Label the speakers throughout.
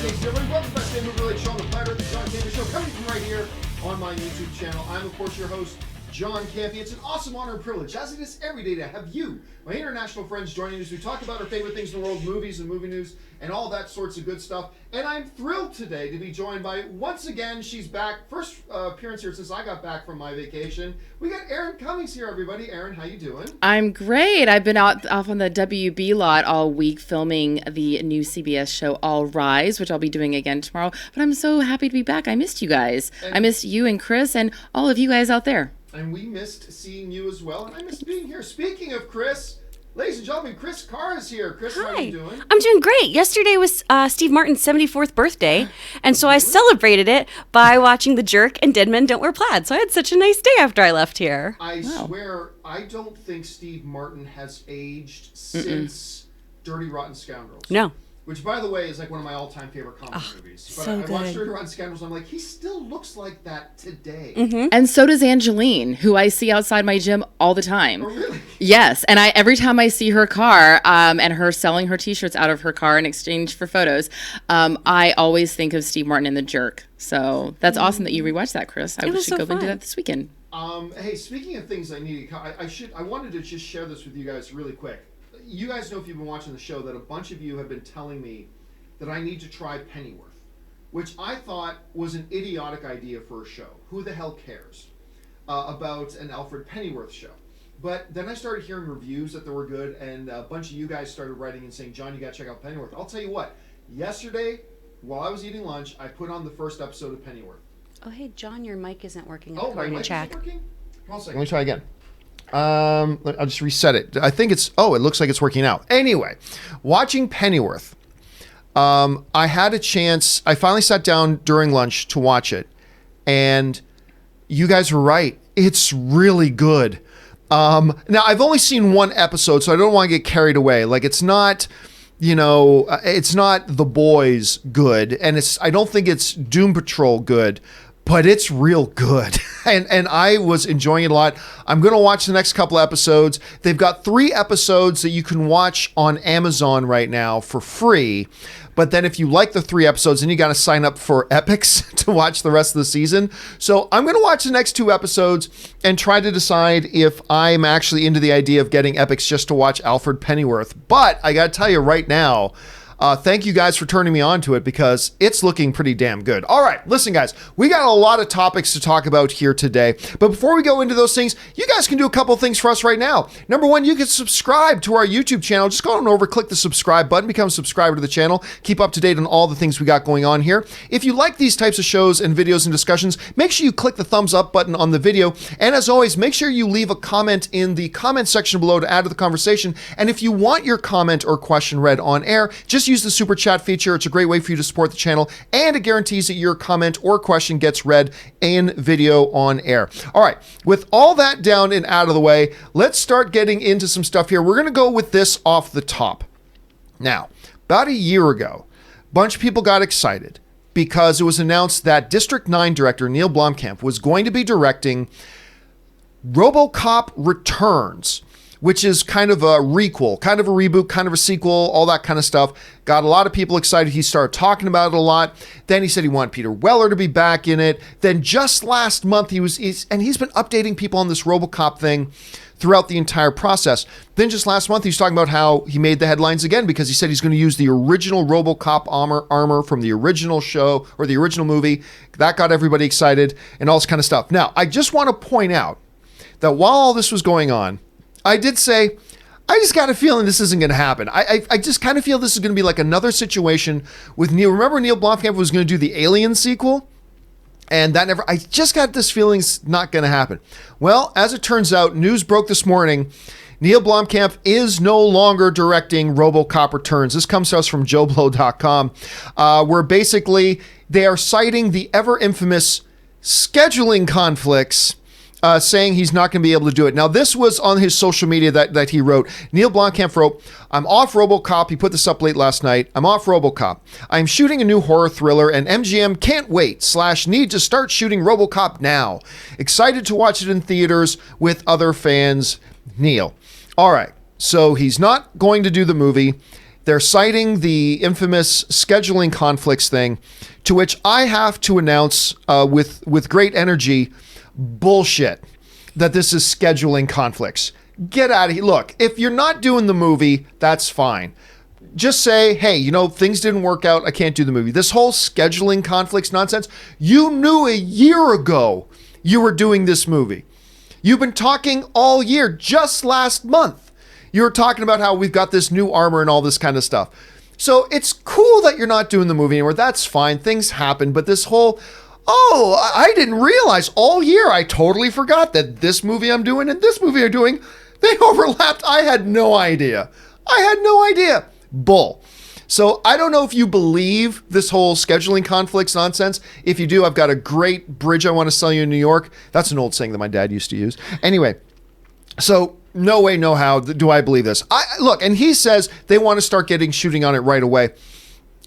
Speaker 1: Casey, everybody. Welcome to the best movie related show on the planet, the John Campea Show, coming from right here on my YouTube channel. I'm, of course, your host, John Campea. It's an awesome honor and privilege, as it is every day, to have you, my international friends, joining us. We talk about our favorite things in the world, movies and movie news, and all that sorts of good stuff. And I'm thrilled today to be joined by, once again, she's back. First appearance here since I got back from my vacation. We got Erin Cummings here, everybody. Erin, how you doing?
Speaker 2: I'm great. I've been off on the WB lot all week filming the new CBS show All Rise, which I'll be doing again tomorrow. But I'm so happy to be back. I missed you guys. I missed you and Chris and all of you guys out there.
Speaker 1: And we missed seeing you as well. And I missed being here. Speaking of Chris, ladies and gentlemen, Chris Carr is here. Chris,
Speaker 3: Hi.
Speaker 1: How are you doing?
Speaker 3: I'm doing great. Yesterday was Steve Martin's 74th birthday, and so I celebrated it by watching The Jerk and Dead Men Don't Wear Plaid. So I had such a nice day after I left here.
Speaker 1: I swear, I don't think Steve Martin has aged since Dirty Rotten Scoundrels.
Speaker 3: No.
Speaker 1: Which, by the way, is like one of my all-time favorite comedy movies. But
Speaker 3: so
Speaker 1: I watched
Speaker 3: good.
Speaker 1: Dirty Rotten Scoundrels, and I'm like, he still looks like that today.
Speaker 3: Mm-hmm.
Speaker 2: And so does Angeline, who I see outside my gym all the time.
Speaker 1: Oh, really?
Speaker 2: Yes, and every time I see her car and her selling her T-shirts out of her car in exchange for photos, I always think of Steve Martin and The Jerk. So that's awesome that you rewatched that, Chris. I should go and do that this weekend.
Speaker 1: Hey, speaking of things I need, I wanted to just share this with you guys really quick. You guys know, if you've been watching the show, that a bunch of you have been telling me that I need to try Pennyworth, which I thought was an idiotic idea for a show. Who the hell cares about an Alfred Pennyworth show? But then I started hearing reviews that they were good, and a bunch of you guys started writing and saying, John, you got to check out Pennyworth. I'll tell you what, yesterday, while I was eating lunch, I put on the first episode of Pennyworth.
Speaker 3: Oh, hey, John, your mic isn't working.
Speaker 1: Oh, my mic isn't working? Hold on a second. Let me try again. I'll just reset it. I think it looks like it's working out. Anyway, watching Pennyworth, I had a chance. I finally sat down during lunch to watch it, and you guys were right. It's really good. Now, I've only seen one episode, so I don't want to get carried away. Like, it's not, it's not The Boys good, and I don't think it's Doom Patrol good, but it's real good. And I was enjoying it a lot. I'm going to watch the next couple episodes. They've got 3 episodes that you can watch on Amazon right now for free. But then if you like the 3 episodes, then you got to sign up for Epics to watch the rest of the season. So I'm going to watch the next 2 episodes and try to decide if I'm actually into the idea of getting Epics just to watch Alfred Pennyworth. But I got to tell you right now, thank you guys for turning me on to it, because it's looking pretty damn good. All right, listen, guys, we got a lot of topics to talk about here today. But before we go into those things, you guys can do a couple things for us right now. Number one, you can subscribe to our YouTube channel. Just go on over, click the subscribe button, become a subscriber to the channel. Keep up to date on all the things we got going on here. If you like these types of shows and videos and discussions, make sure you click the thumbs up button on the video. And as always, make sure you leave a comment in the comment section below to add to the conversation. And if you want your comment or question read on air, just use the super chat feature. It's a great way for you to support the channel, and it guarantees that your comment or question gets read in video on air. All right, with all that down and out of the way, let's start getting into some stuff here. We're going to go with this off the top. Now, about a year ago, a bunch of people got excited because it was announced that District 9 director Neill Blomkamp was going to be directing Robocop Returns, which is kind of a requel, kind of a reboot, kind of a sequel, all that kind of stuff. Got a lot of people excited. He started talking about it a lot. Then he said he wanted Peter Weller to be back in it. Then just last month, he's been updating people on this Robocop thing throughout the entire process. Then just last month, he was talking about how he made the headlines again because he said he's going to use the original Robocop armor from the original show or the original movie. That got everybody excited and all this kind of stuff. Now, I just want to point out that while all this was going on, I did say, I just got a feeling this isn't going to happen. I just kind of feel this is going to be like another situation with Neill. Remember Neill Blomkamp was going to do the Alien sequel? And that never, I just got this feeling it's not going to happen. Well, as it turns out, news broke this morning. Neill Blomkamp is no longer directing Robocop Returns. This comes to us from JoBlo.com, where basically they are citing the ever infamous scheduling conflicts, saying he's not going to be able to do it. Now, this was on his social media that he wrote. Neill Blomkamp wrote, I'm off Robocop. He put this up late last night. I'm off Robocop. I'm shooting a new horror thriller, and MGM can't wait / need to start shooting Robocop now. Excited to watch it in theaters with other fans. Neill. All right. So he's not going to do the movie. They're citing the infamous scheduling conflicts thing, to which I have to announce with great energy, bullshit, that this is scheduling conflicts. Get out of here. Look, if you're not doing the movie, that's fine. Just say, hey, things didn't work out. I can't do the movie. This whole scheduling conflicts nonsense, you knew a year ago you were doing this movie. You've been talking all year. Just last month, you were talking about how we've got this new armor and all this kind of stuff. So it's cool that you're not doing the movie anymore. That's fine. Things happen. But this whole, I didn't realize all year. I totally forgot that this movie I'm doing and this movie I'm doing, they overlapped. I had no idea. Bull. So I don't know if you believe this whole scheduling conflicts nonsense. If you do, I've got a great bridge I want to sell you in New York. That's an old saying that my dad used to use. Anyway, so no way, no how do I believe this. Look, and he says they want to start shooting on it right away.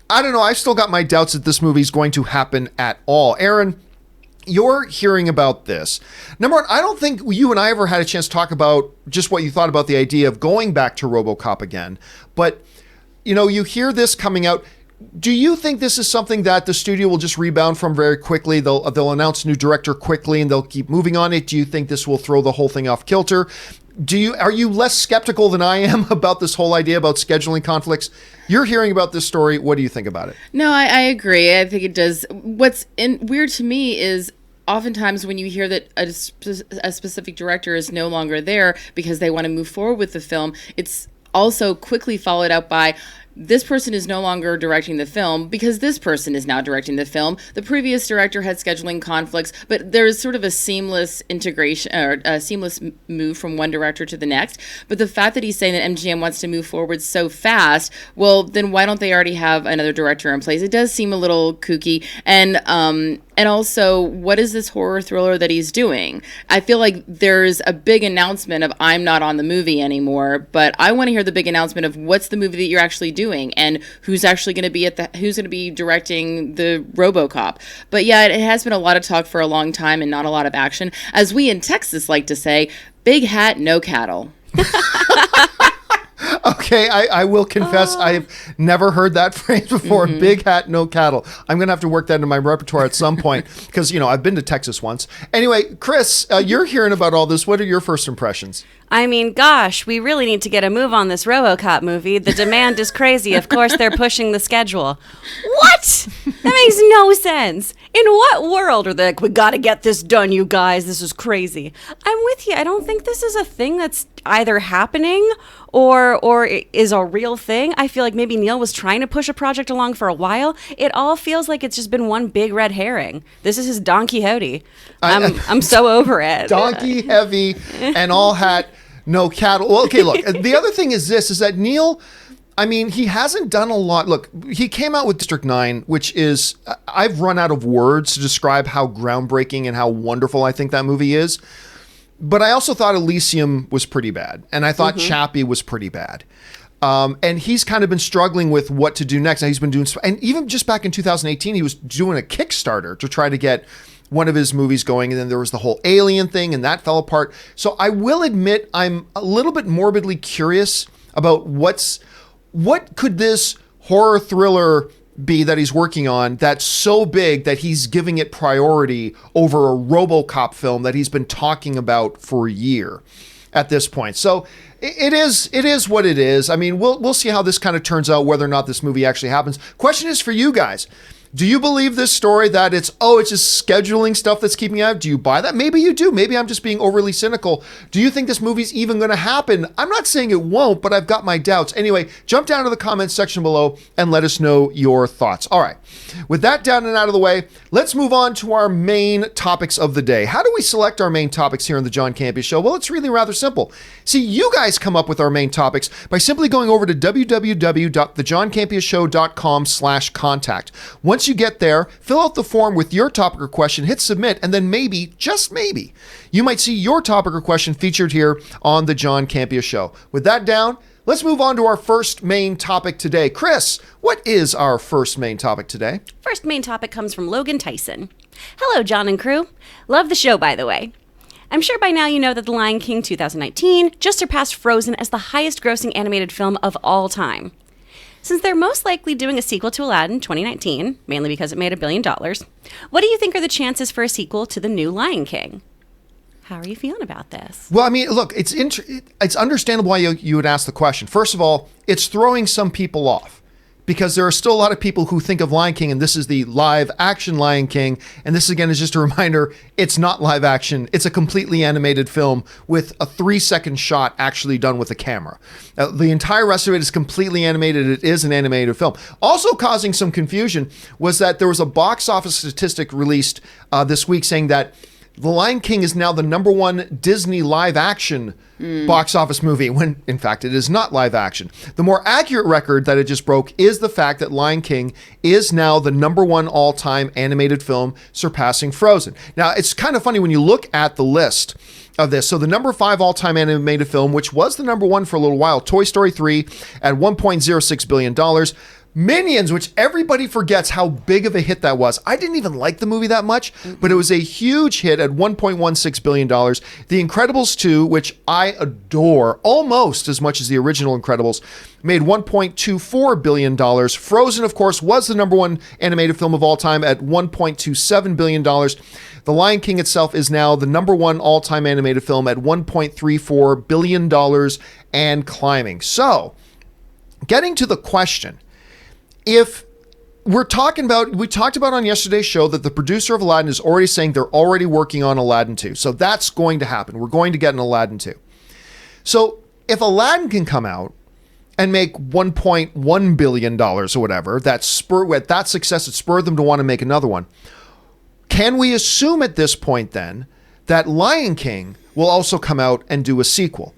Speaker 1: I don't know. I've still got my doubts that this movie is going to happen at all. Aaron, you're hearing about this. Number one, I don't think you and I ever had a chance to talk about just what you thought about the idea of going back to Robocop again. But you hear this coming out. Do you think this is something that the studio will just rebound from very quickly? They'll announce a new director quickly and they'll keep moving on it. Do you think this will throw the whole thing off kilter? Are you less skeptical than I am about this whole idea about scheduling conflicts? You're hearing about this story. What do you think about it?
Speaker 2: No, I agree. I think it does. What's weird to me is oftentimes when you hear that a specific director is no longer there because they want to move forward with the film, it's also quickly followed up by, this person is no longer directing the film because this person is now directing the film. The previous director had scheduling conflicts, but there is sort of a seamless integration or a seamless move from one director to the next. But the fact that he's saying that MGM wants to move forward so fast, well, then why don't they already have another director in place? It does seem a little kooky. And also, what is this horror thriller that he's doing? I feel like there's a big announcement of I'm not on the movie anymore, but I want to hear the big announcement of what's the movie that you're actually doing and who's actually going to be who's going to be directing the Robocop. But yeah, it has been a lot of talk for a long time and not a lot of action. As we in Texas like to say, big hat, no cattle.
Speaker 1: Okay, I will confess I've never heard that phrase before. Mm-hmm. Big hat, no cattle. I'm going to have to work that into my repertoire at some point because, I've been to Texas once. Anyway, Chris, you're hearing about all this. What are your first impressions?
Speaker 3: I mean, gosh, we really need to get a move on this RoboCop movie. The demand is crazy. Of course, they're pushing the schedule. What? That makes no sense. In what world are they like, we got to get this done, you guys. This is crazy. I'm with you. I don't think this is a thing that's either happening or is a real thing. I feel like maybe Neill was trying to push a project along for a while. It all feels like it's just been one big red herring. This is his Don Quixote. I'm so over it.
Speaker 1: Donkey heavy and all hat, no cattle. Well, okay, look, the other thing is that Neill, he hasn't done a lot. Look, he came out with District 9, which is, I've run out of words to describe how groundbreaking and how wonderful I think that movie is. But I also thought Elysium was pretty bad. And I thought Chappie was pretty bad. And he's kind of been struggling with what to do next. And he's been doing, and even just back in 2018, he was doing a Kickstarter to try to get one of his movies going. And then there was the whole Alien thing and that fell apart. So I will admit I'm a little bit morbidly curious about what could this horror thriller be that he's working on that's so big that he's giving it priority over a RoboCop film that he's been talking about for a year at this point. So it is what it is. We'll see how this kind of turns out, whether or not this movie actually happens. Question is for you guys. Do you believe this story that it's just scheduling stuff that's keeping you out? Do you buy that? Maybe you do. Maybe I'm just being overly cynical. Do you think this movie's even going to happen? I'm not saying it won't, but I've got my doubts. Anyway, jump down to the comments section below and let us know your thoughts. All right. With that down and out of the way, let's move on to our main topics of the day. How do we select our main topics here on the John Campea Show? Well, it's really rather simple. See, you guys come up with our main topics by simply going over to www.thejohncampeashow.com/contact. Once you get there, fill out the form with your topic or question, hit submit, and then maybe, just maybe, you might see your topic or question featured here on the John Campea Show. With that down, let's move on to our first main topic today. Chris, what is our first main topic today?
Speaker 3: First main topic comes from Logan Tyson. Hello, John and crew. Love the show, by the way. I'm sure by now you know that The Lion King 2019 just surpassed Frozen as the highest grossing animated film of all time. Since they're most likely doing a sequel to Aladdin 2019, mainly because it made $1 billion, what do you think are the chances for a sequel to the new Lion King? How are you feeling about this?
Speaker 1: Well, I mean, look, it's understandable why you would ask the question. First of all, it's throwing some people off because there are still a lot of people who think of Lion King and this is the live action Lion King. And this, again, is just a reminder, it's not live action. It's a completely animated film with a 3-second shot actually done with a camera. The entire rest of it is completely animated. It is an animated film. Also causing some confusion was that there was a box office statistic released this week saying that The Lion King is now the #1 Disney live action box office movie, when in fact it is not live action. The more accurate record that it just broke is the fact that Lion King is now the #1 all-time animated film, surpassing Frozen. Now, it's kind of funny when you look at the list of this. So the #5 all-time animated film, which was the #1 for a little while, Toy Story 3 at $1.06 billion. Minions, which everybody forgets how big of a hit that was. I didn't even like the movie that much, but it was a huge hit at $1.16 billion. The Incredibles 2, which I adore almost as much as the original Incredibles, made $1.24 billion. Frozen, of course, was the #1 animated film of all time at $1.27 billion. The Lion King itself is now the #1 all-time animated film at $1.34 billion and climbing. So, getting to the question, if we talked about on yesterday's show that the producer of Aladdin is already saying they're already working on Aladdin 2. So that's going to happen. We're going to get an Aladdin 2. So if Aladdin can come out and make $1.1 billion or whatever, that success, it spurred them to want to make another one. Can we assume at this point then that Lion King will also come out and do a sequel?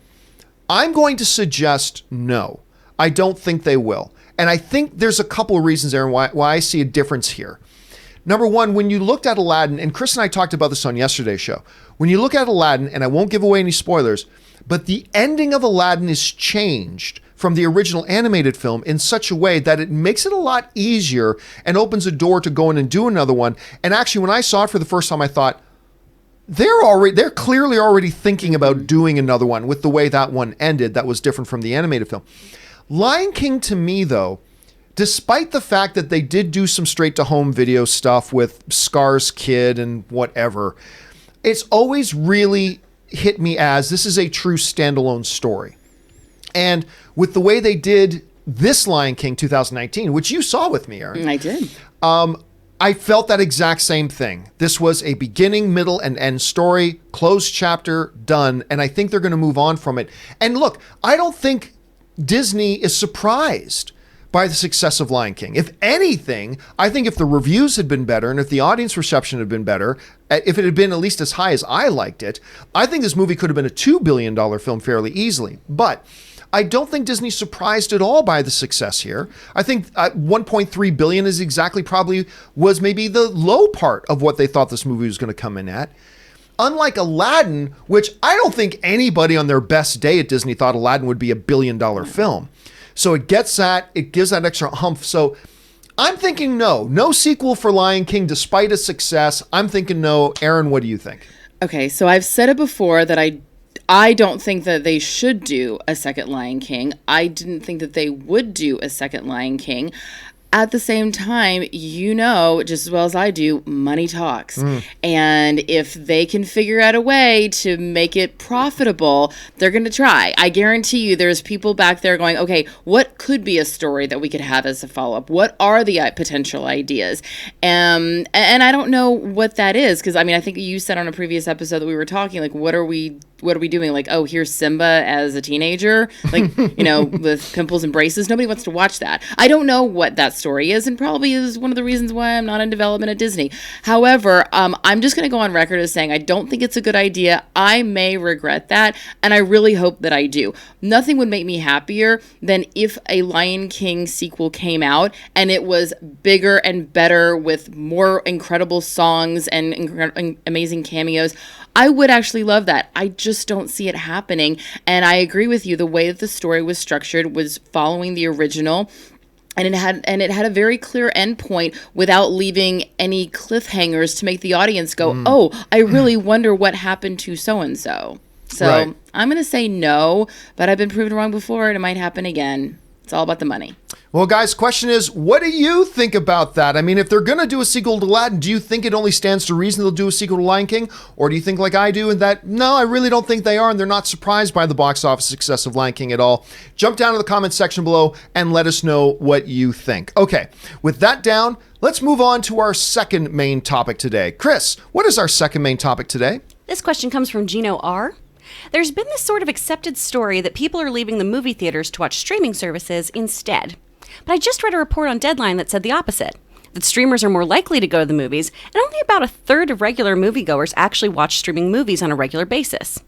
Speaker 1: I'm going to suggest no. I don't think they will. And I think there's a couple of reasons, Aaron, why I see a difference here. Number one, when you looked at Aladdin, and Chris and I talked about this on yesterday's show, when you look at Aladdin, and I won't give away any spoilers, but the ending of Aladdin is changed from the original animated film in such a way that it makes it a lot easier and opens a door to go in and do another one. And actually, when I saw it for the first time, I thought, they're clearly already thinking about doing another one with the way that one ended that was different from the animated film. Lion King, to me, though, despite the fact that they did do some straight-to-home video stuff with Scar's kid and whatever, it's always really hit me as this is a true standalone story. And with the way they did this Lion King 2019, which you saw with me, Aaron.
Speaker 2: I did.
Speaker 1: I felt that exact same thing. This was a beginning, middle, and end story, closed chapter, done, and I think they're going to move on from it. And look, I don't think Disney is surprised by the success of Lion King. If anything, I think if the reviews had been better and if the audience reception had been better, if it had been at least as high as I liked it, I think this movie could have been a $2 billion film fairly easily. But I don't think Disney's surprised at all by the success here. I think $1.3 billion is exactly was maybe the low part of what they thought this movie was going to come in at. Unlike Aladdin, which I don't think anybody on their best day at Disney thought Aladdin would be $1 billion film. So it gives that extra hump. So I'm thinking no sequel for Lion King despite its success. I'm thinking no. Aaron, what do you think?
Speaker 2: Okay, so I've said it before that I don't think that they should do a second Lion King. I didn't think that they would do a second Lion King. At the same time, you know, just as well as I do, money talks. And if they can figure out a way to make it profitable, they're going to try. I guarantee you there's people back there going, okay, what could be a story that we could have as a follow-up? What are the potential ideas? And I don't know what that is, because, I mean, I think you said on a previous episode that we were talking, like, what are we doing? Like, oh, here's Simba as a teenager, like, you know, with pimples and braces. Nobody wants to watch that. I don't know what that story is, and probably is one of the reasons why I'm not in development at Disney. However, I'm just going to go on record as saying I don't think it's a good idea. I may regret that, and I really hope that I do. Nothing would make me happier than if a Lion King sequel came out and it was bigger and better with more incredible songs and amazing cameos. I would actually love that. I just don't see it happening. And I agree with you. The way that the story was structured was following the original. And it had a very clear endpoint without leaving any cliffhangers to make the audience go, oh, I really wonder what happened to so-and-so. So
Speaker 1: Right.
Speaker 2: I'm going to say no, but I've been proven wrong before and it might happen again. It's all about the money.
Speaker 1: Well, guys, question is, what do you think about that? I mean, if they're going to do a sequel to Aladdin, do you think it only stands to reason they'll do a sequel to Lion King? Or do you think like I do and that, no, I really don't think they are, and they're not surprised by the box office success of Lion King at all? Jump down to the comments section below and let us know what you think. Okay, with that down, let's move on to our second main topic today. Chris, what is our second main topic today?
Speaker 3: This question comes from Gino R. There's been this sort of accepted story that people are leaving the movie theaters to watch streaming services instead. But I just read a report on Deadline that said the opposite, that streamers are more likely to go to the movies, and only about a third of regular moviegoers actually watch streaming movies on a regular basis.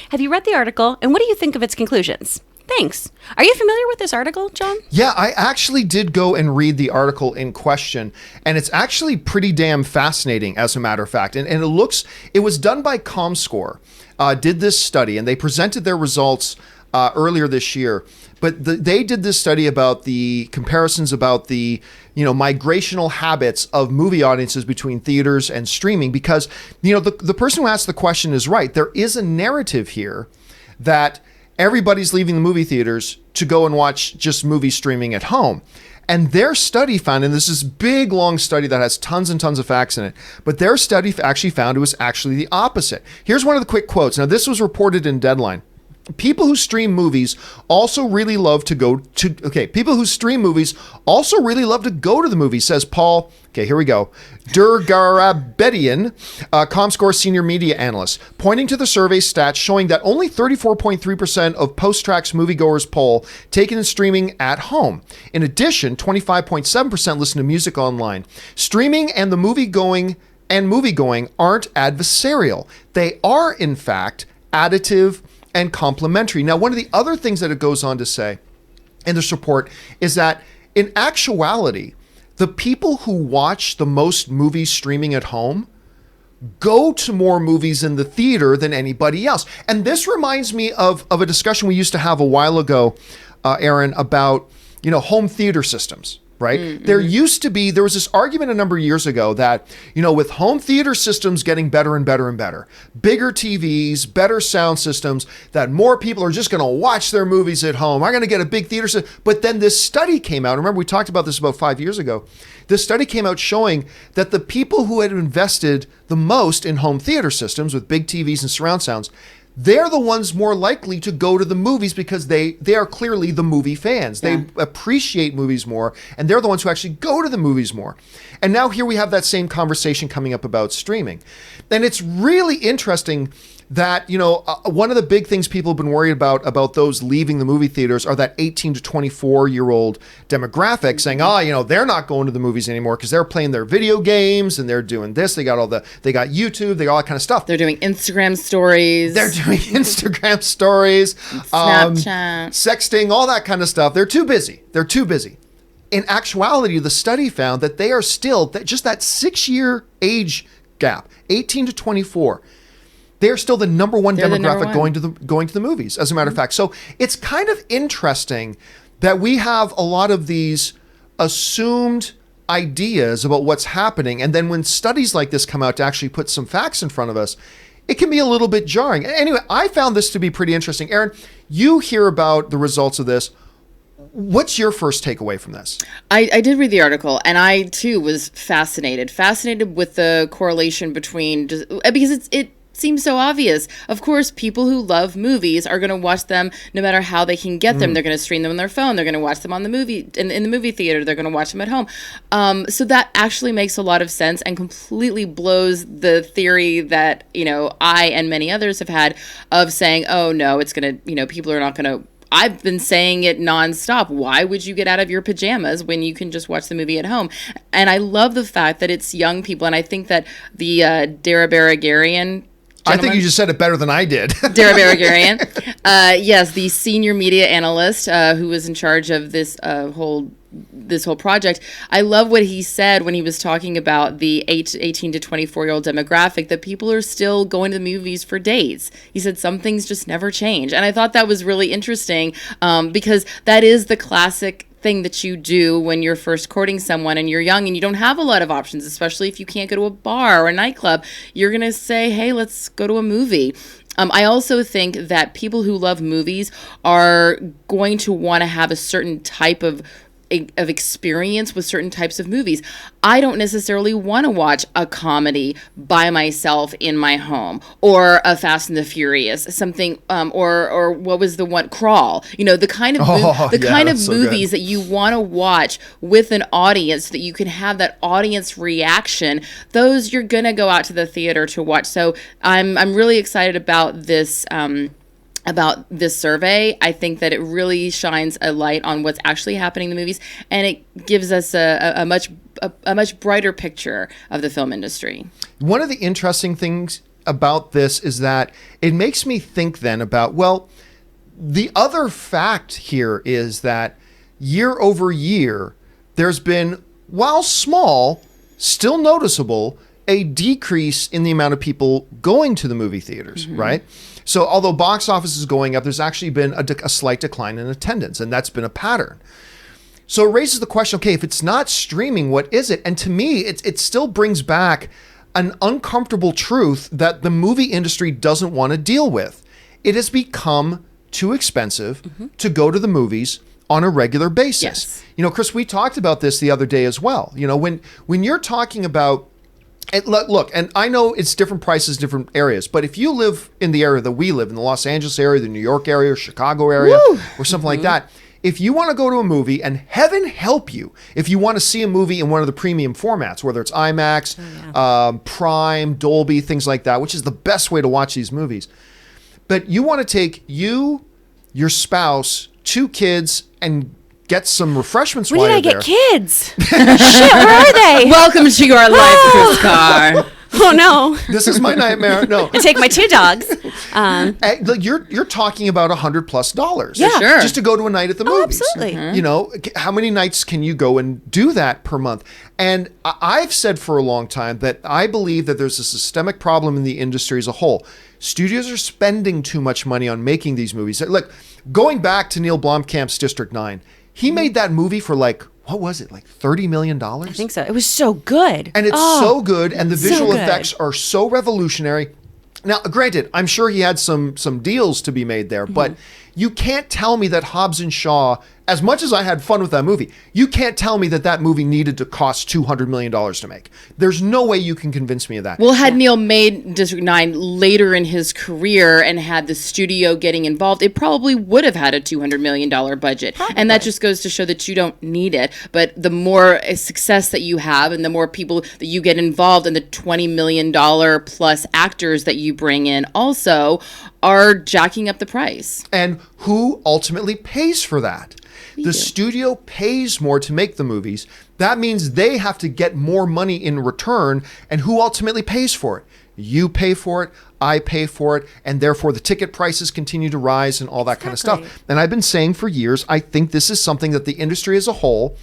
Speaker 3: Have you read the article, and what do you think of its conclusions? Thanks. Are you familiar with this article, John?
Speaker 1: Yeah, I actually did go and read the article in question, and it's actually pretty damn fascinating, as a matter of fact. And it was done by ComScore, did this study, and they presented their results earlier this year. But they did this study about the comparisons about the, migrational habits of movie audiences between theaters and streaming, because, the person who asked the question is right. There is a narrative here that everybody's leaving the movie theaters to go and watch just movie streaming at home. And their study found, and this is a big, long study that has tons and tons of facts in it, but their study actually found it was actually the opposite. Here's one of the quick quotes. Now, this was reported in Deadline. People who stream movies also really love to go to the movies, says Paul. Okay, here we go. Durgarabedian, ComScore senior media analyst, pointing to the survey stats showing that only 34.3% of Post-Track's moviegoers poll taken in streaming at home. In addition, 25.7% listen to music online. Streaming and the moviegoing aren't adversarial. They are, in fact, additive and complementary. Now, one of the other things that it goes on to say in this report is that in actuality, the people who watch the most movies streaming at home go to more movies in the theater than anybody else. And this reminds me of a discussion we used to have a while ago, Aaron, about, home theater systems. Right? Mm-hmm. There was this argument a number of years ago that, with home theater systems getting better and better and better, bigger TVs, better sound systems, that more people are just going to watch their movies at home. I'm going to get a big theater system. But then this study came out. Remember, we talked about this about 5 years ago. This study came out showing that the people who had invested the most in home theater systems with big TVs and surround sounds, they're the ones more likely to go to the movies because they are clearly the movie fans. Yeah. They appreciate movies more, and they're the ones who actually go to the movies more. And now here we have that same conversation coming up about streaming. And it's really interesting that, one of the big things people have been worried about those leaving the movie theaters are that 18 to 24-year-old demographic saying, they're not going to the movies anymore because they're playing their video games and they're doing this. They got YouTube, they got all that kind of stuff.
Speaker 2: They're doing Instagram stories.
Speaker 1: Snapchat, sexting, all that kind of stuff. They're too busy. In actuality, the study found that they are still just that 6-year age gap, 18 to 24. They're still the number one demographic going to the movies, as a matter of fact. So it's kind of interesting that we have a lot of these assumed ideas about what's happening, and then when studies like this come out to actually put some facts in front of us, it can be a little bit jarring. Anyway, I found this to be pretty interesting. Aaron, you hear about the results of this. What's your first takeaway from this?
Speaker 2: I did read the article, and I too was fascinated with the correlation between, because it seems so obvious. Of course, people who love movies are going to watch them no matter how they can get them. They're going to stream them on their phone. They're going to watch them on the movie in the movie theater. They're going to watch them at home. So that actually makes a lot of sense and completely blows the theory that, I and many others have had of saying, oh no, it's going to, people are not going to. I've been saying it nonstop. Why would you get out of your pajamas when you can just watch the movie at home? And I love the fact that it's young people. And I think that the Darabaragarian,
Speaker 1: I think you just said it better than I did.
Speaker 2: Darabaragarian. Yes, the senior media analyst who was in charge of this whole project. I love what he said when he was talking about the 18 to 24-year-old demographic, that people are still going to the movies for dates. He said some things just never change. And I thought that was really interesting because that is the classic thing that you do when you're first courting someone and you're young and you don't have a lot of options, especially if you can't go to a bar or a nightclub. You're going to say, hey, let's go to a movie. I also think that people who love movies are going to want to have a certain type of experience with certain types of movies. I don't necessarily want to watch a comedy by myself in my home, or a Fast and the Furious, something, or what was the one, Crawl. You know, the kind of movies that you want to watch with an audience, so that you can have that audience reaction. Those you're gonna go out to the theater to watch. So I'm really excited about this. About this survey. I think that it really shines a light on what's actually happening in the movies, and it gives us a much brighter picture of the film industry.
Speaker 1: One of the interesting things about this is that it makes me think then about, well, the other fact here is that year over year, there's been, while small, still noticeable, a decrease in the amount of people going to the movie theaters, right? So although box office is going up, there's actually been a slight decline in attendance, and that's been a pattern. So it raises the question, okay, if it's not streaming, what is it? And to me, it still brings back an uncomfortable truth that the movie industry doesn't want to deal with. It has become too expensive to go to the movies on a regular basis.
Speaker 2: Yes.
Speaker 1: You know, Chris, we talked about this the other day as well. You know, when you're talking about, and look, and I know it's different prices, different areas, but if you live in the area that we live in, the Los Angeles area, the New York area, or Chicago area, or something like that, if you want to go to a movie, and heaven help you, if you want to see a movie in one of the premium formats, whether it's IMAX, Prime, Dolby, things like that, which is the best way to watch these movies, but you want to take you, your spouse, 2 kids, and get some refreshments while you're there.
Speaker 3: Where did I get kids? Shit, where are they?
Speaker 2: Welcome to your life, Chris Carr.
Speaker 3: Oh no!
Speaker 1: This is my nightmare. No,
Speaker 3: I take my 2 dogs.
Speaker 1: You're talking about $100+.
Speaker 3: Yeah,
Speaker 2: sure.
Speaker 1: Just to go to a night at the movies.
Speaker 3: Absolutely.
Speaker 1: You know, how many nights can you go and do that per month? And I've said for a long time that I believe that there's a systemic problem in the industry as a whole. Studios are spending too much money on making these movies. Look, going back to Neill Blomkamp's District 9, he made that movie for like, what was it, like $30 million?
Speaker 3: I think so. It was so good.
Speaker 1: And it's so good, and the visual
Speaker 3: good.
Speaker 1: effects are so revolutionary. Now, granted, I'm sure he had some deals to be made there, but you can't tell me that Hobbs and Shaw, as much as I had fun with that movie, you can't tell me that that movie needed to cost $200 million to make. There's no way you can convince me of that.
Speaker 2: Well, had Neill made District 9 later in his career and had the studio getting involved, it probably would have had a $200 million budget. Probably. And that just goes to show that you don't need it. But the more success that you have and the more people that you get involved, and the $20 million plus actors that you bring in also are jacking up the price.
Speaker 1: And who ultimately pays for that? The studio pays more to make the movies. That means they have to get more money in return. And who ultimately pays for it? You pay for it, I pay for it, and therefore the ticket prices continue to rise and all that kind of stuff. And I've been saying for years, I think this is something that the industry as a whole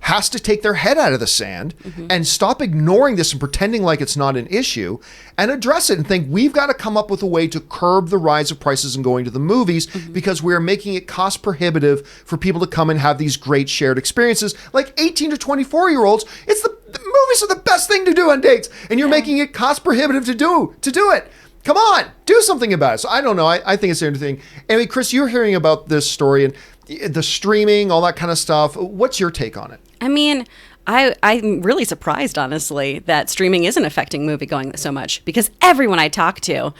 Speaker 1: has to take their head out of the sand and stop ignoring this and pretending like it's not an issue, and address it and think we've got to come up with a way to curb the rise of prices and going to the movies, because we're making it cost prohibitive for people to come and have these great shared experiences. Like 18 to 24-year-olds, the movies are the best thing to do on dates, and you're making it cost prohibitive to do it. Come on, do something about it. So I don't know. I think it's interesting. Anyway, Chris, you're hearing about this story and the streaming, all that kind of stuff. What's your take on it?
Speaker 3: I mean, I'm really surprised, honestly, that streaming isn't affecting moviegoing so much, because everyone I talk to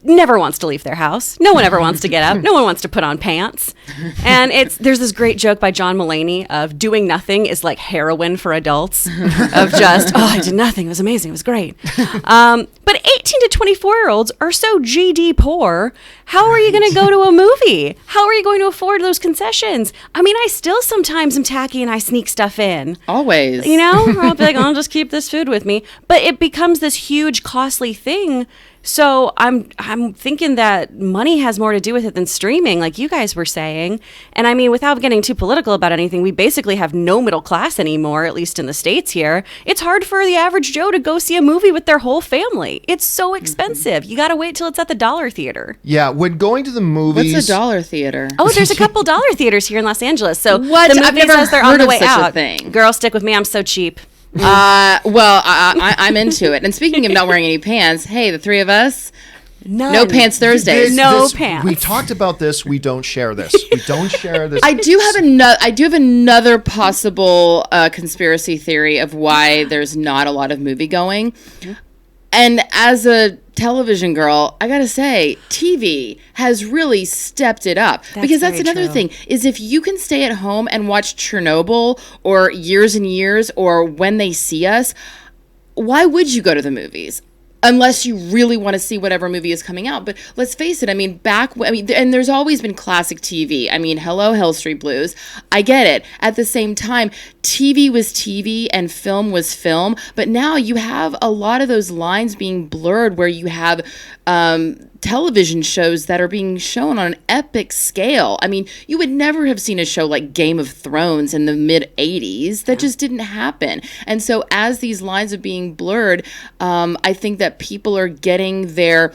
Speaker 3: never wants to leave their house. No one ever wants to get up. No one wants to put on pants. And there's this great joke by John Mulaney of doing nothing is like heroin for adults, of just, I did nothing. It was amazing. It was great. But 18 to 24-year-olds are so GD poor. How are you going to go to a movie? How are you going to afford those concessions? I mean, I still sometimes am tacky and I sneak stuff in.
Speaker 2: Always.
Speaker 3: You know, or I'll be like, I'll just keep this food with me. But it becomes this huge, costly thing. So I'm thinking that money has more to do with it than streaming, like you guys were saying. And I mean, without getting too political about anything, we basically have no middle class anymore, at least in the States here. It's hard for the average Joe to go see a movie with their whole family. It's so expensive. You got to wait till it's at the dollar theater.
Speaker 1: Yeah, when going to the movies...
Speaker 2: What's a dollar theater?
Speaker 3: Oh, there's a couple dollar theaters here in Los Angeles. So
Speaker 2: what?
Speaker 3: The
Speaker 2: I've
Speaker 3: movie
Speaker 2: never
Speaker 3: says they're on
Speaker 2: heard
Speaker 3: the
Speaker 2: of
Speaker 3: way
Speaker 2: such a
Speaker 3: out.
Speaker 2: thing.
Speaker 3: Girl, stick with me. I'm so cheap.
Speaker 2: Well, I'm into it. And speaking of not wearing any pants, hey, the three of us,
Speaker 3: None.
Speaker 2: No pants Thursdays.
Speaker 3: No pants.
Speaker 1: We talked about this. We don't share this. We don't share this.
Speaker 2: I do have another possible conspiracy theory of why there's not a lot of movie going. And as a television girl, I gotta say, TV has really stepped it up. Because that's
Speaker 3: very
Speaker 2: another
Speaker 3: true.
Speaker 2: thing, is if you can stay at home and watch Chernobyl or Years and Years or When They See Us, why would you go to the movies? Unless you really want to see whatever movie is coming out. But let's face it, I mean, and there's always been classic TV. I mean, hello, Hill Street Blues. I get it. At the same time, TV was TV and film was film. But now you have a lot of those lines being blurred where you have television shows that are being shown on an epic scale. I mean, you would never have seen a show like Game of Thrones in the mid 80s. That just didn't happen. And so as these lines are being blurred, I think that people are getting their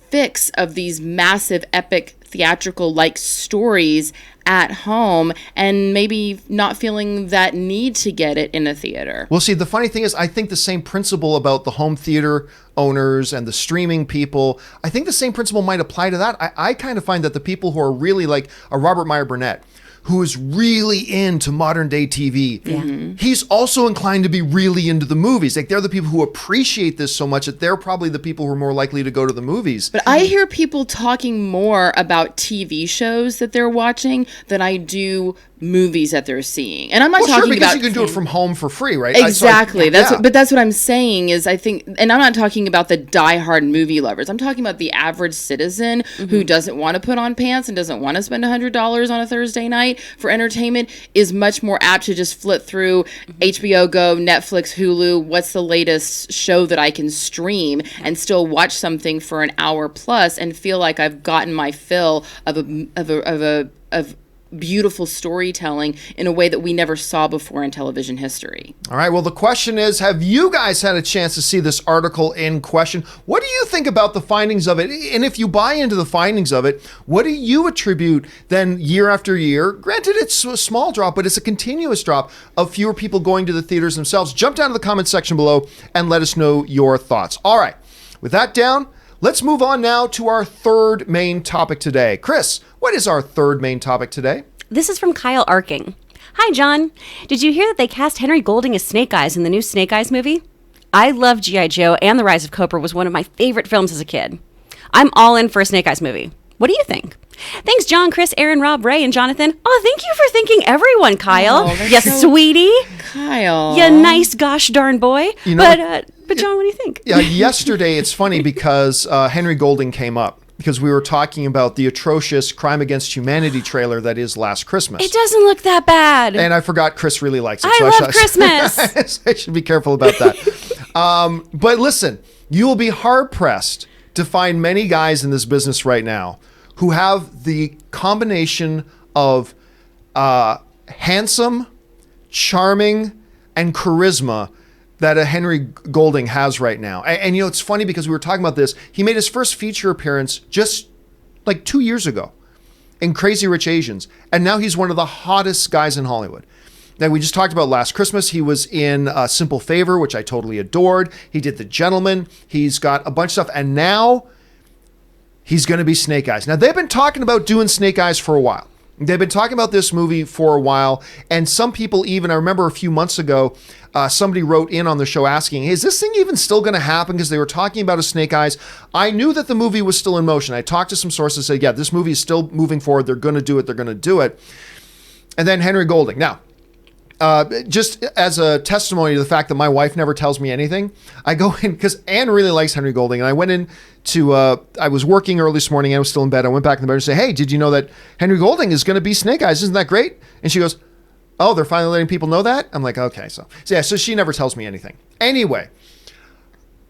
Speaker 2: fix of these massive epic theatrical like stories at home and maybe not feeling that need to get it in a theater.
Speaker 1: Well, see, the funny thing is, I think the same principle about the home theater owners and the streaming people, I think the same principle might apply to that. I kind of find that the people who are really like a Robert Meyer Burnett, who is really into modern day TV, he's also inclined to be really into the movies. Like, they're the people who appreciate this so much that they're probably the people who are more likely to go to the movies.
Speaker 2: But I hear people talking more about TV shows that they're watching than I do movies that they're seeing. And I'm not talking
Speaker 1: because
Speaker 2: about,
Speaker 1: you can do it from home for free, right?
Speaker 2: Exactly.
Speaker 1: Yeah.
Speaker 2: But that's what I'm saying is, I think, and I'm not talking about the diehard movie lovers. I'm talking about the average citizen who doesn't want to put on pants and doesn't want to spend $100 on a Thursday night for entertainment, is much more apt to just flip through HBO Go, Netflix, Hulu. What's the latest show that I can stream and still watch something for an hour plus and feel like I've gotten my fill of beautiful storytelling in a way that we never saw before in television history.
Speaker 1: All right. Well, the question is, have you guys had a chance to see this article in question? What do you think about the findings of it? And if you buy into the findings of it, what do you attribute then year after year? Granted, it's a small drop, but it's a continuous drop of fewer people going to the theaters themselves. Jump down to the comment section below and let us know your thoughts. All right. With that down, let's move on now to our third main topic today. Chris, what is our third main topic today?
Speaker 3: This is from Kyle Arking. Hi, John. Did you hear that they cast Henry Golding as Snake Eyes in the new Snake Eyes movie? I love G.I. Joe, and The Rise of Cobra was one of my favorite films as a kid. I'm all in for a Snake Eyes movie. What do you think? Thanks, John, Chris, Aaron, Rob, Ray, and Jonathan. Oh, thank you for thinking everyone, Kyle.
Speaker 2: Oh,
Speaker 3: you sweetie.
Speaker 2: Kyle.
Speaker 3: You nice gosh darn boy.
Speaker 1: You know,
Speaker 3: but John, what do you think?
Speaker 1: Yeah, yesterday, it's funny because Henry Golding came up because we were talking about the atrocious Crime Against Humanity trailer that is Last Christmas.
Speaker 3: It doesn't look that bad.
Speaker 1: And I forgot Chris really likes it.
Speaker 3: I love Christmas.
Speaker 1: I should be careful about that. But listen, you will be hard-pressed to find many guys in this business right now who have the combination of handsome, charming, and charisma that a Henry Golding has right now. And you know, it's funny because we were talking about this. He made his first feature appearance just like 2 years ago in Crazy Rich Asians. And now he's one of the hottest guys in Hollywood. Now, we just talked about Last Christmas. He was in Simple Favor, which I totally adored. He did The Gentleman. He's got a bunch of stuff. And now he's going to be Snake Eyes. Now, they've been talking about doing Snake Eyes for a while. They've been talking about this movie for a while. And some people even, I remember a few months ago, somebody wrote in on the show asking, is this thing even still going to happen? Because they were talking about a Snake Eyes. I knew that the movie was still in motion. I talked to some sources and said, yeah, this movie is still moving forward. They're going to do it. They're going to do it. And then Henry Golding. Now, just as a testimony to the fact that my wife never tells me anything, I go in because Anne really likes Henry Golding. And I went in to, I was working early this morning. I was still in bed. I went back in the bed and said, hey, did you know that Henry Golding is going to be Snake Eyes? Isn't that great? And she goes, oh, they're finally letting people know that? I'm like, okay. So yeah, so she never tells me anything. Anyway,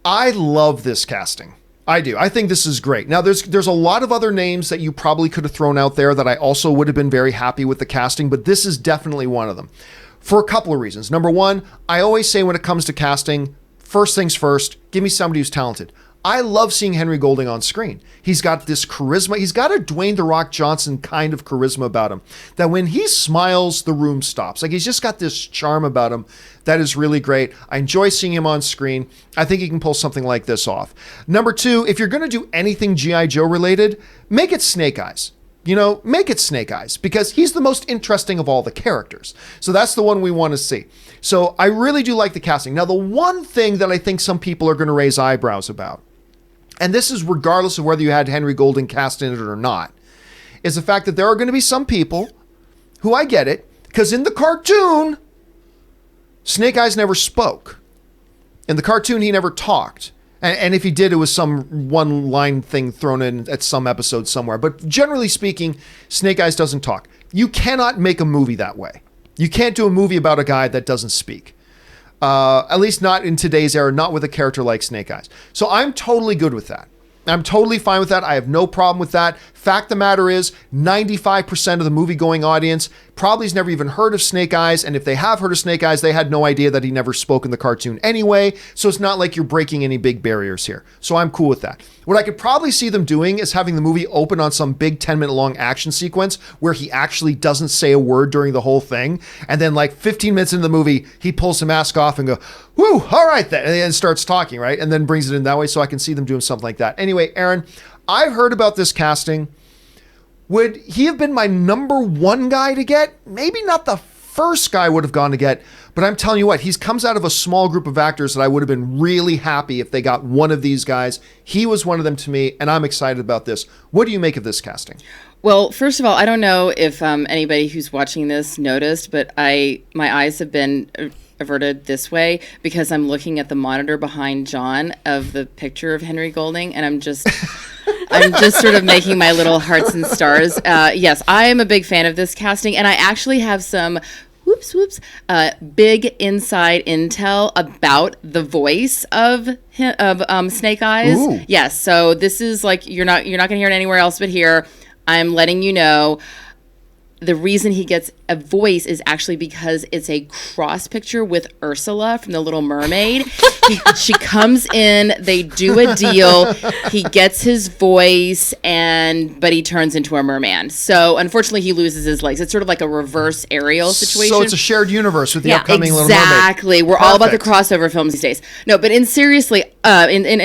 Speaker 1: I love this casting. I do. I think this is great. Now, there's a lot of other names that you probably could have thrown out there that I also would have been very happy with the casting, but this is definitely one of them. For a couple of reasons. Number one, I always say when it comes to casting, first things first, give me somebody who's talented. I love seeing Henry Golding on screen. He's got this charisma. He's got a Dwayne The Rock Johnson kind of charisma about him that when he smiles, the room stops. Like, he's just got this charm about him that is really great. I enjoy seeing him on screen. I think he can pull something like this off. Number 2, if you're going to do anything G.I. Joe related, make it Snake Eyes. Make it Snake Eyes, because he's the most interesting of all the characters. So that's the one we want to see. So I really do like the casting. Now, the one thing that I think some people are going to raise eyebrows about, and this is regardless of whether you had Henry Golding cast in it or not, is the fact that there are going to be some people who, I get it, because in the cartoon, Snake Eyes never spoke. In the cartoon, he never talked. And if he did, it was some one-line thing thrown in at some episode somewhere. But generally speaking, Snake Eyes doesn't talk. You cannot make a movie that way. You can't do a movie about a guy that doesn't speak. At least not in today's era, not with a character like Snake Eyes. So I'm totally good with that. I'm totally fine with that. I have no problem with that. Fact of the matter is, 95% of the movie-going audience probably has never even heard of Snake Eyes, and if they have heard of Snake Eyes, they had no idea that he never spoke in the cartoon anyway, so it's not like you're breaking any big barriers here. So I'm cool with that. What I could probably see them doing is having the movie open on some big 10-minute-long action sequence where he actually doesn't say a word during the whole thing, and then like 15 minutes into the movie, he pulls the mask off and go, whoo, all right then, and then starts talking, right? And then brings it in that way, so I can see them doing something like that. Anyway, Aaron, I've heard about this casting. Would he have been my number 1 guy to get? Maybe not the first guy I would have gone to get, but I'm telling you what, he comes out of a small group of actors that I would have been really happy if they got one of these guys. He was one of them to me, and I'm excited about this. What do you make of this casting?
Speaker 2: Well, first of all, I don't know if anybody who's watching this noticed, but my eyes have been averted this way because I'm looking at the monitor behind John of the picture of Henry Golding, and I'm just sort of making my little hearts and stars. Yes, I am a big fan of this casting, and I actually have some big inside intel about the voice of Snake Eyes.
Speaker 1: Ooh.
Speaker 2: Yes, so this is like you're not going to hear it anywhere else but here. I'm letting you know. The reason he gets a voice is actually because it's a cross picture with Ursula from The Little Mermaid. She comes in, they do a deal, he gets his voice, but he turns into a merman. So unfortunately, he loses his legs. It's sort of like a reverse Ariel situation.
Speaker 1: So it's a shared universe with the upcoming Little Mermaid.
Speaker 2: Exactly. We're all about the crossover films these days. No, but in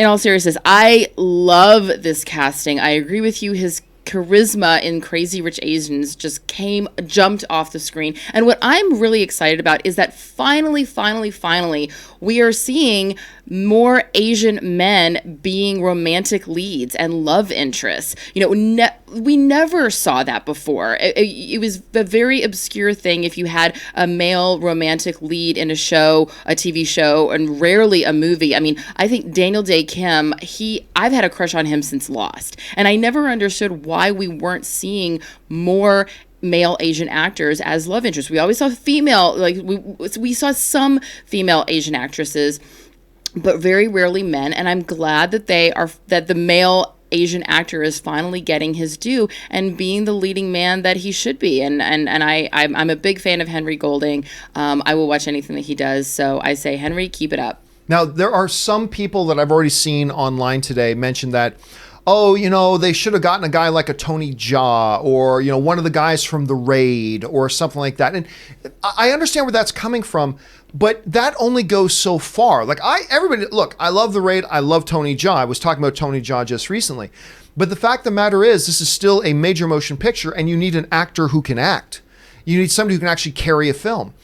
Speaker 2: all seriousness, I love this casting. I agree with you. His charisma in Crazy Rich Asians just jumped off the screen. And what I'm really excited about is that finally, we are seeing more Asian men being romantic leads and love interests. We never saw that before. It was a very obscure thing if you had a male romantic lead in a show, a TV show, and rarely a movie. I mean, I think Daniel Day Kim, I've had a crush on him since Lost. And I never understood why we weren't seeing more male Asian actors as love interests. We always saw we saw some female Asian actresses, but very rarely men. And I'm glad that the male Asian actor is finally getting his due and being the leading man that he should be. And I'm a big fan of Henry Golding. I will watch anything that he does. So I say, Henry, keep it up.
Speaker 1: Now, there are some people that I've already seen online today mention that, they should have gotten a guy like a Tony Jaa or, one of the guys from The Raid or something like that. And I understand where that's coming from, but that only goes so far. I love The Raid. I love Tony Jaa. I was talking about Tony Jaa just recently. But the fact of the matter is, this is still a major motion picture, and you need an actor who can act. You need somebody who can actually carry a film.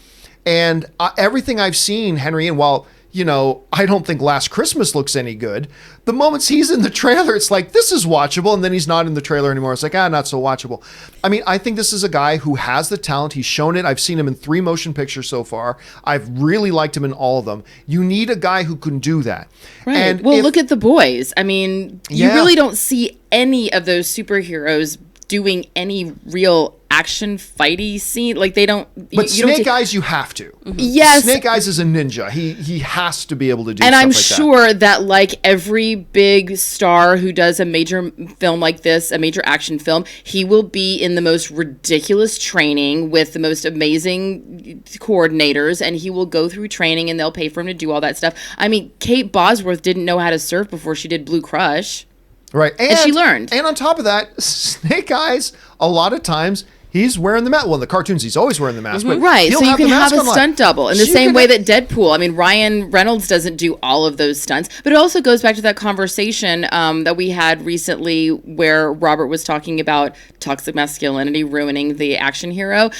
Speaker 1: And everything I've seen, Henry, and while I don't think Last Christmas looks any good, the moments he's in the trailer, it's like, this is watchable, and then he's not in the trailer anymore. It's like, not so watchable. I mean, I think this is a guy who has the talent. He's shown it. I've seen him in 3 motion pictures so far. I've really liked him in all of them. You need a guy who can do that.
Speaker 2: Right.
Speaker 1: And
Speaker 2: look at The Boys. I mean, you really don't see any of those superheroes doing any real action fighty scene. Like they don't.
Speaker 1: But Snake Eyes, you have to.
Speaker 2: Yes.
Speaker 1: Snake Eyes is a ninja. He has to be able to do.
Speaker 2: And
Speaker 1: stuff
Speaker 2: I'm
Speaker 1: like
Speaker 2: sure that like every big star who does a major film like this, a major action film, he will be in the most ridiculous training with the most amazing coordinators, and he will go through training and they'll pay for him to do all that stuff. I mean, Kate Bosworth didn't know how to surf before she did Blue Crush.
Speaker 1: Right.
Speaker 2: And she learned.
Speaker 1: And on top of that, Snake Eyes, a lot of times, he's wearing the mask. Well, in the cartoons, he's always wearing the mask. But
Speaker 2: Right, so you can have a stunt double in the same way
Speaker 1: that
Speaker 2: that Deadpool. I mean, Ryan Reynolds doesn't do all of those stunts, but it also goes back to that conversation that we had recently where Robert was talking about toxic masculinity ruining the action hero.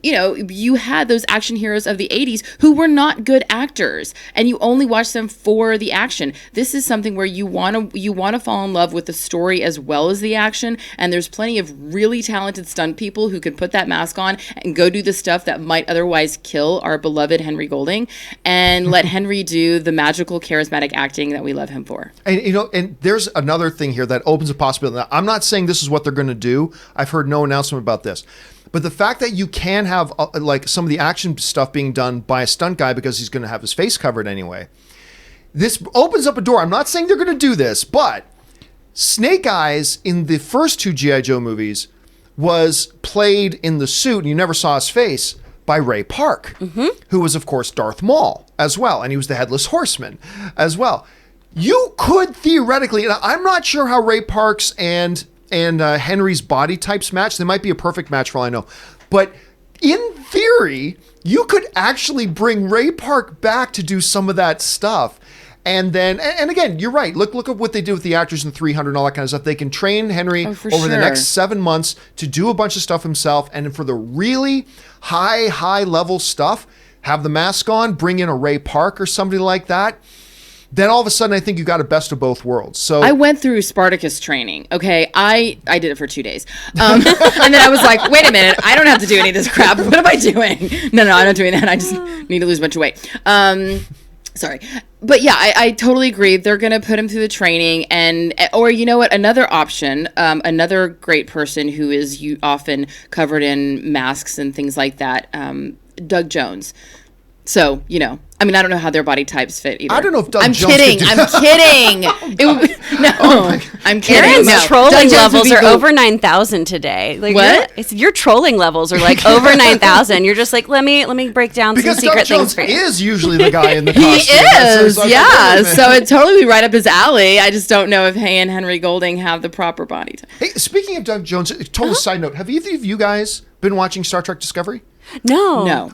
Speaker 2: You had those action heroes of the 80s who were not good actors, and you only watch them for the action. This is something where you want to fall in love with the story as well as the action, and there's plenty of really talented stunt people who can put that mask on and go do the stuff that might otherwise kill our beloved Henry Golding, and let Henry do the magical, charismatic acting that we love him for.
Speaker 1: And and there's another thing here that opens a possibility. Now, I'm not saying this is what they're going to do. I've heard no announcement about this. But the fact that you can have like some of the action stuff being done by a stunt guy because he's going to have his face covered anyway, this opens up a door. I'm not saying they're going to do this, but Snake Eyes in the first two G.I. Joe movies was played in the suit, and you never saw his face, by Ray Park, who was, of course, Darth Maul as well, and he was the Headless Horseman as well. You could theoretically, and I'm not sure how Ray Park's and Henry's body types match. They might be a perfect match for all I know. But in theory, you could actually bring Ray Park back to do some of that stuff. And then, and again, you're right. Look at what they did with the actors in 300 and all that kind of stuff. They can train Henry over the next 7 months to do a bunch of stuff himself. And for the really high level stuff, have the mask on, bring in a Ray Park or somebody like that. Then all of a sudden, I think you got a best of both worlds. So
Speaker 2: I went through Spartacus training. Okay, I did it for 2 days, and then I was like, wait a minute, I don't have to do any of this crap. What am I doing? No, I'm not doing that. I just need to lose a bunch of weight. Sorry. But yeah, I totally agree. They're going to put him through the training, or you know what? Another option, another great person who is often covered in masks and things like that, Doug Jones. So, I mean, I don't know how their body types fit either.
Speaker 1: I don't know if Doug
Speaker 2: I'm
Speaker 1: Jones
Speaker 2: kidding.
Speaker 1: could do
Speaker 2: I'm
Speaker 1: that.
Speaker 2: kidding. It would be, no, I'm kidding.
Speaker 3: Aaron's
Speaker 2: No.
Speaker 3: trolling
Speaker 2: Doug Jones would
Speaker 3: levels
Speaker 2: be
Speaker 3: are
Speaker 2: cool.
Speaker 3: over 9,000 today. Like,
Speaker 2: What?
Speaker 3: Your trolling levels are like over 9,000. You're just like, let me break down
Speaker 1: because
Speaker 3: some secret
Speaker 1: Doug Jones
Speaker 3: things for you.
Speaker 1: is usually the guy in the
Speaker 2: He
Speaker 1: costume.
Speaker 2: is,
Speaker 1: So it's like,
Speaker 2: yeah.
Speaker 1: wait a minute.
Speaker 2: So it totally be right up his alley. I just don't know if he and Henry Golding have the proper body type.
Speaker 1: Hey, speaking of Doug Jones, total side note, have either of you guys been watching Star Trek Discovery?
Speaker 3: No.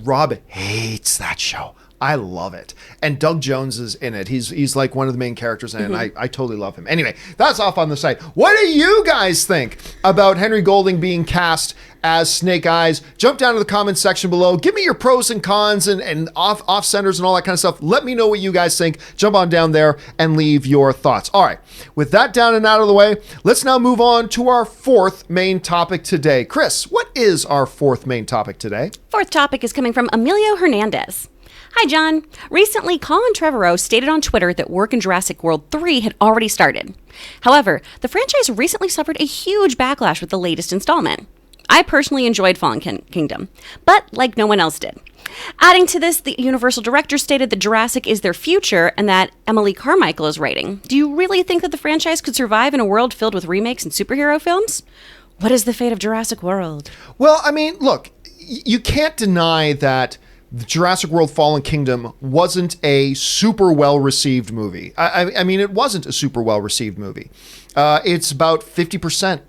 Speaker 1: Rob hates that show. I love it. And Doug Jones is in it. He's like one of the main characters in it, and I totally love him. Anyway, that's off on the side. What do you guys think about Henry Golding being cast as Snake Eyes? Jump down to the comments section below. Give me your pros and cons and off centers and all that kind of stuff. Let me know what you guys think. Jump on down there and leave your thoughts. All right, with that down and out of the way, let's now move on to our fourth main topic today. Chris, what is our fourth main topic today?
Speaker 3: Fourth topic is coming from Emilio Hernandez. Hi, John. Recently, Colin Trevorrow stated on Twitter that work in Jurassic World 3 had already started. However, the franchise recently suffered a huge backlash with the latest installment. I personally enjoyed Fallen Kingdom, but like no one else did. Adding to this, the Universal director stated that Jurassic is their future and that Emily Carmichael is writing. Do you really think that the franchise could survive in a world filled with remakes and superhero films? What is the fate of Jurassic World?
Speaker 1: Well, I mean, look, you can't deny that the Jurassic World Fallen Kingdom wasn't a super well-received movie. I mean, it wasn't a super well-received movie. It's about 50%,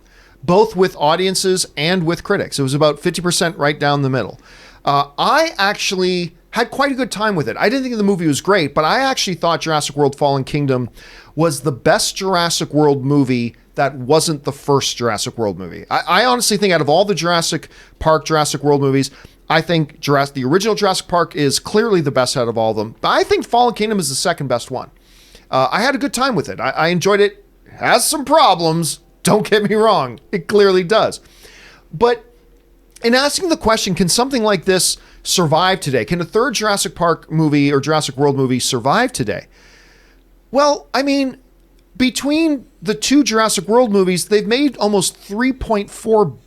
Speaker 1: both with audiences and with critics. It was about 50% right down the middle. I actually had quite a good time with it. I didn't think the movie was great, but I actually thought Jurassic World Fallen Kingdom was the best Jurassic World movie that wasn't the first Jurassic World movie. I honestly think out of all the Jurassic Park, Jurassic World movies, I think the original Jurassic Park is clearly the best out of all of them. But I think Fallen Kingdom is the second best one. I had a good time with it. I enjoyed it. It has some problems. Don't get me wrong. It clearly does. But in asking the question, can something like this survive today? Can a third Jurassic Park movie or Jurassic World movie survive today? Well, I mean, between the two Jurassic World movies, they've made almost $3.4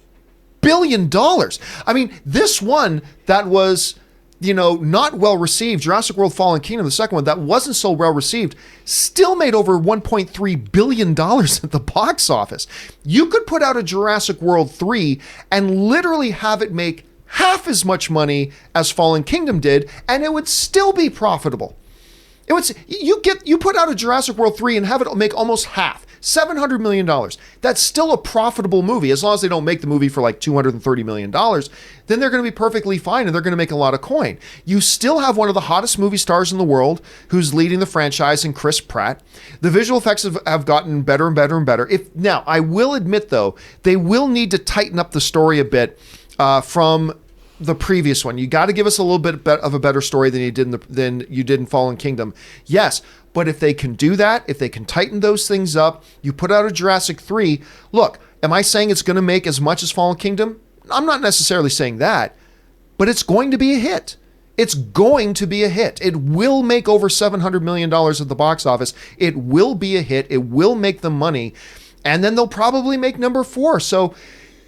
Speaker 1: billion. I mean, this one that was, not well received, Jurassic World Fallen Kingdom, the second one, that wasn't so well received, still made over $1.3 billion at the box office. You could put out a Jurassic World 3 and literally have it make half as much money as Fallen Kingdom did, and it would still be profitable. You put out a Jurassic World 3 and have it make almost half, $700 million. That's still a profitable movie. As long as they don't make the movie for like $230 million, then they're going to be perfectly fine and they're going to make a lot of coin. You still have one of the hottest movie stars in the world who's leading the franchise in Chris Pratt. The visual effects have gotten better and better and better. Now, I will admit, though, they will need to tighten up the story a bit from the previous one. You got to give us a little bit of a better story than you did in Fallen Kingdom. Yes, but if they can do that, if they can tighten those things up, you put out a Jurassic 3. Look, am I saying it's going to make as much as Fallen Kingdom? I'm not necessarily saying that, but it's going to be a hit. It's going to be a hit. It will make over $700 million at the box office. It will be a hit. It will make them money. And then they'll probably make number 4. So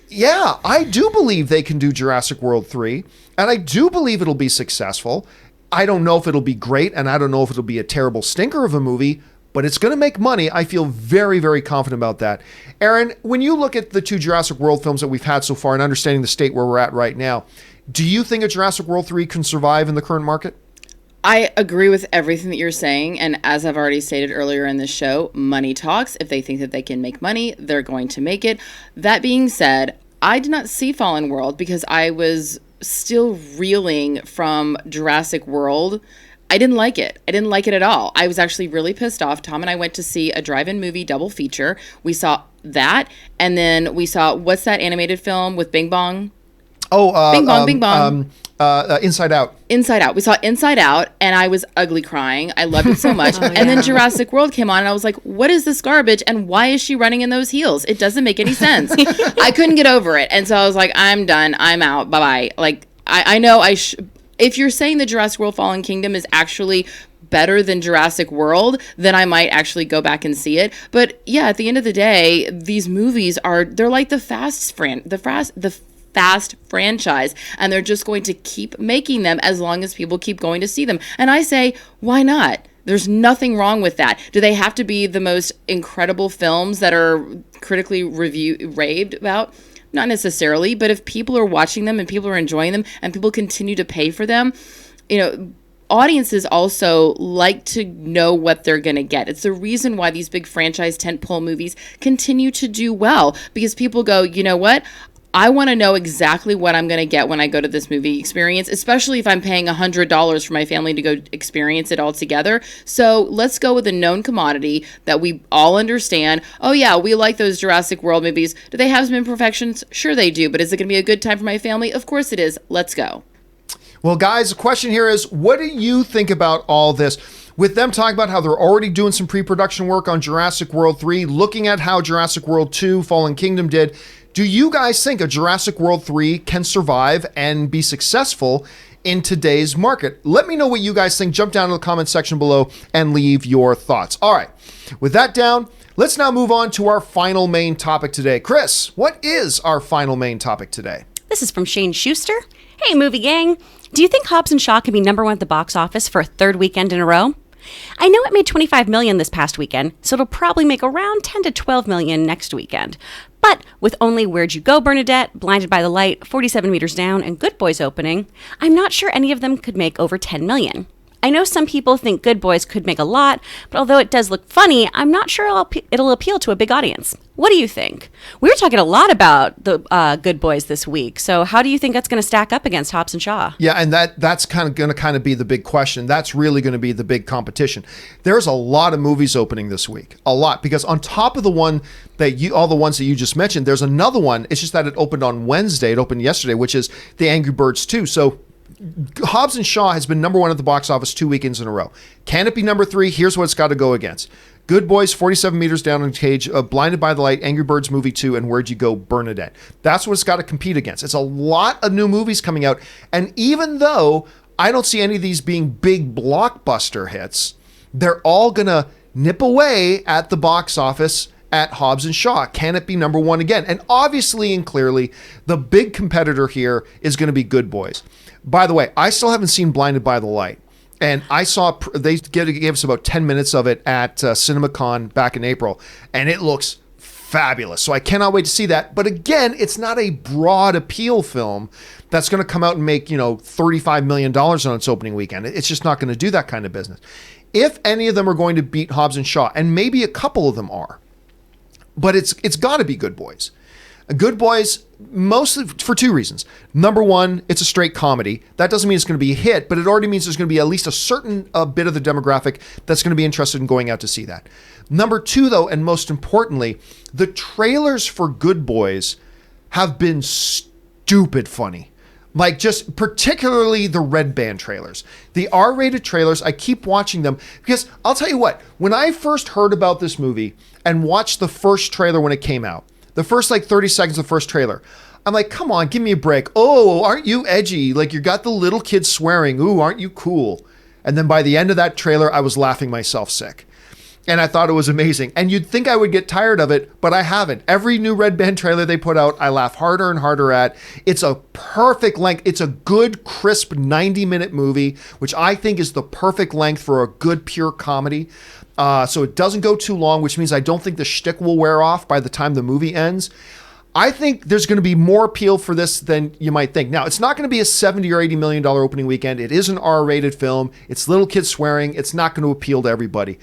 Speaker 1: yeah, I do believe they can do Jurassic World 3, and I do believe it'll be successful. I don't know if it'll be great, and I don't know if it'll be a terrible stinker of a movie, but it's going to make money. I feel very, very confident about that. Aaron, when you look at the 2 Jurassic World films that we've had so far and understanding the state where we're at right now, do you think a Jurassic World 3 can survive in the current market?
Speaker 2: I agree with everything that you're saying. And as I've already stated earlier in the show, money talks. If they think that they can make money, they're going to make it. That being said, I did not see Fallen World because I was still reeling from Jurassic World. I didn't like it. I didn't like it at all. I was actually really pissed off. Tom and I went to see a drive-in movie double feature. We saw that, and then we saw, what's that animated film with Bing Bong? Bing Bong, Bing Bong.
Speaker 1: Inside Out.
Speaker 2: Inside Out. We saw Inside Out, and I was ugly crying. I loved it so much. And then Jurassic World came on, and I was like, what is this garbage, and why is she running in those heels? It doesn't make any sense. I couldn't get over it. And so I was like, I'm done. I'm out. Bye-bye. Like, I know if you're saying the Jurassic World Fallen Kingdom is actually better than Jurassic World, then I might actually go back and see it. But yeah, at the end of the day, these movies they're like the Fast franchise, and they're just going to keep making them as long as people keep going to see them. And I say, why not? There's nothing wrong with that. Do they have to be the most incredible films that are critically raved about? Not necessarily, but if people are watching them and people are enjoying them and people continue to pay for them, audiences also like to know what they're going to get. It's the reason why these big franchise tentpole movies continue to do well, because people go, you know what? I want to know exactly what I'm going to get when I go to this movie experience, especially if I'm paying $100 for my family to go experience it all together. So let's go with a known commodity that we all understand. Oh yeah, we like those Jurassic World movies. Do they have some imperfections? Sure they do, but is it going to be a good time for my family? Of course it is. Let's go.
Speaker 1: Well, guys, the question here is, what do you think about all this? With them talking about how they're already doing some pre-production work on Jurassic World 3, looking at how Jurassic World 2 Fallen Kingdom did, do you guys think a Jurassic World 3 can survive and be successful in today's market? Let me know what you guys think. Jump down to the comment section below and leave your thoughts. All right, with that down, let's now move on to our final main topic today. Chris, what is our final main topic today?
Speaker 3: This is from Shane Schuster. Hey, movie gang. Do you think Hobbs Shaw can be number 1 at the box office for a 3rd weekend in a row? I know it made $25 million this past weekend, so it'll probably make around $10 to $12 million next weekend. But with only Where'd You Go, Bernadette, Blinded by the Light, 47 Meters Down, and Good Boys opening, I'm not sure any of them could make over $10 million. I know some people think Good Boys could make a lot, but although it does look funny, I'm not sure it'll appeal to a big audience. What do you think? We were talking a lot about the Good Boys this week, so how do you think that's going to stack up against Hobbs and Shaw?
Speaker 1: Yeah, and that's going to be the big question. That's really going to be the big competition. There's a lot of movies opening this week, a lot, because on top of the one all the ones that you just mentioned, there's another one. It's just that it opened on Wednesday. It opened yesterday, which is The Angry Birds 2. So Hobbs and Shaw has been number 1 at the box office 2 weekends in a row. Can it be number 3? Here's what it's got to go against. Good Boys, 47 Meters Down on Cage, Blinded by the Light, Angry Birds Movie 2, and Where'd You Go, Bernadette. That's what it's got to compete against. It's a lot of new movies coming out. And even though I don't see any of these being big blockbuster hits, they're all going to nip away at the box office at Hobbs and Shaw. Can it be number one again? And obviously and clearly, the big competitor here is going to be Good Boys. By the way, I still haven't seen Blinded by the Light. And I saw, they gave us about 10 minutes of it at CinemaCon back in April. And it looks fabulous. So I cannot wait to see that. But again, it's not a broad appeal film that's going to come out and make, $35 million on its opening weekend. It's just not going to do that kind of business. If any of them are going to beat Hobbs and Shaw, and maybe a couple of them are, but it's got to be Good Boys. Good Boys, mostly for two reasons. Number one, it's a straight comedy. That doesn't mean it's going to be a hit, but it already means there's going to be at least a certain bit of the demographic that's going to be interested in going out to see that. Number two, though, and most importantly, the trailers for Good Boys have been stupid funny. Like, just particularly the Red Band trailers. The R-rated trailers, I keep watching them because I'll tell you what, when I first heard about this movie and watched the first trailer when it came out, the first 30 seconds of the first trailer, I'm like, come on, give me a break. Oh, aren't you edgy? Like, you got the little kids swearing. Ooh, aren't you cool? And then by the end of that trailer, I was laughing myself sick. And I thought it was amazing. And you'd think I would get tired of it, but I haven't. Every new Red Band trailer they put out, I laugh harder and harder at. It's a perfect length. It's a good, crisp 90-minute movie, which I think is the perfect length for a good, pure comedy. So it doesn't go too long, which means I don't think the shtick will wear off by the time the movie ends. I think there's going to be more appeal for this than you might think. Now, it's not going to be a $70 or $80 million opening weekend. It is an R-rated film. It's little kids swearing. It's not going to appeal to everybody.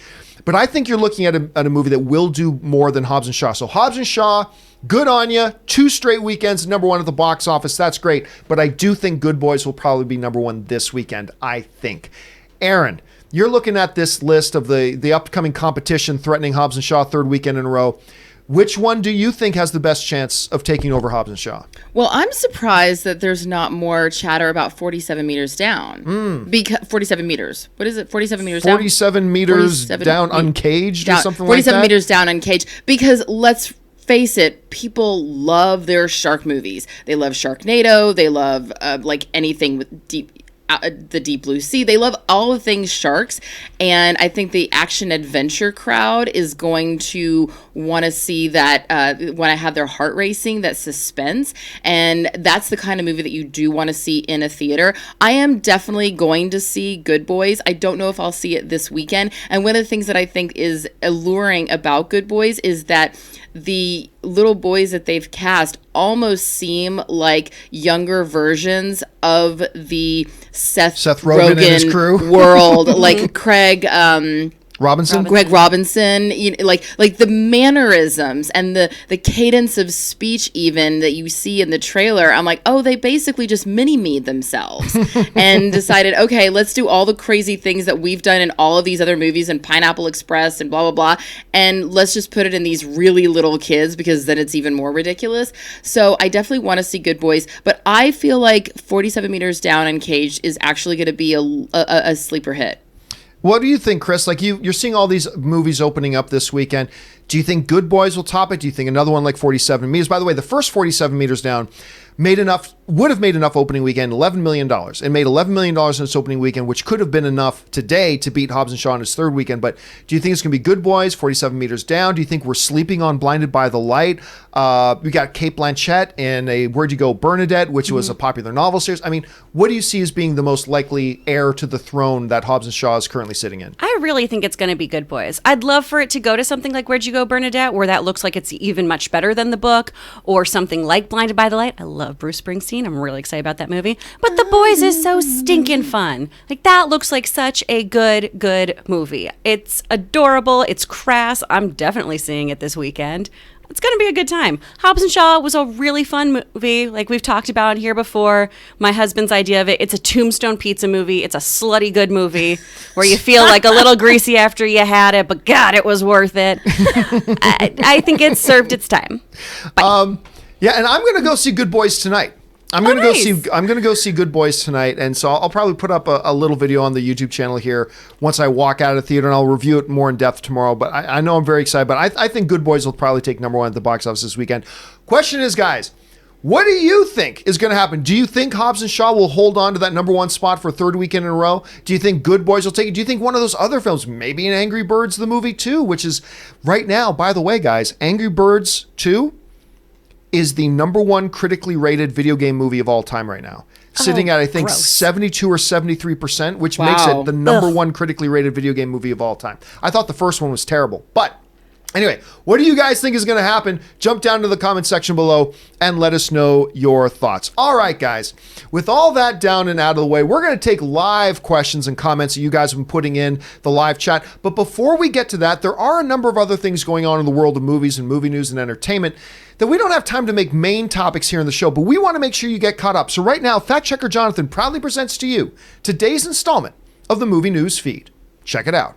Speaker 1: But I think you're looking at a movie that will do more than Hobbs and Shaw. So Hobbs and Shaw, good on you. 2 straight weekends, number one at the box office. That's great. But I do think Good Boys will probably be number one this weekend, I think. Aaron, you're looking at this list of the upcoming competition threatening Hobbs and Shaw third weekend in a row. Which one do you think has the best chance of taking over Hobbs and Shaw?
Speaker 2: Well, I'm surprised that there's not more chatter about 47 meters down. Because 47 meters. What is it? 47 meters down?
Speaker 1: 47 meters down uncaged or something like that?
Speaker 2: 47 meters down uncaged. Because let's face it, people love their shark movies. They love Sharknado. They love anything with the deep blue sea. They love all the things sharks, and I think the action adventure crowd is going to want to see that when I have their heart racing, that suspense, and that's the kind of movie that you do want to see in a theater. I am definitely going to see Good Boys. I don't know if I'll see it this weekend, and one of the things that I think is alluring about Good Boys is that the little boys that they've cast almost seem like younger versions of the Seth Rogen
Speaker 1: and his crew
Speaker 2: world, like Greg
Speaker 1: Robinson,
Speaker 2: like the mannerisms and the cadence of speech even that you see in the trailer. I'm like, oh, they basically just mini-me'd themselves and decided, okay, let's do all the crazy things that we've done in all of these other movies and Pineapple Express and blah, blah, blah. And let's just put it in these really little kids because then it's even more ridiculous. So I definitely want to see Good Boys, but I feel like 47 Meters Down and Caged is actually going to be a sleeper hit.
Speaker 1: What do you think, Chris? Like you're seeing all these movies opening up this weekend. Do you think Good Boys will top it? Do you think another one like 47 Meters? By the way, the first 47 Meters Down would have made enough opening weekend, $11 million. It made $11 million in its opening weekend, which could have been enough today to beat Hobbs and Shaw in its third weekend. But do you think it's going to be Good Boys, 47 Meters Down? Do you think we're sleeping on Blinded by the Light? We got Cate Blanchett in a Where'd You Go, Bernadette, which was a popular novel series. I mean, what do you see as being the most likely heir to the throne that Hobbs and Shaw is currently sitting in?
Speaker 3: I really think it's going to be Good Boys. I'd love for it to go to something like Where'd You Go, Bernadette, where that looks like it's even much better than the book, or something like Blinded by the Light. I love Bruce Springsteen. I'm really excited about that movie. But The Boys is so stinking fun. Like, that looks like such a good movie. It's adorable. It's crass. I'm definitely seeing it this weekend. It's going to be a good time. Hobbs and Shaw was a really fun movie, like we've talked about here before. My husband's idea of it, it's a Tombstone Pizza movie. It's a slutty good movie where you feel like a little greasy after you had it, but God, it was worth it. I think it served its time.
Speaker 1: Yeah, and I'm going to go see Good Boys tonight. I'm going to go see Good Boys tonight, and so I'll probably put up a little video on the YouTube channel here once I walk out of the theater, and I'll review it more in depth tomorrow. But I know I'm very excited, but I think Good Boys will probably take number one at the box office this weekend. Question is, guys, What do you think is going to happen? Do you think Hobbs Shaw will hold on to that number one spot for a third weekend in a row? Do you think Good Boys will take it? Do you think one of those other films, maybe an Angry Birds the movie 2, which is right now, by the way, guys, Angry Birds 2 is the number one critically rated video game movie of all time right now. Sitting at, I think,
Speaker 3: gross.
Speaker 1: 72 or 73%, which makes it the number one critically rated video game movie of all time. I thought the first one was terrible, but anyway, what do you guys think is going to happen? Jump down to the comment section below and let us know your thoughts. All right, guys, with all that down and out of the way, we're going to take live questions and comments that you guys have been putting in the live chat. But before we get to that, there are a number of other things going on in the world of movies and movie news and entertainment that we don't have time to make main topics here in the show, but we want to make sure you get caught up. So right now, Fact Checker Jonathan proudly presents to you today's installment of the Movie News Feed. Check it out.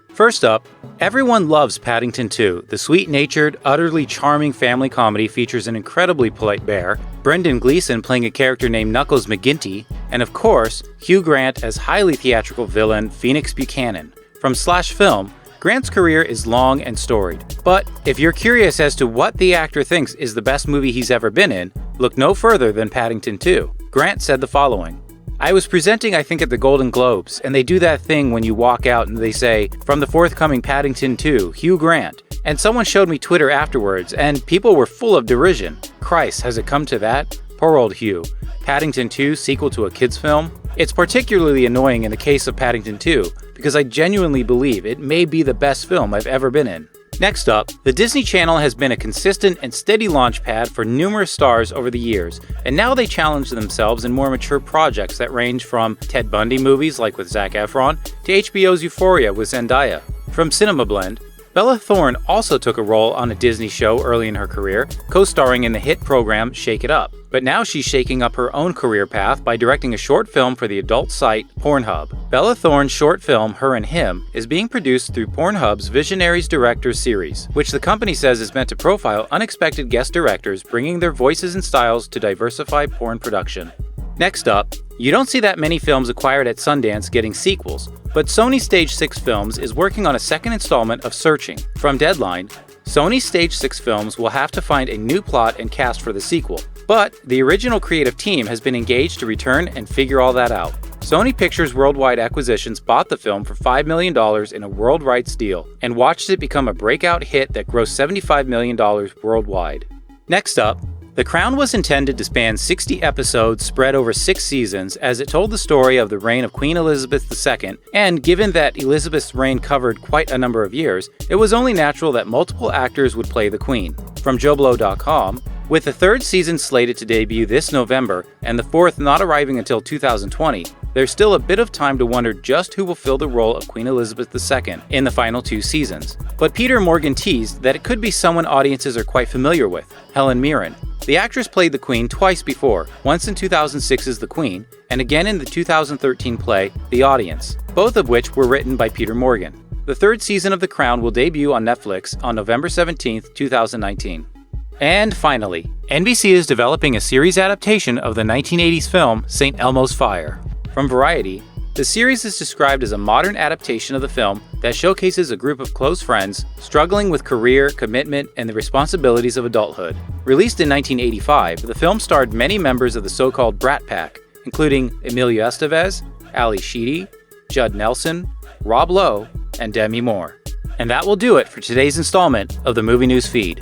Speaker 4: First up, everyone loves Paddington 2. The sweet-natured, utterly charming family comedy features an incredibly polite bear, Brendan Gleeson playing a character named Knuckles McGinty, and of course, Hugh Grant as highly theatrical villain Phoenix Buchanan. From Slash Film, Grant's career is long and storied. But if you're curious as to what the actor thinks is the best movie he's ever been in, look no further than Paddington 2. Grant said the following: "I was presenting, I think, at the Golden Globes, and they do that thing when you walk out and they say, 'From the forthcoming Paddington 2, Hugh Grant.' And someone showed me Twitter afterwards, and people were full of derision. Christ, has it come to that? Poor old Hugh. Paddington 2, sequel to a kid's film? It's particularly annoying in the case of Paddington 2, because I genuinely believe it may be the best film I've ever been in." Next up, the Disney Channel has been a consistent and steady launch pad for numerous stars over the years, and now they challenge themselves in more mature projects that range from Ted Bundy movies like with Zac Efron to HBO's Euphoria with Zendaya. From Cinema Blend, Bella Thorne also took a role on a Disney show early in her career, co-starring in the hit program Shake It Up. But now she's shaking up her own career path by directing a short film for the adult site Pornhub. Bella Thorne's short film, Her and Him, is being produced through Pornhub's Visionaries Directors series, which the company says is meant to profile unexpected guest directors bringing their voices and styles to diversify porn production. Next up, you don't see that many films acquired at Sundance getting sequels, but Sony Stage 6 Films is working on a second installment of Searching. From Deadline, Sony Stage 6 Films will have to find a new plot and cast for the sequel, but the original creative team has been engaged to return and figure all that out. Sony Pictures Worldwide Acquisitions bought the film for $5 million in a world rights deal and watched it become a breakout hit that grossed $75 million worldwide. Next up, The Crown was intended to span 60 episodes spread over 6 seasons, as it told the story of the reign of Queen Elizabeth II, and given that Elizabeth's reign covered quite a number of years, it was only natural that multiple actors would play the Queen. From JoBlo.com, with the third season slated to debut this November, and the fourth not arriving until 2020, there's still a bit of time to wonder just who will fill the role of Queen Elizabeth II in the final 2 seasons. But Peter Morgan teased that it could be someone audiences are quite familiar with, Helen Mirren. The actress played the Queen twice before, once in 2006's The Queen, and again in the 2013 play The Audience, both of which were written by Peter Morgan. The third season of The Crown will debut on Netflix on November 17, 2019. And finally, NBC is developing a series adaptation of the 1980s film St. Elmo's Fire. From Variety, the series is described as a modern adaptation of the film that showcases a group of close friends struggling with career, commitment, and the responsibilities of adulthood. Released in 1985, the film starred many members of the so-called Brat Pack, including Emilio Estevez, Ali Sheedy, Judd Nelson, Rob Lowe, and Demi Moore. And that will do it for today's installment of the Movie News Feed.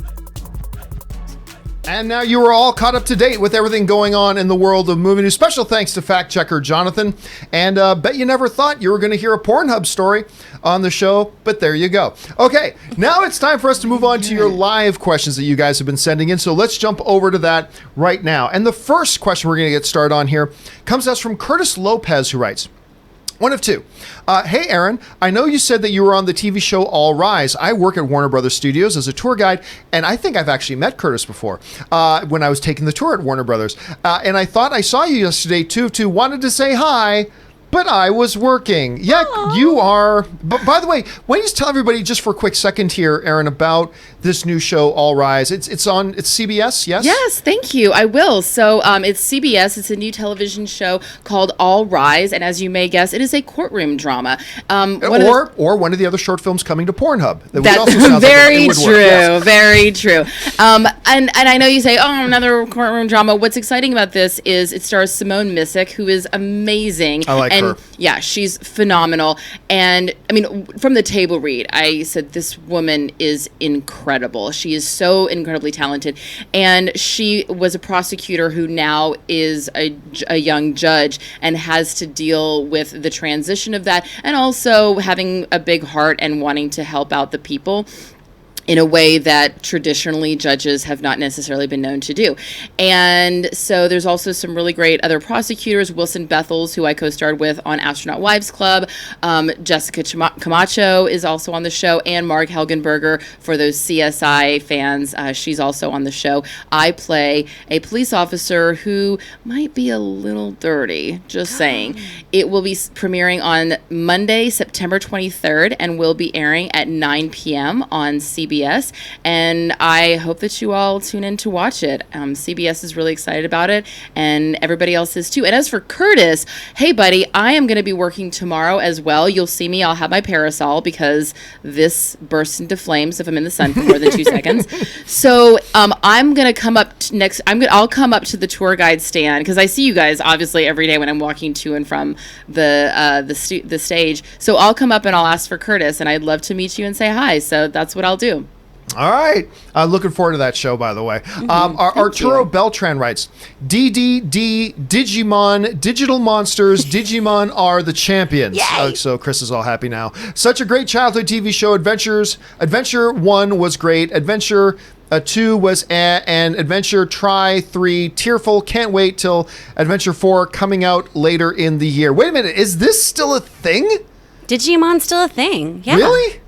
Speaker 1: And now you are all caught up to date with everything going on in the world of movie news. Special thanks to Fact Checker Jonathan. And bet you never thought you were going to hear a Pornhub story on the show, but there you go. Okay, now it's time for us to move on to your live questions that you guys have been sending in. So let's jump over to that right now. And the first question we're going to get started on here comes to us from Curtis Lopez, who writes, one of two. Hey, Aaron, I know you said that you were on the TV show All Rise. I work at Warner Brothers Studios as a tour guide, and I think I've actually met Curtis before when I was taking the tour at Warner Brothers. And I thought I saw you yesterday, too. Wanted to say hi, But I was working. Yeah, you are. But by the way, why don't you just tell everybody just for a quick second here, Erin, about this new show, All Rise. It's CBS, yes?
Speaker 2: Yes, thank you. I will. So it's CBS. It's a new television show called All Rise, and as you may guess, it is a courtroom drama.
Speaker 1: Or one of the other short films coming to Pornhub.
Speaker 2: That's very true. Yes. Very true. And I know you say, oh, another courtroom drama. What's exciting about this is it stars Simone Missick, who is amazing.
Speaker 1: I like her.
Speaker 2: Yeah, she's phenomenal. And I mean, from the table read, I said this woman is incredible. She is so incredibly talented. And she was a prosecutor who now is a young judge and has to deal with the transition of that, and also having a big heart and wanting to help out the people in a way that traditionally judges have not necessarily been known to do. And so there's also some really great other prosecutors, Wilson Bethels, who I co-starred with on Astronaut Wives Club, Jessica Camacho is also on the show, and Marg Helgenberger for those CSI fans. She's also on the show. I play a police officer who might be a little dirty, just saying. It will be premiering on Monday, September 23rd, and will be airing at 9 p.m. on CBS. And I hope that you all tune in to watch it. CBS is really excited about it, and everybody else is too. And as for Curtis, hey buddy, I am going to be working tomorrow as well. You'll see me. I'll have my parasol because this bursts into flames if I'm in the sun for more than 2 seconds. So I'm going to come up next. I'll come up to the tour guide stand because I see you guys obviously every day when I'm walking to and from the stage. So I'll come up and I'll ask for Curtis, and I'd love to meet you and say hi. So that's what I'll do.
Speaker 1: All right. Looking forward to that show, by the way. Arturo Beltran writes, DDD, Digimon, Digital Monsters, Digimon are the champions. So Chris is all happy now. Such a great childhood TV show. Adventure 1 was great. Adventure 2 was and Adventure 3 tearful. Can't wait till Adventure 4 coming out later in the year. Wait a minute. Is this still a thing?
Speaker 3: Digimon's still a thing. Yeah.
Speaker 1: Really?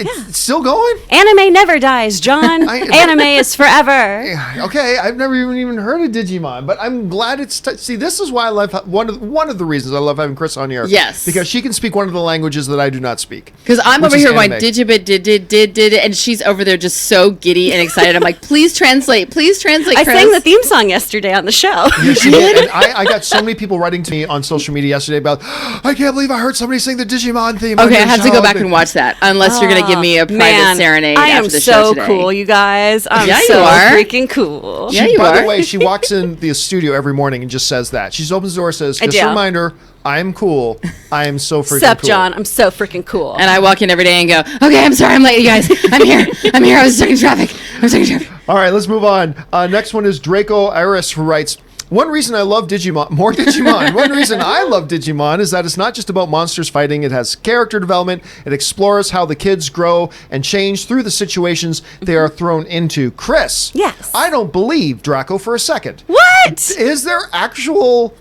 Speaker 1: It's still going?
Speaker 3: Anime never dies, John. Anime is forever.
Speaker 1: Okay, I've never even heard of Digimon, but I'm glad it's... See, this is why I love... One of the reasons I love having Chris on here.
Speaker 2: Yes.
Speaker 1: Because she can speak one of the languages that I do not speak.
Speaker 2: Because I'm over here going, Digibit, did, and she's over there just so giddy and excited. I'm like, please translate, Chris.
Speaker 3: I sang the theme song yesterday on the show.
Speaker 1: Yeah, she did. And I got so many people writing to me on social media yesterday about, I can't believe I heard somebody sing the Digimon theme.
Speaker 2: Okay, I have to go back and watch that, unless you're going to give me a private serenade after the show today.
Speaker 3: I am so cool, you guys. I'm
Speaker 2: you
Speaker 3: so
Speaker 2: are.
Speaker 3: freaking cool.
Speaker 1: By the way, she walks in the studio every morning and just says that. She opens the door and says, just a reminder, I am cool. I am so freaking
Speaker 3: Sup,
Speaker 1: cool.
Speaker 3: John? I'm so freaking cool.
Speaker 2: And I walk in every day and go, okay, I'm sorry I'm late, you guys. I'm here. I was stuck in traffic.
Speaker 1: All right, let's move on. Next one is Draco Iris, who writes, one reason I love Digimon, more Digimon. One reason I love Digimon is that it's not just about monsters fighting. It has character development. It explores how the kids grow and change through the situations they are thrown into. Chris.
Speaker 3: Yes.
Speaker 1: I don't believe Draco for a second.
Speaker 3: What?
Speaker 1: Is there actual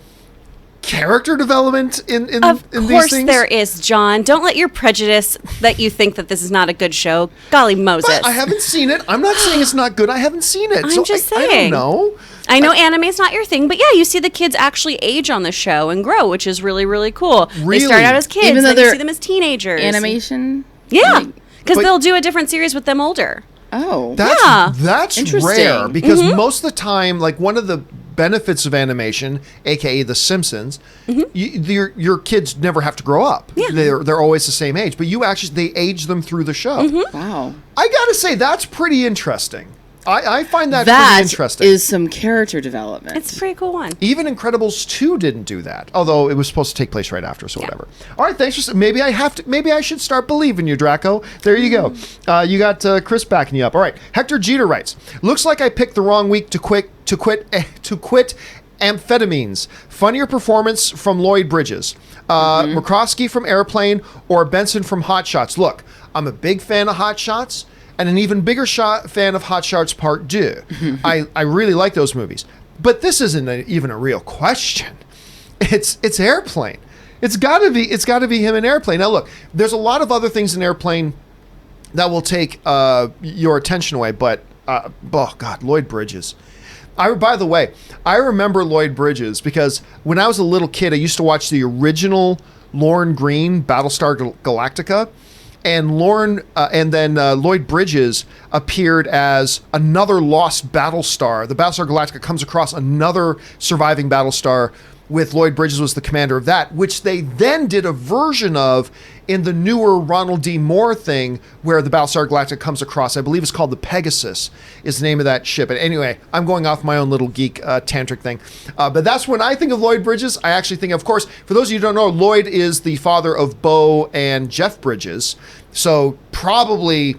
Speaker 1: character development in these things?
Speaker 3: Of course there is, John. Don't let your prejudice that you think that this is not a good show. Golly Moses.
Speaker 1: But I haven't seen it. I'm not saying it's not good. I haven't seen it.
Speaker 3: I'm just saying.
Speaker 1: I don't know.
Speaker 3: I know anime's not your thing, but yeah, you see the kids actually age on the show and grow, which is really, really cool. Really? They start out as kids,
Speaker 2: even though
Speaker 3: then you see them as teenagers.
Speaker 2: Animation?
Speaker 3: Yeah, because they'll do a different series with them older.
Speaker 2: Oh.
Speaker 1: That's rare, because most of the time, like one of the benefits of animation, aka The Simpsons, your kids never have to grow up. Yeah. They're always the same age, but they age them through the show.
Speaker 2: Wow.
Speaker 1: I gotta say, that's pretty interesting. I find that pretty interesting.
Speaker 2: That is some character development.
Speaker 3: It's a pretty cool one.
Speaker 1: Even Incredibles 2 didn't do that, although it was supposed to take place right after, so whatever. All right, thanks for... Maybe I should start believing you, Draco. There you go. You got Chris backing you up. All right, Hector Jeter writes, looks like I picked the wrong week to quit amphetamines. Funnier performance from Lloyd Bridges, McCroskey from Airplane, or Benson from Hot Shots. Look, I'm a big fan of Hot Shots, and an even bigger fan of Hot Shots Part 2. I really like those movies. But this isn't even a real question. It's Airplane. It's got to be him in Airplane. Now look, there's a lot of other things in Airplane that will take your attention away, but oh God, Lloyd Bridges. By the way, I remember Lloyd Bridges because when I was a little kid, I used to watch the original Lorne Greene Battlestar Galactica, and Lloyd Bridges appeared as another lost Battlestar. The Battlestar Galactica comes across another surviving Battlestar with Lloyd Bridges was the commander of that, which they then did a version of in the newer Ronald D. Moore thing where the Battlestar Galactica comes across. I believe it's called the Pegasus is the name of that ship. And anyway, I'm going off my own little geek tantric thing. But that's when I think of Lloyd Bridges. I actually think, of course, for those of you who don't know, Lloyd is the father of Bo and Jeff Bridges. So probably,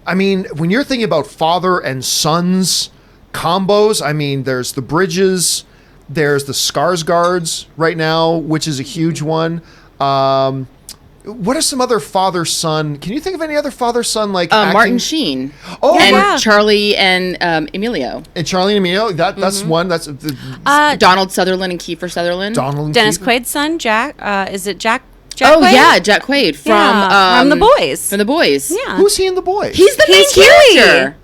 Speaker 1: I mean, when you're thinking about father and sons combos, I mean, there's the Bridges, there's the Skarsgårds right now, which is a huge one. What are some other father-son? Can you think of any other father-son like
Speaker 2: Martin Sheen?
Speaker 1: Oh,
Speaker 2: and
Speaker 3: yeah.
Speaker 2: Charlie and Emilio.
Speaker 1: And Charlie and Emilio. That's one. That's
Speaker 2: Donald Sutherland and Kiefer Sutherland.
Speaker 1: Donald and
Speaker 3: Dennis
Speaker 1: Kiefer.
Speaker 3: Quaid's son, Jack. Is it Jack?
Speaker 2: Oh
Speaker 3: Quaid?
Speaker 2: yeah, Jack Quaid
Speaker 3: From The Boys.
Speaker 2: From The Boys.
Speaker 3: Yeah.
Speaker 1: Who's he in The Boys?
Speaker 2: He's the main
Speaker 3: He's Huey.
Speaker 2: character.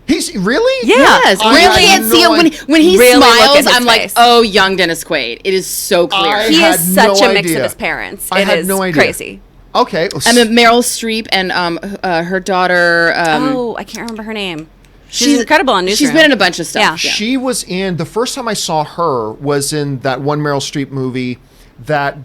Speaker 1: He's really?
Speaker 3: Yeah.
Speaker 2: Yes,
Speaker 1: I
Speaker 2: really.
Speaker 1: had
Speaker 2: And see,
Speaker 1: no
Speaker 2: when he
Speaker 3: Really look at
Speaker 2: smiles,
Speaker 3: his
Speaker 2: I'm like,
Speaker 3: face.
Speaker 2: oh, young Dennis Quaid. It is so clear.
Speaker 1: I
Speaker 3: He
Speaker 1: had
Speaker 3: is such
Speaker 1: no
Speaker 3: a mix
Speaker 1: idea.
Speaker 3: of his parents.
Speaker 1: I
Speaker 3: It
Speaker 1: had
Speaker 3: is
Speaker 1: no idea.
Speaker 3: crazy.
Speaker 1: Okay.
Speaker 2: And then Meryl Streep and her daughter.
Speaker 3: I can't remember her name. She's incredible on Newsroom.
Speaker 2: She's been in a bunch of stuff.
Speaker 3: Yeah.
Speaker 1: She was in, the first time I saw her was in that one Meryl Streep movie that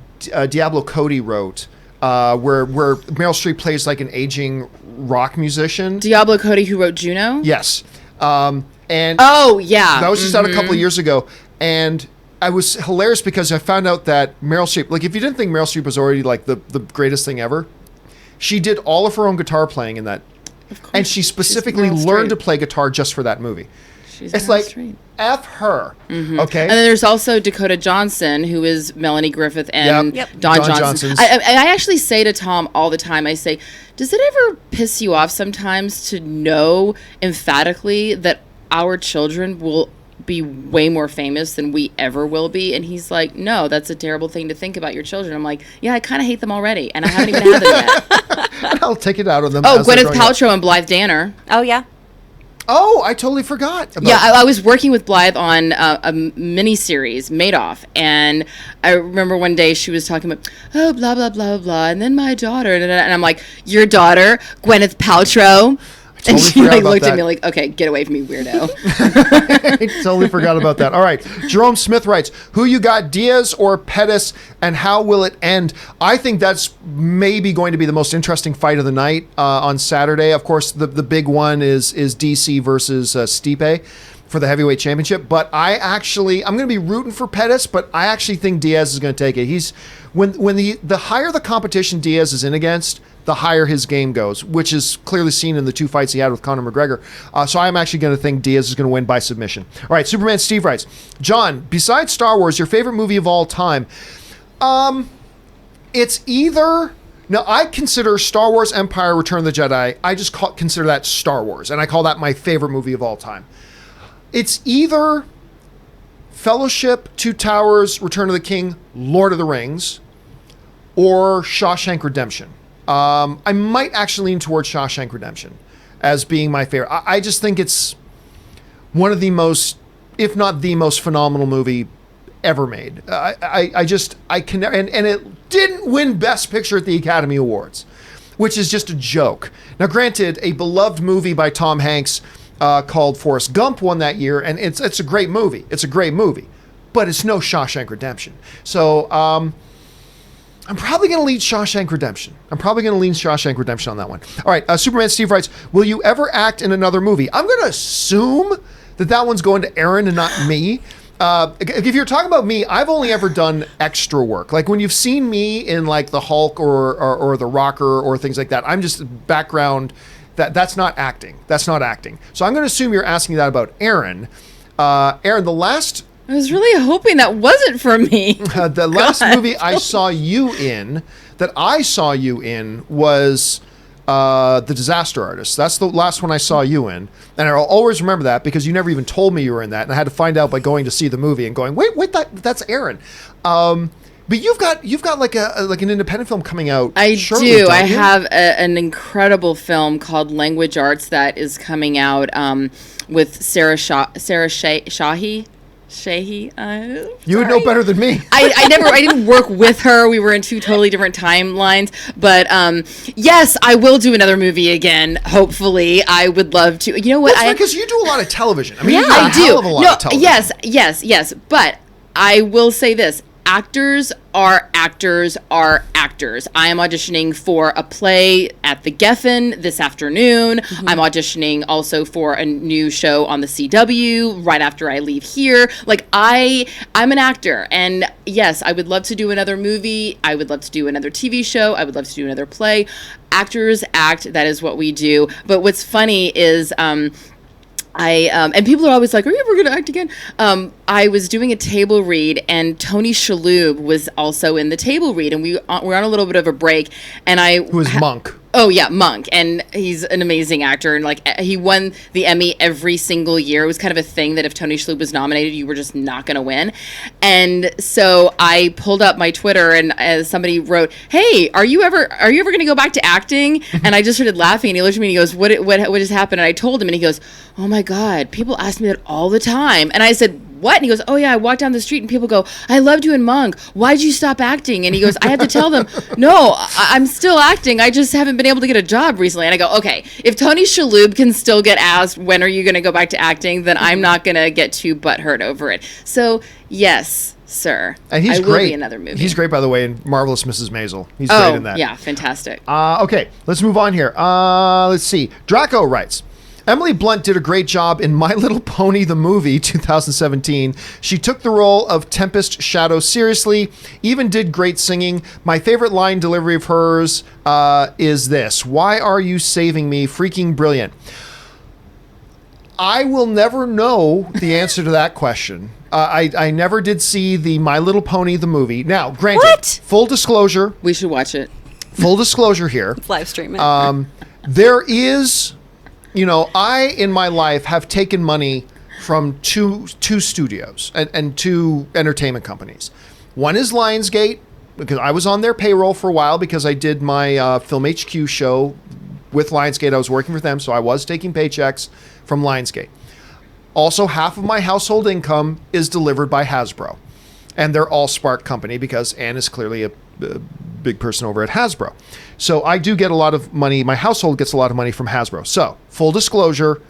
Speaker 1: Diablo Cody wrote, where Meryl Streep plays like an aging rock musician.
Speaker 2: Diablo Cody, who wrote Juno.
Speaker 1: Yes. And
Speaker 2: Oh yeah.
Speaker 1: that was just out a couple of years ago. And I was hilarious because I found out that Meryl Streep, like if you didn't think Meryl Streep was already like the greatest thing ever, she did all of her own guitar playing in that. And she specifically
Speaker 2: Meryl
Speaker 1: learned to
Speaker 2: Streep.
Speaker 1: play guitar just for that movie.
Speaker 2: She's
Speaker 1: It's
Speaker 2: Meryl
Speaker 1: like,
Speaker 2: Streep.
Speaker 1: F her. Okay?
Speaker 2: And then there's also Dakota Johnson, who is Melanie Griffith and
Speaker 1: Yep.
Speaker 2: Don
Speaker 1: Don
Speaker 2: Johnson.
Speaker 1: Johnson's.
Speaker 2: I actually say to Tom all the time, I say, does it ever piss you off sometimes to know emphatically that our children will be way more famous than we ever will be? And he's like, no, that's a terrible thing to think about your children. I'm like, yeah, I kind of hate them already, and I haven't even had them yet.
Speaker 1: I'll take it out on them.
Speaker 2: Oh,
Speaker 1: as they're
Speaker 2: Gwyneth
Speaker 1: growing up.
Speaker 2: Paltrow and Blythe Danner.
Speaker 3: Oh, yeah.
Speaker 1: Oh, I totally forgot. About
Speaker 2: Yeah, I was working with Blythe on a mini-series, Madoff, and I remember one day she was talking about, oh, blah, blah, blah, blah, and then my daughter, and I'm like, your daughter, Gwyneth Paltrow? And
Speaker 1: totally
Speaker 2: she
Speaker 1: forgot
Speaker 2: like
Speaker 1: about
Speaker 2: looked
Speaker 1: that.
Speaker 2: at me like, okay, get away from me, weirdo.
Speaker 1: I totally forgot about that. All right. Jerome Smith writes, who you got, Diaz or Pettis, and how will it end? I think that's maybe going to be the most interesting fight of the night on Saturday. Of course, the big one is DC versus Stipe for the heavyweight championship. But I'm going to be rooting for Pettis, but I actually think Diaz is going to take it. When the higher the competition Diaz is in against, the higher his game goes, which is clearly seen in the two fights he had with Conor McGregor. So I'm actually going to think Diaz is going to win by submission. All right, Superman Steve writes, John, besides Star Wars, your favorite movie of all time? It's either... Now, I consider Star Wars, Empire, Return of the Jedi, I just consider that Star Wars, and I call that my favorite movie of all time. It's either Fellowship, Two Towers, Return of the King, Lord of the Rings, or Shawshank Redemption. I might actually lean towards Shawshank Redemption as being my favorite. I just think it's one of the most, if not the most phenomenal movie ever made. I can, and it didn't win Best Picture at the Academy Awards, which is just a joke. Now, granted, a beloved movie by Tom Hanks called Forrest Gump won that year, and it's a great movie. It's a great movie, but it's no Shawshank Redemption. So, I'm probably going to lean Shawshank Redemption. On that one. All right, Superman Steve writes, will you ever act in another movie? I'm going to assume that one's going to Aaron and not me. If you're talking about me, I've only ever done extra work. Like when you've seen me in like the Hulk or the Rocker or things like that, I'm just background. That's not acting. So I'm going to assume you're asking that about Aaron. Aaron, the last...
Speaker 2: I was really hoping that wasn't for me.
Speaker 1: The last movie I saw you in was The Disaster Artist. That's the last one I saw you in. And I'll always remember that because you never even told me you were in that. And I had to find out by going to see the movie and going, wait, that's Aaron. But you've got like an independent film coming out.
Speaker 2: I
Speaker 1: shortly,
Speaker 2: do.
Speaker 1: don't
Speaker 2: I
Speaker 1: you?
Speaker 2: have an incredible film called Language Arts that is coming out with Sarah Shahi.
Speaker 1: You would know better than me.
Speaker 2: I didn't work with her. We were in two totally different timelines. But yes, I will do another movie again. Hopefully, I would love to. You know what?
Speaker 1: Because you do a lot of television. I mean,
Speaker 2: Yeah,
Speaker 1: you do a
Speaker 2: I do.
Speaker 1: hell of a lot of television.
Speaker 2: Yes. But I will say this. Actors are actors. I am auditioning for a play at the Geffen this afternoon. I'm auditioning also for a new show on the CW right after I leave here. Like I'm an actor, and yes, I would love to do another movie. I would love to do another TV show. I would love to do another play. Actors act. That is what we do. But what's funny is and people are always like, are you ever going to act again? I was doing a table read, and Tony Shalhoub was also in the table read, and we're on a little bit of a break, and
Speaker 1: Who is Monk?
Speaker 2: Oh yeah, Monk, and he's an amazing actor, and like he won the Emmy every single year. It was kind of a thing that if Tony Shalhoub was nominated, you were just not going to win. And so I pulled up my Twitter, and somebody wrote, "Hey, are you ever going to go back to acting?" And I just started laughing. And he looked at me and he goes, "What just happened?" And I told him, and he goes, "Oh my God, people ask me that all the time." And I said, "What?" And he goes, "Oh yeah, I walk down the street and people go, 'I loved you in Monk. Why'd you stop acting?' And he goes, 'I have to tell them, no, I'm still acting. I just haven't been able to get a job recently.'" And I go, okay, if Tony Shalhoub can still get asked, when are you going to go back to acting, then I'm not going to get too butthurt over it. So yes, sir.
Speaker 1: And he's
Speaker 2: I
Speaker 1: great.
Speaker 2: will be another movie.
Speaker 1: He's great, by the way, in Marvelous Mrs. Maisel. He's great in that.
Speaker 2: Yeah, fantastic.
Speaker 1: Okay, let's move on here. Let's see. Draco writes, Emily Blunt did a great job in My Little Pony, the movie, 2017. She took the role of Tempest Shadow seriously, even did great singing. My favorite line delivery of hers is this: "Why are you saving me? Freaking brilliant." I will never know the answer to that question. I never did see the My Little Pony, the movie. Now, granted,
Speaker 3: What?
Speaker 1: full disclosure.
Speaker 2: We should watch it.
Speaker 1: Full disclosure here.
Speaker 3: Live stream it.
Speaker 1: There is... You know, I, in my life, have taken money from two studios and two entertainment companies. One is Lionsgate, because I was on their payroll for a while because I did my Film HQ show with Lionsgate. I was working for them, so I was taking paychecks from Lionsgate. Also, half of my household income is delivered by Hasbro. And they're all Spark company because Anne is clearly a big person over at Hasbro. So I do get a lot of money. My household gets a lot of money from Hasbro. So full disclosure,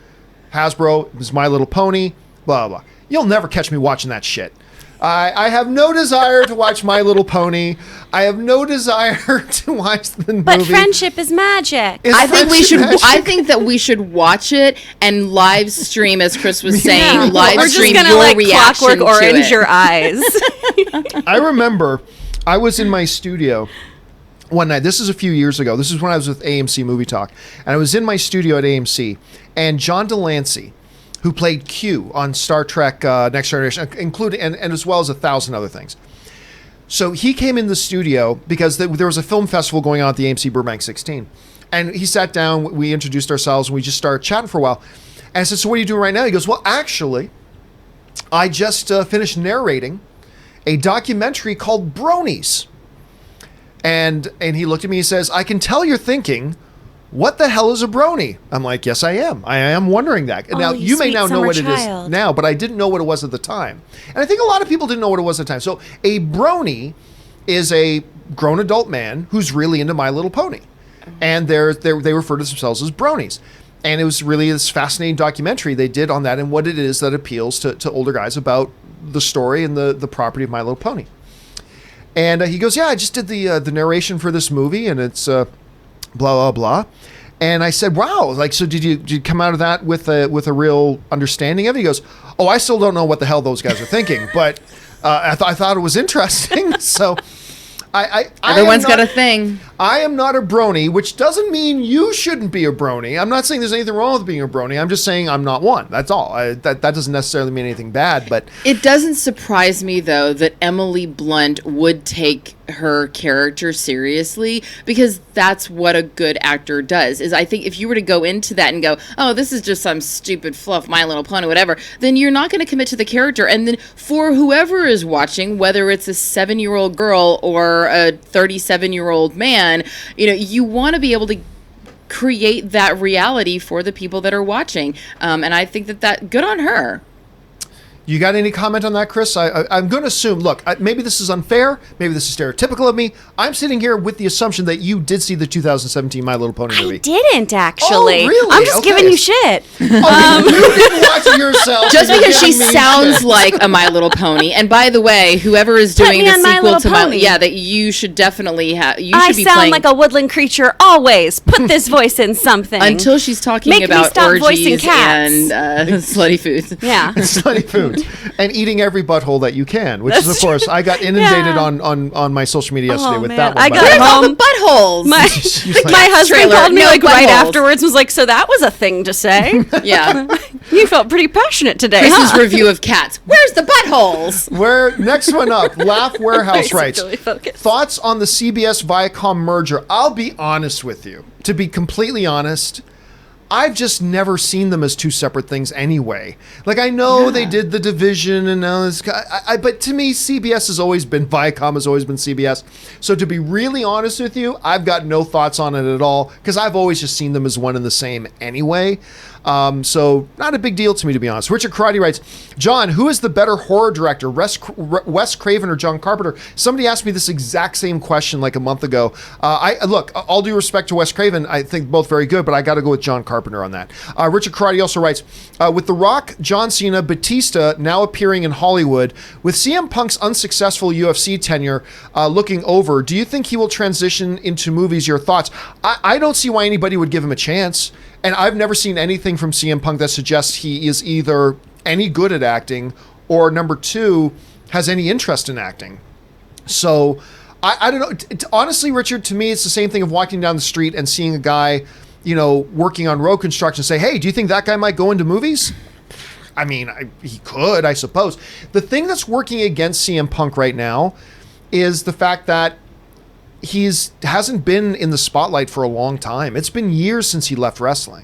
Speaker 1: Hasbro is My Little Pony, blah, blah. You'll never catch me watching that shit. I have no desire to watch My Little Pony. I have no desire to watch the movie.
Speaker 3: But friendship is magic.
Speaker 1: Is
Speaker 2: I think we
Speaker 1: friendship
Speaker 2: should.
Speaker 1: magic?
Speaker 2: I think that we should watch it and live stream, as Chris was saying.
Speaker 1: Yeah.
Speaker 2: Live
Speaker 3: We're just
Speaker 2: stream
Speaker 3: gonna
Speaker 2: your
Speaker 3: like
Speaker 2: reaction
Speaker 3: Clockwork
Speaker 2: to
Speaker 3: Orange
Speaker 2: it.
Speaker 3: your eyes.
Speaker 1: I remember I was in my studio one night. This is a few years ago. This is when I was with AMC Movie Talk. And I was in my studio at AMC. And John Delancey, who played Q on Star Trek Next Generation, including and as well as 1,000 other things. So he came in the studio because there was a film festival going on at the AMC Burbank 16. And he sat down, we introduced ourselves, and we just started chatting for a while. And I said, "So what are you doing right now?" He goes, "Well, actually, I just finished narrating a documentary called Bronies." And he looked at me and says, "I can tell you're thinking, what the hell is a brony?" I'm like, "Yes, I am. I am wondering that." Now,
Speaker 3: you
Speaker 1: you may
Speaker 3: sweet
Speaker 1: now know
Speaker 3: summer
Speaker 1: what it
Speaker 3: child.
Speaker 1: is now, but I didn't know what it was at the time. And I think a lot of people didn't know what it was at the time. So a brony is a grown adult man who's really into My Little Pony. And they refer to themselves as bronies. And it was really this fascinating documentary they did on that and what it is that appeals to older guys about the story and the property of My Little Pony. And he goes, "Yeah, I just did the narration for this movie, and it's blah blah blah." And I said, "Wow, like, so did you come out of that with a real understanding of it?" He goes, "Oh, I still don't know what the hell those guys are thinking, but I thought it was interesting." So,
Speaker 2: Everyone's got a thing.
Speaker 1: I am not a brony, which doesn't mean you shouldn't be a brony. I'm not saying there's anything wrong with being a brony. I'm just saying I'm not one. That's all. That doesn't necessarily mean anything bad, but
Speaker 2: It doesn't surprise me, though, that Emily Blunt would take her character seriously, because that's what a good actor does. Is I think if you were to go into that and go, oh, this is just some stupid fluff, My Little Pony, whatever, then you're not going to commit to the character. And then for whoever is watching, whether it's a 7-year-old girl or a 37-year-old man, you want to be able to create that reality for the people that are watching. And I think that good on her.
Speaker 1: You got any comment on that, Chris? I'm going to assume, look, maybe this is unfair. Maybe this is stereotypical of me. I'm sitting here with the assumption that you did see the 2017 My Little Pony movie.
Speaker 3: I didn't, actually.
Speaker 1: Oh, really?
Speaker 3: I'm just giving you shit.
Speaker 1: You didn't watch it yourself.
Speaker 2: Just
Speaker 1: and you're
Speaker 2: because she
Speaker 1: giving me
Speaker 2: sounds
Speaker 1: shit.
Speaker 2: like a My Little Pony. And by the way, whoever is
Speaker 3: Put
Speaker 2: doing
Speaker 3: me
Speaker 2: the
Speaker 3: on My
Speaker 2: sequel
Speaker 3: Little
Speaker 2: to
Speaker 3: Pony.
Speaker 2: that you should definitely have. You
Speaker 3: I
Speaker 2: should be
Speaker 3: sound
Speaker 2: playing
Speaker 3: like a woodland creature always. Put this voice in something.
Speaker 2: until she's talking
Speaker 3: Make me
Speaker 2: about
Speaker 3: stop voicing
Speaker 2: orgies
Speaker 3: cats.
Speaker 2: and slutty foods.
Speaker 3: Yeah.
Speaker 1: Slutty food and eating every butthole that you can, which is, of course, I got inundated on my social media yesterday with
Speaker 3: man.
Speaker 1: that one.
Speaker 3: I
Speaker 1: by
Speaker 3: got
Speaker 1: the way.
Speaker 2: Where's all
Speaker 3: home.
Speaker 2: the buttholes?
Speaker 3: My husband
Speaker 2: Trailer,
Speaker 3: called me
Speaker 2: no
Speaker 3: right
Speaker 2: buttholes.
Speaker 3: afterwards and was like, so that was a thing to say.
Speaker 2: Yeah.
Speaker 3: You felt pretty passionate today,
Speaker 2: Chris's
Speaker 3: huh?
Speaker 2: review of cats. Where's the buttholes?
Speaker 1: Where next one up, Laugh Warehouse writes,
Speaker 3: Basically focused.
Speaker 1: thoughts on the CBS Viacom merger. I'll be honest with you. To be completely honest, I've just never seen them as two separate things anyway. Like, I know they did The Division and all this, but to me, CBS has always been, Viacom has always been CBS. So to be really honest with you, I've got no thoughts on it at all, because I've always just seen them as one and the same anyway. So not a big deal to me, to be honest. Richard Karate writes, John, who is the better horror director, Wes Craven or John Carpenter? Somebody asked me this exact same question like a month ago. Look, all due respect to Wes Craven, I think both very good, but I got to go with John Carpenter on that. Richard Karate also writes, with The Rock, John Cena, Batista now appearing in Hollywood, with CM Punk's unsuccessful UFC tenure looking over, do you think he will transition into movies? Your thoughts? I don't see why anybody would give him a chance. And I've never seen anything from CM Punk that suggests he is either any good at acting or, number two, has any interest in acting. So I don't know. Honestly, Richard, to me, it's the same thing of walking down the street and seeing a guy, working on road construction, say, hey, do you think that guy might go into movies? I mean, he could, I suppose. The thing that's working against CM Punk right now is the fact that hasn't been in the spotlight for a long time. It's been years since he left wrestling.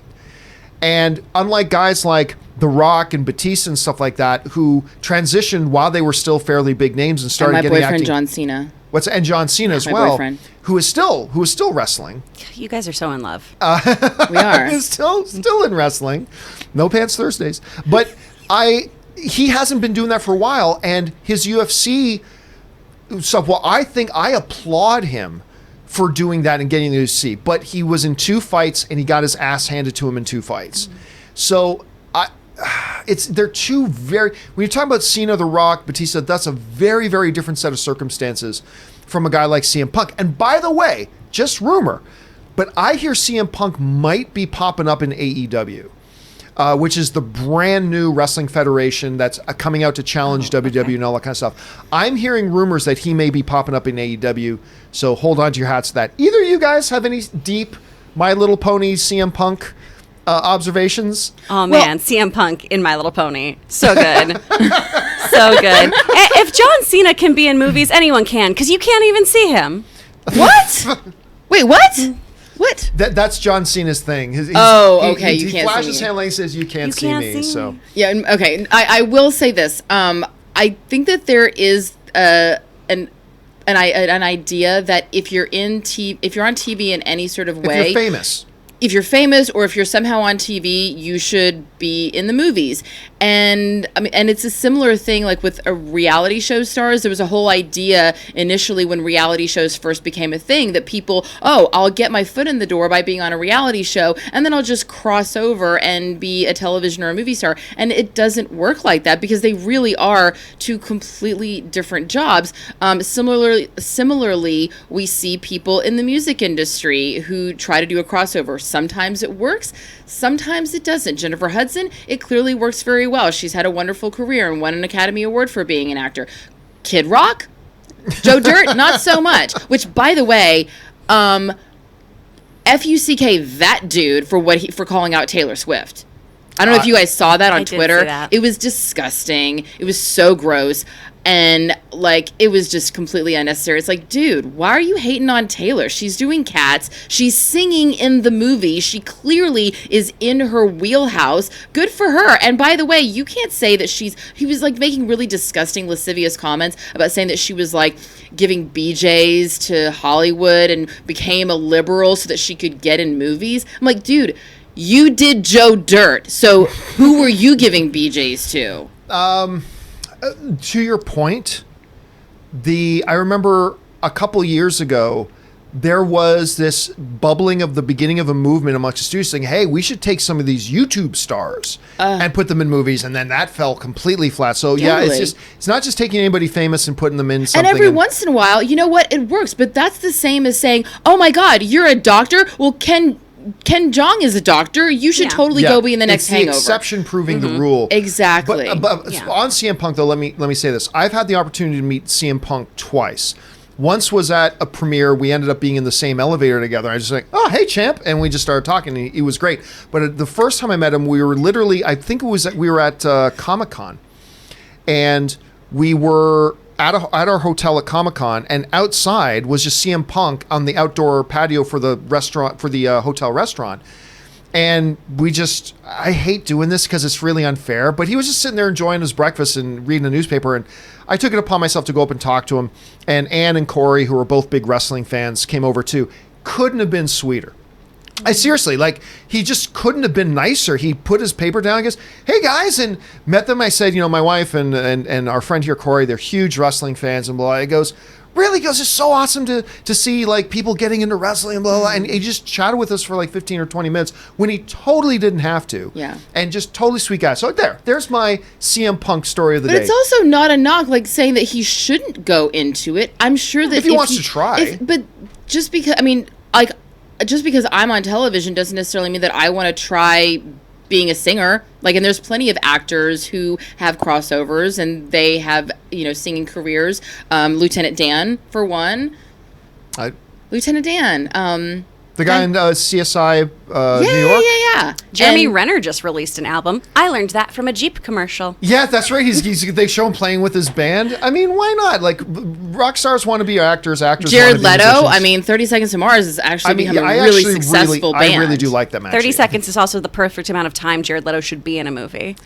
Speaker 1: And unlike guys like The Rock and Batista and stuff like that, who transitioned while they were still fairly big names and started
Speaker 2: And my
Speaker 1: getting
Speaker 2: boyfriend
Speaker 1: acting.
Speaker 2: John Cena.
Speaker 1: And John Cena as
Speaker 2: my
Speaker 1: well,
Speaker 2: boyfriend.
Speaker 1: who is still wrestling.
Speaker 3: You guys are so in love.
Speaker 2: We are.
Speaker 1: Is still in wrestling. No Pants Thursdays. But he hasn't been doing that for a while, and his UFC. So, well, I think I applaud him for doing that and getting the UFC, but he was in 2 fights and he got his ass handed to him in 2 fights. So they're two very, when you're talking about Cena, The Rock, Batista, that's a very, very different set of circumstances from a guy like CM Punk. And by the way, just rumor, but I hear CM Punk might be popping up in AEW. Which is the brand new wrestling federation that's coming out to challenge WWE and all that kind of stuff. I'm hearing rumors that he may be popping up in AEW, so hold on to your hats to that. Either of you guys have any deep My Little Pony CM Punk observations?
Speaker 3: Oh man, CM Punk in My Little Pony. So good. So good. If John Cena can be in movies, anyone can, because you can't even see him.
Speaker 2: What? Wait, what? What?
Speaker 1: That's John Cena's thing.
Speaker 2: Okay,
Speaker 1: he
Speaker 2: you can't
Speaker 1: flashes
Speaker 2: see
Speaker 1: his
Speaker 2: me.
Speaker 1: hand like he says, "You can't see me." So
Speaker 2: Yeah. Okay. I will say this. I think that there is an idea that if you're on TV in any sort of way,
Speaker 1: if you're famous,
Speaker 2: or if you're somehow on TV, you should be in the movies. And I mean, and it's a similar thing like with a reality show stars. There was a whole idea initially when reality shows first became a thing that people, I'll get my foot in the door by being on a reality show, and then I'll just cross over and be a television or a movie star. And it doesn't work like that, because they really are two completely different jobs. Similarly, we see people in the music industry who try to do a crossover. Sometimes it works, sometimes it doesn't. Jennifer Hudson, it clearly works very well. She's had a wonderful career and won an Academy Award for being an actor. Kid Rock, Joe Dirt, not so much. Which, by the way, F-U-C-K that dude for calling out Taylor Swift. I don't know if you guys saw that on
Speaker 3: I did
Speaker 2: Twitter.
Speaker 3: see that.
Speaker 2: It was disgusting. It was so gross. And, like, it was just completely unnecessary. It's like, dude, why are you hating on Taylor? She's doing Cats. She's singing in the movie. She clearly is in her wheelhouse. Good for her. And by the way, you can't say that he was, like, making really disgusting, lascivious comments about saying that she was, like, giving BJs to Hollywood and became a liberal so that she could get in movies. I'm like, dude, you did Joe Dirt. So who were you giving BJs to?
Speaker 1: To your point, I remember a couple years ago, there was this bubbling of the beginning of a movement amongst the studios saying, hey, we should take some of these YouTube stars and put them in movies. And then that fell completely flat. So yeah, it's not just taking anybody famous and putting them in something.
Speaker 2: And every once in a while, you know what? It works. But that's the same as saying, oh my God, you're a doctor. Well, Ken Jeong is a doctor. You should totally go be in the next
Speaker 1: it's
Speaker 2: Hangover.
Speaker 1: The exception proving the rule.
Speaker 2: Exactly.
Speaker 1: But on CM Punk, though, let me say this. I've had the opportunity to meet CM Punk twice. Once was at a premiere. We ended up being in the same elevator together. I was just like, oh, hey, champ. And we just started talking. And he was great. But the first time I met him, we were literally, I think it was, we were at Comic-Con. And we were at our hotel at Comic-Con, and outside was just CM Punk on the outdoor patio for the restaurant, for the hotel restaurant. And I hate doing this because it's really unfair, but he was just sitting there enjoying his breakfast and reading a newspaper, and I took it upon myself to go up and talk to him. And Ann and Corey, who are both big wrestling fans, came over too. Couldn't have been sweeter. I seriously, like, he just couldn't have been nicer. He put his paper down and goes, hey guys, and met them. I said, my wife and our friend here, Corey, they're huge wrestling fans, and blah. He goes, really? He goes, it's so awesome to see, like, people getting into wrestling, and blah, blah. And he just chatted with us for like 15 or 20 minutes when he totally didn't have to.
Speaker 2: Yeah.
Speaker 1: And just totally sweet guy. So there's my CM Punk story of the day.
Speaker 2: But it's also not a knock, like, saying that he shouldn't go into it. I'm sure that
Speaker 1: if he wants to try.
Speaker 2: But just because, just because I'm on television doesn't necessarily mean that I want to try being a singer. Like, and there's plenty of actors who have crossovers and they have, singing careers. Lieutenant Dan, for one. Lieutenant Dan.
Speaker 1: The guy in CSI New York?
Speaker 2: Yeah.
Speaker 3: Jeremy Renner just released an album. I learned that from a Jeep commercial.
Speaker 1: Yeah, that's right. They show him playing with his band. I mean, why not? Like, rock stars want to be actors.
Speaker 2: Jared Leto. 30 Seconds to Mars is actually becoming a really successful band.
Speaker 1: I really do like them, actually.
Speaker 3: 30 Seconds is also the perfect amount of time Jared Leto should be in a movie.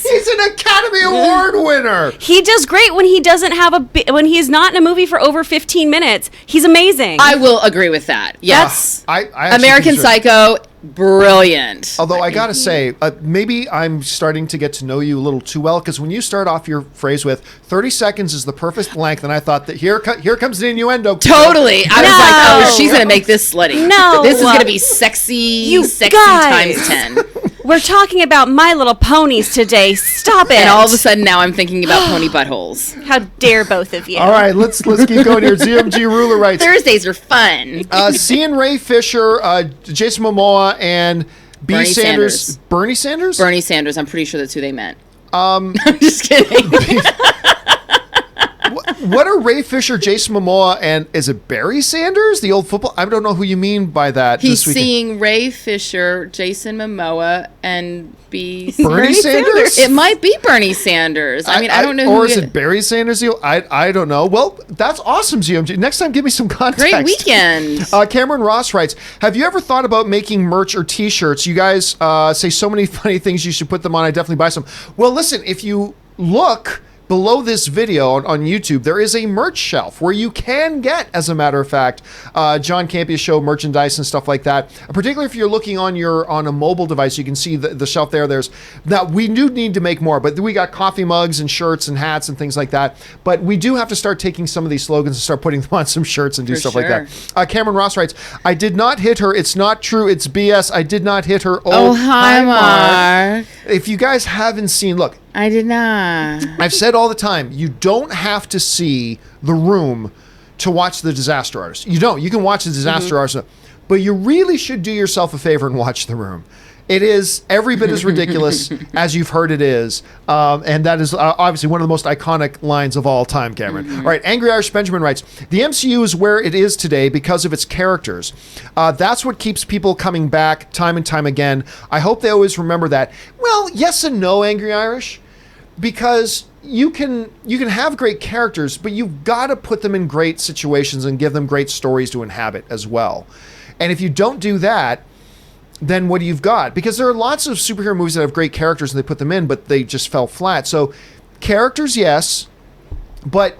Speaker 1: He's an Academy Award winner.
Speaker 3: He does great when he doesn't have when he's not in a movie for over 15 minutes. He's amazing.
Speaker 2: I will agree with that. Yes.
Speaker 1: I
Speaker 2: American Psycho, brilliant.
Speaker 1: Although I gotta say, maybe I'm starting to get to know you a little too well, because when you start off your phrase with 30 seconds is the perfect length, and I thought that here comes the innuendo.
Speaker 2: Totally. I was like, oh, she's gonna make this slutty.
Speaker 3: No.
Speaker 2: This is gonna be sexy
Speaker 3: guys.
Speaker 2: times 10.
Speaker 3: We're talking about My Little Ponies today. Stop it.
Speaker 2: And all of a sudden now I'm thinking about pony buttholes.
Speaker 3: How dare both of you.
Speaker 1: All right, let's keep going here. ZMG Ruler writes,
Speaker 2: Thursdays are fun.
Speaker 1: seeing Ray Fisher, Jason Momoa, and
Speaker 2: Bernie Sanders.
Speaker 1: Bernie Sanders?
Speaker 2: Bernie Sanders. I'm pretty sure that's who they meant. I'm just kidding.
Speaker 1: What are Ray Fisher, Jason Momoa, and is it Barry Sanders, the old football? I don't know who you mean by that.
Speaker 2: He's seeing Ray Fisher, Jason Momoa, and
Speaker 1: Bernie Sanders?
Speaker 2: It might be Bernie Sanders. I don't know.
Speaker 1: Or is it Barry Sanders? I don't know. Well, that's awesome, ZMG. Next time, give me some context.
Speaker 2: Great weekend.
Speaker 1: Cameron Ross writes, have you ever thought about making merch or T-shirts? You guys say so many funny things. You should put them on. I definitely buy some. Well, listen, if you look below this video on YouTube, there is a merch shelf where you can get, as a matter of fact, John Campea Show merchandise and stuff like that. Particularly if you're looking on a mobile device, you can see the shelf there. Now, we do need to make more, but we got coffee mugs and shirts and hats and things like that. But we do have to start taking some of these slogans and start putting them on some shirts and do stuff like that. Cameron Ross writes, I did not hit her. It's not true. It's BS. I did not hit her.
Speaker 2: Oh, hi, Mark.
Speaker 1: If you guys haven't seen, look,
Speaker 2: I did not.
Speaker 1: I've said all the time, you don't have to see The Room to watch The Disaster Artist. You don't. You can watch The Disaster Artist, but you really should do yourself a favor and watch The Room. It is every bit as ridiculous as you've heard it is. And that is obviously one of the most iconic lines of all time, Cameron. All right, Angry Irish Benjamin writes, the MCU is where it is today because of its characters. That's what keeps people coming back time and time again. I hope they always remember that. Well, yes and no, Angry Irish, because you can have great characters, but you've got to put them in great situations and give them great stories to inhabit as well. And if you don't do that, then what do you've got? Because there are lots of superhero movies that have great characters and they put them in, but they just fell flat. So characters, yes, but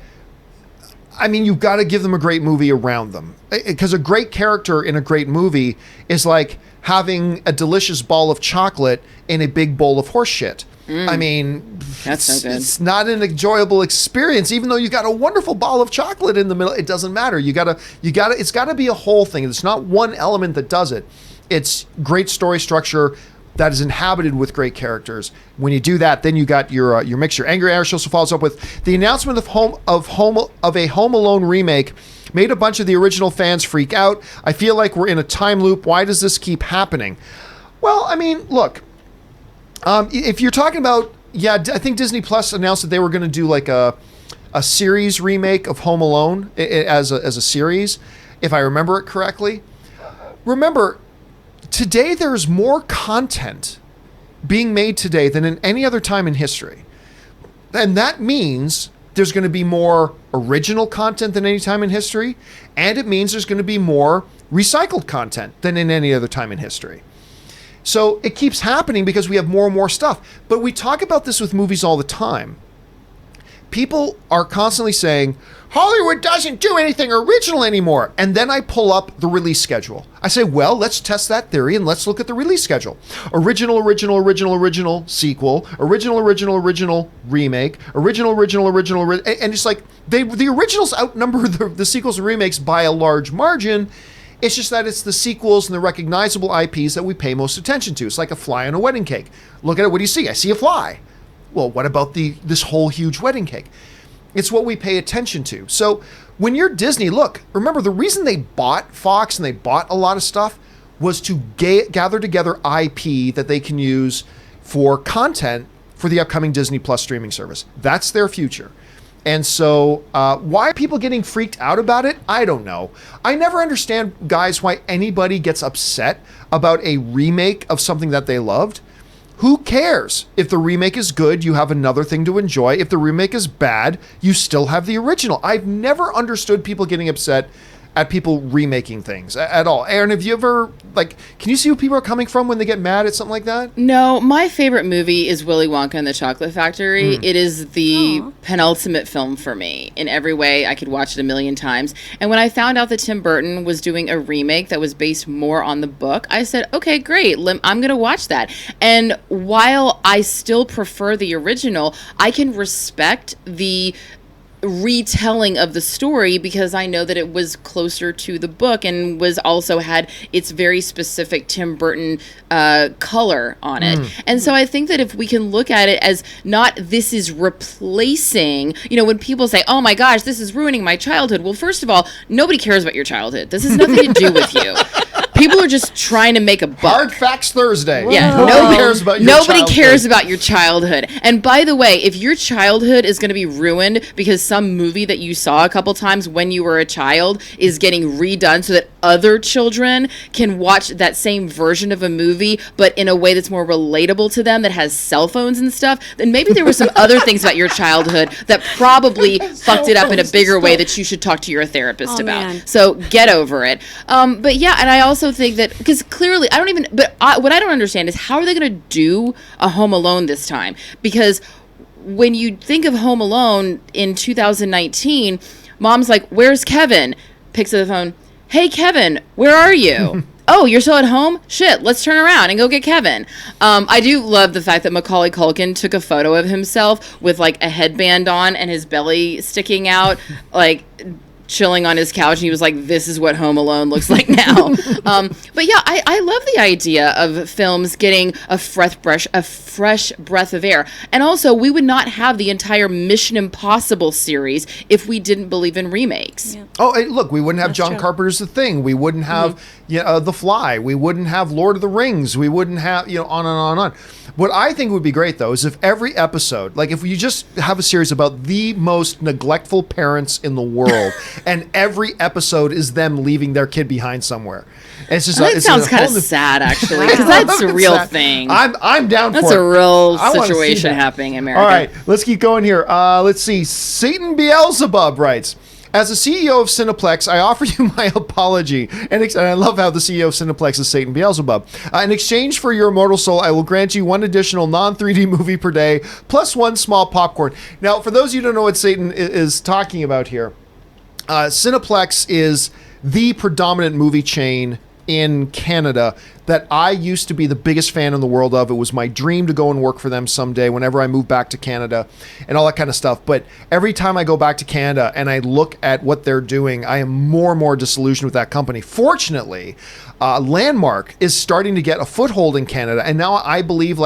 Speaker 1: I mean, you've got to give them a great movie around them. Because a great character in a great movie is like having a delicious ball of chocolate in a big bowl of horse shit. I mean,
Speaker 2: That's so good.
Speaker 1: it's not an enjoyable experience, even though you got a wonderful ball of chocolate in the middle. It doesn't matter. It's gotta be a whole thing. It's not one element that does it. It's great story structure that is inhabited with great characters. When you do that, then you got your mixture. Angry Irish also follows up with the announcement of a Home Alone remake made a bunch of the original fans freak out. I feel like we're in a time loop. Why does this keep happening? Well, I mean, look. If you're talking about, I think Disney Plus announced that they were going to do like a series remake of Home Alone as a series, if I remember it correctly. Remember, today there's more content being made today than in any other time in history. And that means there's going to be more original content than any time in history, and it means there's going to be more recycled content than in any other time in history. So it keeps happening because we have more and more stuff. But we talk about this with movies all the time. People are constantly saying, Hollywood doesn't do anything original anymore. And then I pull up the release schedule. I say, well, let's test that theory and let's look at the release schedule. Original, sequel, original, remake, original, and it's like the originals outnumber the sequels and remakes by a large margin. It's just that it's the sequels and the recognizable IPs that we pay most attention to. It's like a fly on a wedding cake. Look at it. What do you see? I see a fly. Well, what about this whole huge wedding cake? It's what we pay attention to. So when you're Disney, look, remember the reason they bought Fox and they bought a lot of stuff was to gather together IP that they can use for content for the upcoming Disney Plus streaming service. That's their future. And so why are people getting freaked out about it? I don't know. I never understand, guys, why anybody gets upset about a remake of something that they loved. Who cares? If the remake is good, you have another thing to enjoy. If the remake is bad, you still have the original. I've never understood people getting upset at people remaking things at all. Aaron, have you ever, can you see where people are coming from when they get mad at something like that?
Speaker 2: No, my favorite movie is Willy Wonka and the Chocolate Factory. It is the penultimate film for me. In every way, I could watch it a million times. And when I found out that Tim Burton was doing a remake that was based more on the book, I said, okay, great, I'm going to watch that. And while I still prefer the original, I can respect the retelling of the story because I know that it was closer to the book and was also had its very specific Tim Burton color on it. And so I think that if we can look at it as not this is replacing, when people say, oh my gosh, this is ruining my childhood. Well, first of all, nobody cares about your childhood. This has nothing to do with you. People are just trying to make a buck.
Speaker 1: Hard Facts Thursday.
Speaker 2: Yeah,
Speaker 1: nobody cares about your childhood.
Speaker 2: Nobody cares about your childhood. And by the way, if your childhood is going to be ruined because some movie that you saw a couple times when you were a child is getting redone so that other children can watch that same version of a movie, but in a way that's more relatable to them, that has cell phones and stuff, then maybe there were some other things about your childhood that probably fucked it up in a bigger way that you should talk to your therapist about.
Speaker 3: Man.
Speaker 2: So get over it. But yeah, and I also think that, because clearly, what I don't understand is how are they going to do a Home Alone this time? Because when you think of Home Alone in 2019, mom's like, where's Kevin? Picks up the phone. Hey, Kevin, where are you? Oh, you're still at home? Shit, let's turn around and go get Kevin. I do love the fact that Macaulay Culkin took a photo of himself with a headband on and his belly sticking out. chilling on his couch, and he was like, this is what Home Alone looks like now. But yeah, I love the idea of films getting a fresh breath of air. And also, we would not have the entire Mission Impossible series if we didn't believe in remakes.
Speaker 3: Yeah.
Speaker 1: Oh, hey, look, we wouldn't have John
Speaker 3: true.
Speaker 1: Carpenter's The Thing. We wouldn't have The Fly. We wouldn't have Lord of the Rings. We wouldn't have, on and on and on. What I think would be great, though, is if every episode, like if you just have a series about the most neglectful parents in the world, and every episode is them leaving their kid behind somewhere. It's just
Speaker 2: That sounds kind of sad, actually, because that's a real thing.
Speaker 1: I'm down for it.
Speaker 2: That's a real
Speaker 1: I wanna see
Speaker 2: situation
Speaker 1: that.
Speaker 2: happening in America.
Speaker 1: All right, let's keep going here. Let's see. Satan Beelzebub writes, as the CEO of Cineplex, I offer you my apology. And I love how the CEO of Cineplex is Satan Beelzebub. In exchange for your immortal soul, I will grant you one additional non-3D movie per day, plus one small popcorn. Now, for those of you who don't know what Satan is talking about here, Cineplex is the predominant movie chain in Canada that I used to be the biggest fan in the world of. It was my dream to go and work for them someday whenever I move back to Canada and all that kind of stuff. But every time I go back to Canada and I look at what they're doing, I am more and more disillusioned with that company. Fortunately, Landmark is starting to get a foothold in Canada, and now I believe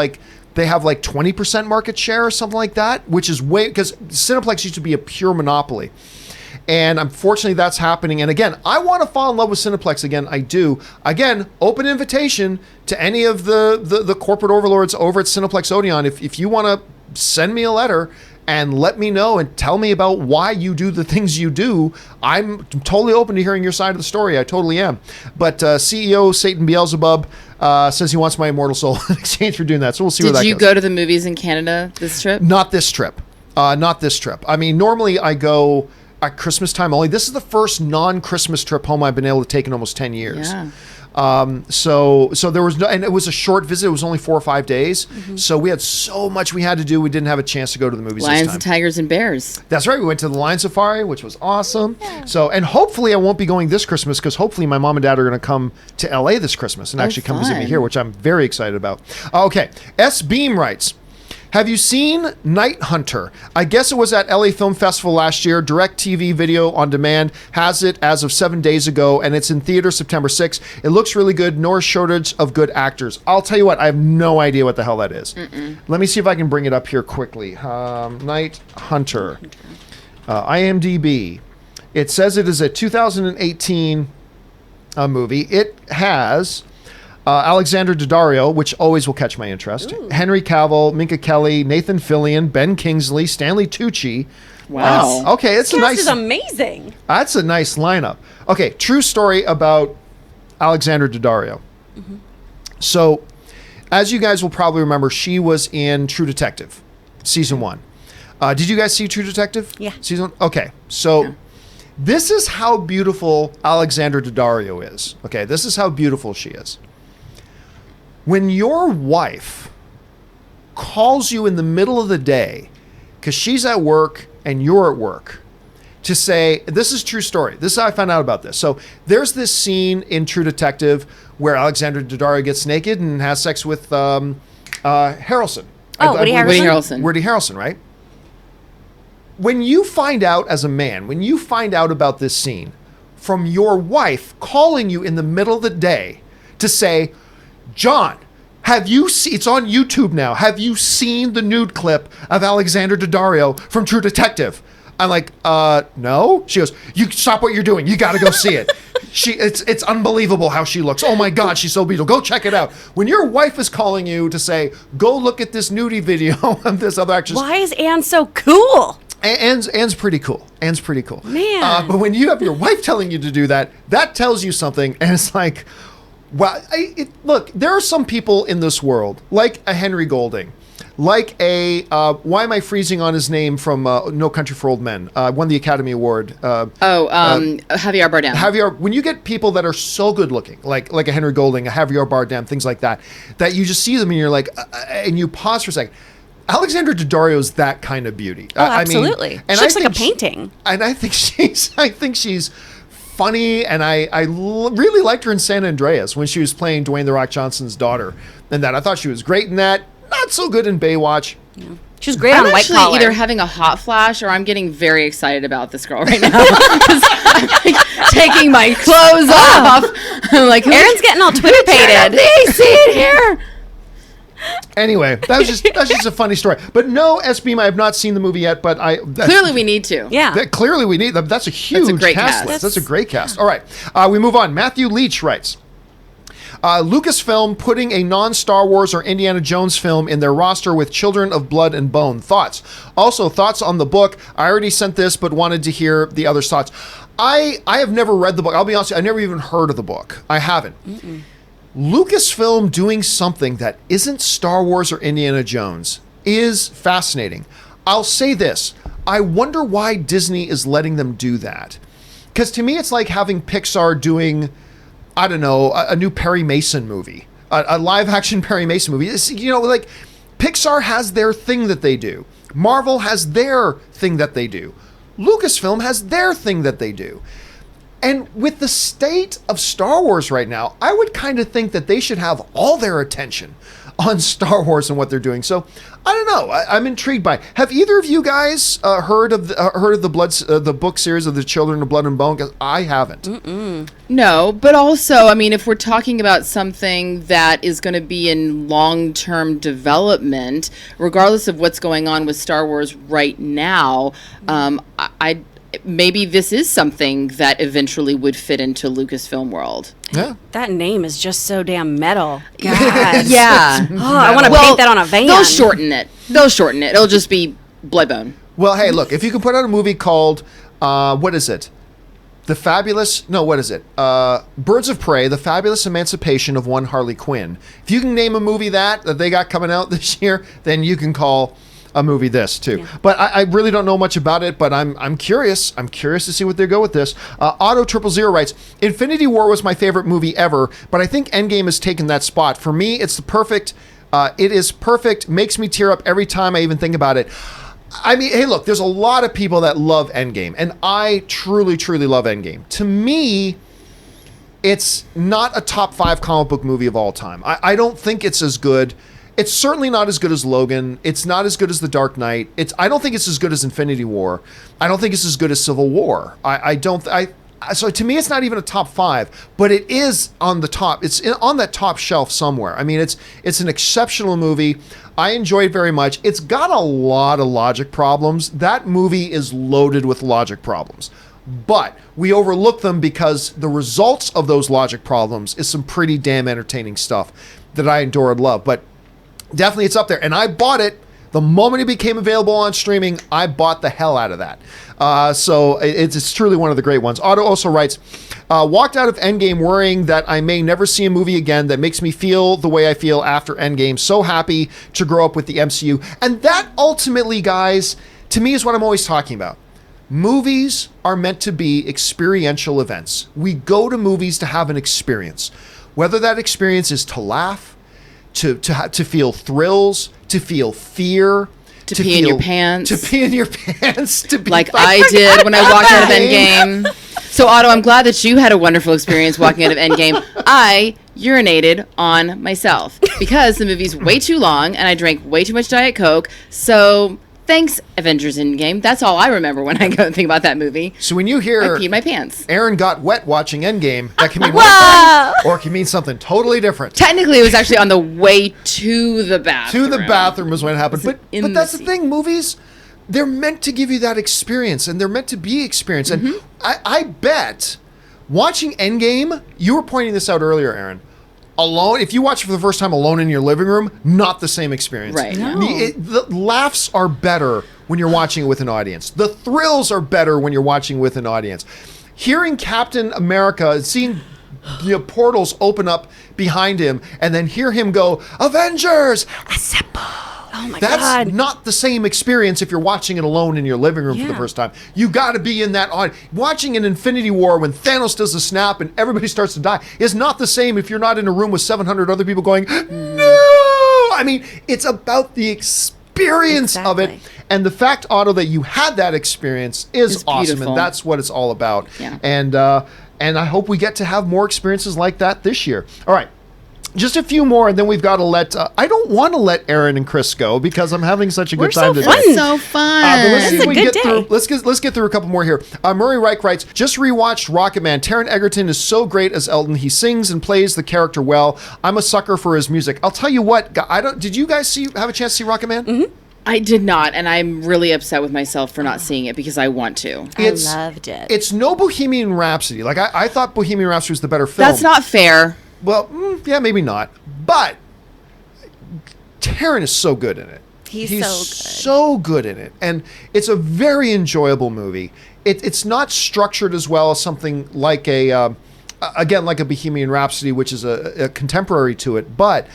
Speaker 1: they have 20% market share or something like that, which is because Cineplex used to be a pure monopoly. And unfortunately, that's happening. And again, I want to fall in love with Cineplex again. I do. Again, open invitation to any of the corporate overlords over at Cineplex Odeon. If you want to send me a letter and let me know and tell me about why you do the things you do, I'm totally open to hearing your side of the story. I totally am. But CEO Satan Beelzebub says he wants my immortal soul in exchange for doing that. So we'll see where that goes.
Speaker 2: Did you go to the movies in Canada this trip?
Speaker 1: Not this trip. Not this trip. I mean, normally I go at Christmas time only. This is the first non-Christmas trip home I've been able to take in almost 10 years.
Speaker 2: Yeah.
Speaker 1: So there was no, and it was a short visit. It was only 4 or 5 days. So we had so much we had to do. We didn't have a chance to go to the movies
Speaker 2: Lions
Speaker 1: this time.
Speaker 2: and Tigers and Bears.
Speaker 1: That's right. We went to the Lion Safari, which was awesome. Yeah. So, and hopefully I won't be going this Christmas because hopefully my mom and dad are going to come to LA this Christmas and actually come visit me here, which I'm very excited about. Okay. S. Beam writes, have you seen Night Hunter? I guess it was at LA Film Festival last year. DirecTV Video on Demand has it as of 7 days ago, and it's in theater September 6th. It looks really good. No shortage of good actors. I'll tell you what, I have no idea what the hell that is. Let me see if I can bring it up here quickly. Night Hunter. IMDb. It says it is a 2018 movie. It has Alexander Daddario, which always will catch my interest. Ooh. Henry Cavill, Minka Kelly, Nathan Fillion, Ben Kingsley, Stanley Tucci.
Speaker 2: Wow.
Speaker 1: Okay, it's
Speaker 3: this
Speaker 1: a nice.
Speaker 3: Is amazing.
Speaker 1: That's a nice lineup. Okay, true story about Alexander Daddario. So, as you guys will probably remember, she was in True Detective, season 1. Did you guys see True Detective?
Speaker 3: Yeah.
Speaker 1: Season 1? Okay, so. Yeah. This is how beautiful Alexander Daddario is. Okay, this is how beautiful she is. When your wife calls you in the middle of the day, because she's at work and you're at work, to say, this is a true story. This is how I found out about this. So there's this scene in True Detective where Alexander Daddario gets naked and has sex with Harrelson.
Speaker 3: Woody Harrelson?
Speaker 1: Woody Harrelson, right? When you find out as a man, when you find out about this scene from your wife calling you in the middle of the day to say, John, have you seen, it's on YouTube now, have you seen the nude clip of Alexander Daddario from True Detective? I'm like, no. She goes, you stop what you're doing. You got to go see it. It's unbelievable how she looks. Oh my God, she's so beautiful. Go check it out. When your wife is calling you to say, go look at this nudie video of this other actress.
Speaker 3: Why is Anne so cool?
Speaker 1: Anne's pretty cool. Anne's pretty cool.
Speaker 3: Man.
Speaker 1: But when you have your wife telling you to do that, that tells you something. And it's like, well, look, there are some people in this world, like a Henry Golding, like a, why am I freezing on his name from No Country for Old Men? Won the Academy Award.
Speaker 2: Javier Bardem.
Speaker 1: Javier, when you get people that are so good looking, like a Henry Golding, a Javier Bardem, things like that, that you just see them and you're like, and you pause for a second. Alexander Daddario is that kind of beauty.
Speaker 3: Oh, absolutely. She looks like a painting.
Speaker 1: And I think she's funny, and I really liked her in San Andreas when she was playing Dwayne "The Rock" Johnson's daughter. And that I thought she was great in that. Not so good in Baywatch.
Speaker 3: She was great
Speaker 2: I'm
Speaker 3: on White
Speaker 2: actually
Speaker 3: Collar.
Speaker 2: either having a hot flash or I'm getting very excited about this girl right now. 'Cause I'm like, taking my clothes off. I'm like,
Speaker 3: Erin's getting all Twitter-pated.
Speaker 2: See it here.
Speaker 1: Anyway, that's just a funny story. But no, S-Beam, I have not seen the movie yet, but
Speaker 2: Clearly we need to.
Speaker 3: Yeah.
Speaker 1: clearly we need them. That's a huge
Speaker 2: great
Speaker 1: cast
Speaker 2: cast.
Speaker 1: list. That's a great cast. All right, we move on. Matthew Leach writes, Lucasfilm putting a non-Star Wars or Indiana Jones film in their roster with Children of Blood and Bone. Thoughts? Also, thoughts on the book. I already sent this, but wanted to hear the other thoughts. I have never read the book. I'll be honest, I never even heard of the book. I haven't. Lucasfilm doing something that isn't Star Wars or Indiana Jones is fascinating. I'll say this. I wonder why Disney is letting them do that. Because to me, it's like having Pixar doing, I don't know, a new Perry Mason movie, a live-action Perry Mason movie. It's, like Pixar has their thing that they do. Marvel has their thing that they do. Lucasfilm has their thing that they do. And with the state of Star Wars right now, I would kind of think that they should have all their attention on Star Wars and what they're doing. So I don't know. I'm intrigued by it. Have either of you guys heard of the book series of the Children of Blood and Bone? 'Cause I haven't.
Speaker 2: No, but also, I mean, if we're talking about something that is going to be in long-term development, regardless of what's going on with Star Wars right now, maybe this is something that eventually would fit into Lucasfilm world.
Speaker 1: Yeah.
Speaker 3: That name is just so damn metal. God.
Speaker 2: Yeah.
Speaker 3: Oh, I want to paint that on a van.
Speaker 2: They'll shorten it. It'll just be Bloodbone.
Speaker 1: Well, hey, look, if you can put out a movie called, what is it? Birds of Prey, The Fabulous Emancipation of One Harley Quinn. If you can name a movie that they got coming out this year, then you can call a movie this too. Yeah. But I really don't know much about it, but I'm curious. I'm curious to see what they go with this. Otto000 writes, Infinity War was my favorite movie ever, but I think Endgame has taken that spot. For me, it's the perfect, it is perfect, makes me tear up every time I even think about it. I mean, hey, look, there's a lot of people that love Endgame, and I truly, truly love Endgame. To me, it's not a top 5 comic book movie of all time. I don't think it's as good. It's certainly not as good as Logan. It's not as good as The Dark Knight. I don't think it's as good as Infinity War. I don't think it's as good as Civil War. So to me, it's not even a top 5, but it is on the top. It's on that top shelf somewhere. I mean, it's an exceptional movie. I enjoy it very much. It's got a lot of logic problems. That movie is loaded with logic problems. But we overlook them because the results of those logic problems is some pretty damn entertaining stuff that I adore and love. But definitely it's up there. And I bought it the moment it became available on streaming. I bought the hell out of that. So it's truly one of the great ones. Otto also writes, walked out of Endgame worrying that I may never see a movie again that makes me feel the way I feel after Endgame. So happy to grow up with the MCU. And that ultimately, guys, to me is what I'm always talking about. Movies are meant to be experiential events. We go to movies to have an experience. Whether that experience is to laugh, to feel thrills, to feel fear,
Speaker 2: to pee in your pants,
Speaker 1: to pee in your pants, to be
Speaker 2: like I did when I walked out of Endgame. So Otto, I'm glad that you had a wonderful experience walking out of Endgame. I urinated on myself because the movie's way too long and I drank way too much Diet Coke. So thanks, Avengers Endgame. That's all I remember when I go and think about that movie.
Speaker 1: So when you hear
Speaker 2: I peed my pants.
Speaker 1: Erin got wet watching Endgame, that can mean one thing, or it can mean something totally different.
Speaker 2: Technically, it was actually on the way to the bathroom.
Speaker 1: To the bathroom was when it happened. But that's the thing, movies, they're meant to give you that experience, and they're meant to be experienced. And I bet watching Endgame, you were pointing this out earlier, Erin, alone, if you watch it for the first time alone in your living room, not the same experience.
Speaker 2: Right. No.
Speaker 1: The laughs are better when you're watching it with an audience. The thrills are better when you're watching with an audience. Hearing Captain America, seeing portals open up behind him, and then hear him go, Avengers, assemble.
Speaker 3: Oh my
Speaker 1: That's
Speaker 3: God.
Speaker 1: not the same experience if you're watching it alone in your living room for the first time. You got to be in that audience. Watching an Infinity War when Thanos does a snap and everybody starts to die is not the same if you're not in a room with 700 other people going, no! I mean, it's about the experience of it. And the fact, Otto, that you had that experience is awesome.
Speaker 2: Beautiful.
Speaker 1: And that's what it's all about.
Speaker 2: Yeah.
Speaker 1: And I hope we get to have more experiences like that this year. All right. Just a few more, and then we've got to let. I don't want to let Aaron and Chris go because I'm having such a good time today.
Speaker 2: It's so fun.
Speaker 1: But let's see if
Speaker 3: It's a
Speaker 1: we can
Speaker 3: good
Speaker 1: get
Speaker 3: day.
Speaker 1: through. Let's get through a couple more here. Murray Reich writes, just rewatched Rocket Man. Taron Egerton is so great as Elton. He sings and plays the character well. I'm a sucker for his music. I'll tell you what. Did you guys have a chance to see Rocket Man?
Speaker 3: Mm-hmm.
Speaker 2: I did not, and I'm really upset with myself for not seeing it because I want to.
Speaker 3: I loved it.
Speaker 1: It's no Bohemian Rhapsody. Like I thought Bohemian Rhapsody was the better film.
Speaker 2: That's not fair.
Speaker 1: Well, yeah, maybe not. But Taron is so good in it.
Speaker 3: He's so good.
Speaker 1: so good in it. And it's a very enjoyable movie. It's not structured as well as something like again, like a Bohemian Rhapsody, which is a contemporary to it. But,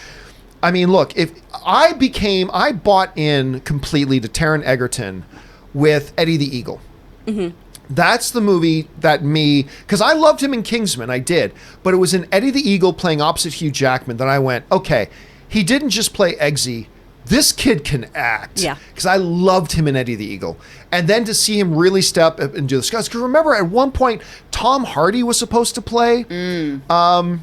Speaker 1: I mean, look, if I bought in completely to Taron Egerton with Eddie the Eagle. Mm-hmm. That's the movie because I loved him in Kingsman, I did. But it was in Eddie the Eagle playing opposite Hugh Jackman that I went, okay, he didn't just play Eggsy. This kid can act.
Speaker 3: Yeah.
Speaker 1: Because I loved him in Eddie the Eagle. And then to see him really step up and do the Scouts. Because remember, at one point, Tom Hardy was supposed to play Elton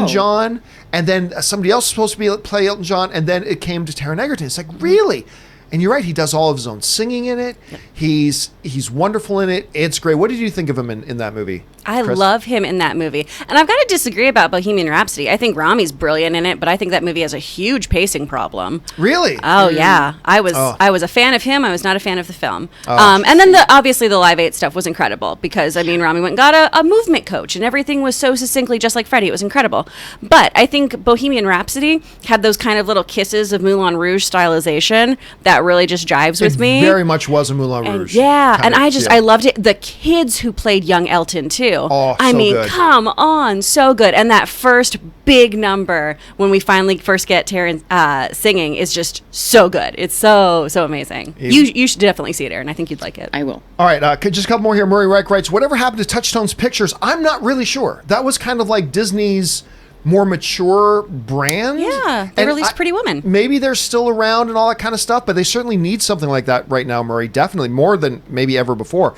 Speaker 1: John. And then somebody else was supposed to play Elton John. And then it came to Taron Egerton. It's like, really? And you're right, he does all of his own singing in it. Yep. He's wonderful in it. It's great. What did you think of him in that movie?
Speaker 3: I
Speaker 1: Chris?
Speaker 3: love him in that movie. And I've got to disagree about Bohemian Rhapsody. I think Rami's brilliant in it, but I think that movie has a huge pacing problem.
Speaker 1: Really?
Speaker 3: Oh, yeah. I was a fan of him. I was not a fan of the film. And then obviously the Live 8 stuff was incredible because, I mean, Rami went and got a movement coach and everything was so succinctly just like Freddie. It was incredible. But I think Bohemian Rhapsody had those kind of little kisses of Moulin Rouge stylization that really just jives with me.
Speaker 1: Very much was a Moulin Rouge.
Speaker 3: And I loved it. The kids who played young Elton, too.
Speaker 1: Oh,
Speaker 3: I mean,
Speaker 1: good.
Speaker 3: come on, so good. And that first big number when we finally first get Taron singing is just so good. It's so amazing. You should definitely see it, Aaron. I think you'd like it.
Speaker 2: I will.
Speaker 1: All right, just a couple more here. Murray Reich writes, whatever happened to Touchstone's Pictures? I'm not really sure. That was kind of like Disney's more mature brand.
Speaker 3: Yeah, they released Pretty Woman.
Speaker 1: Maybe they're still around and all that kind of stuff, but they certainly need something like that right now, Murray. Definitely more than maybe ever before.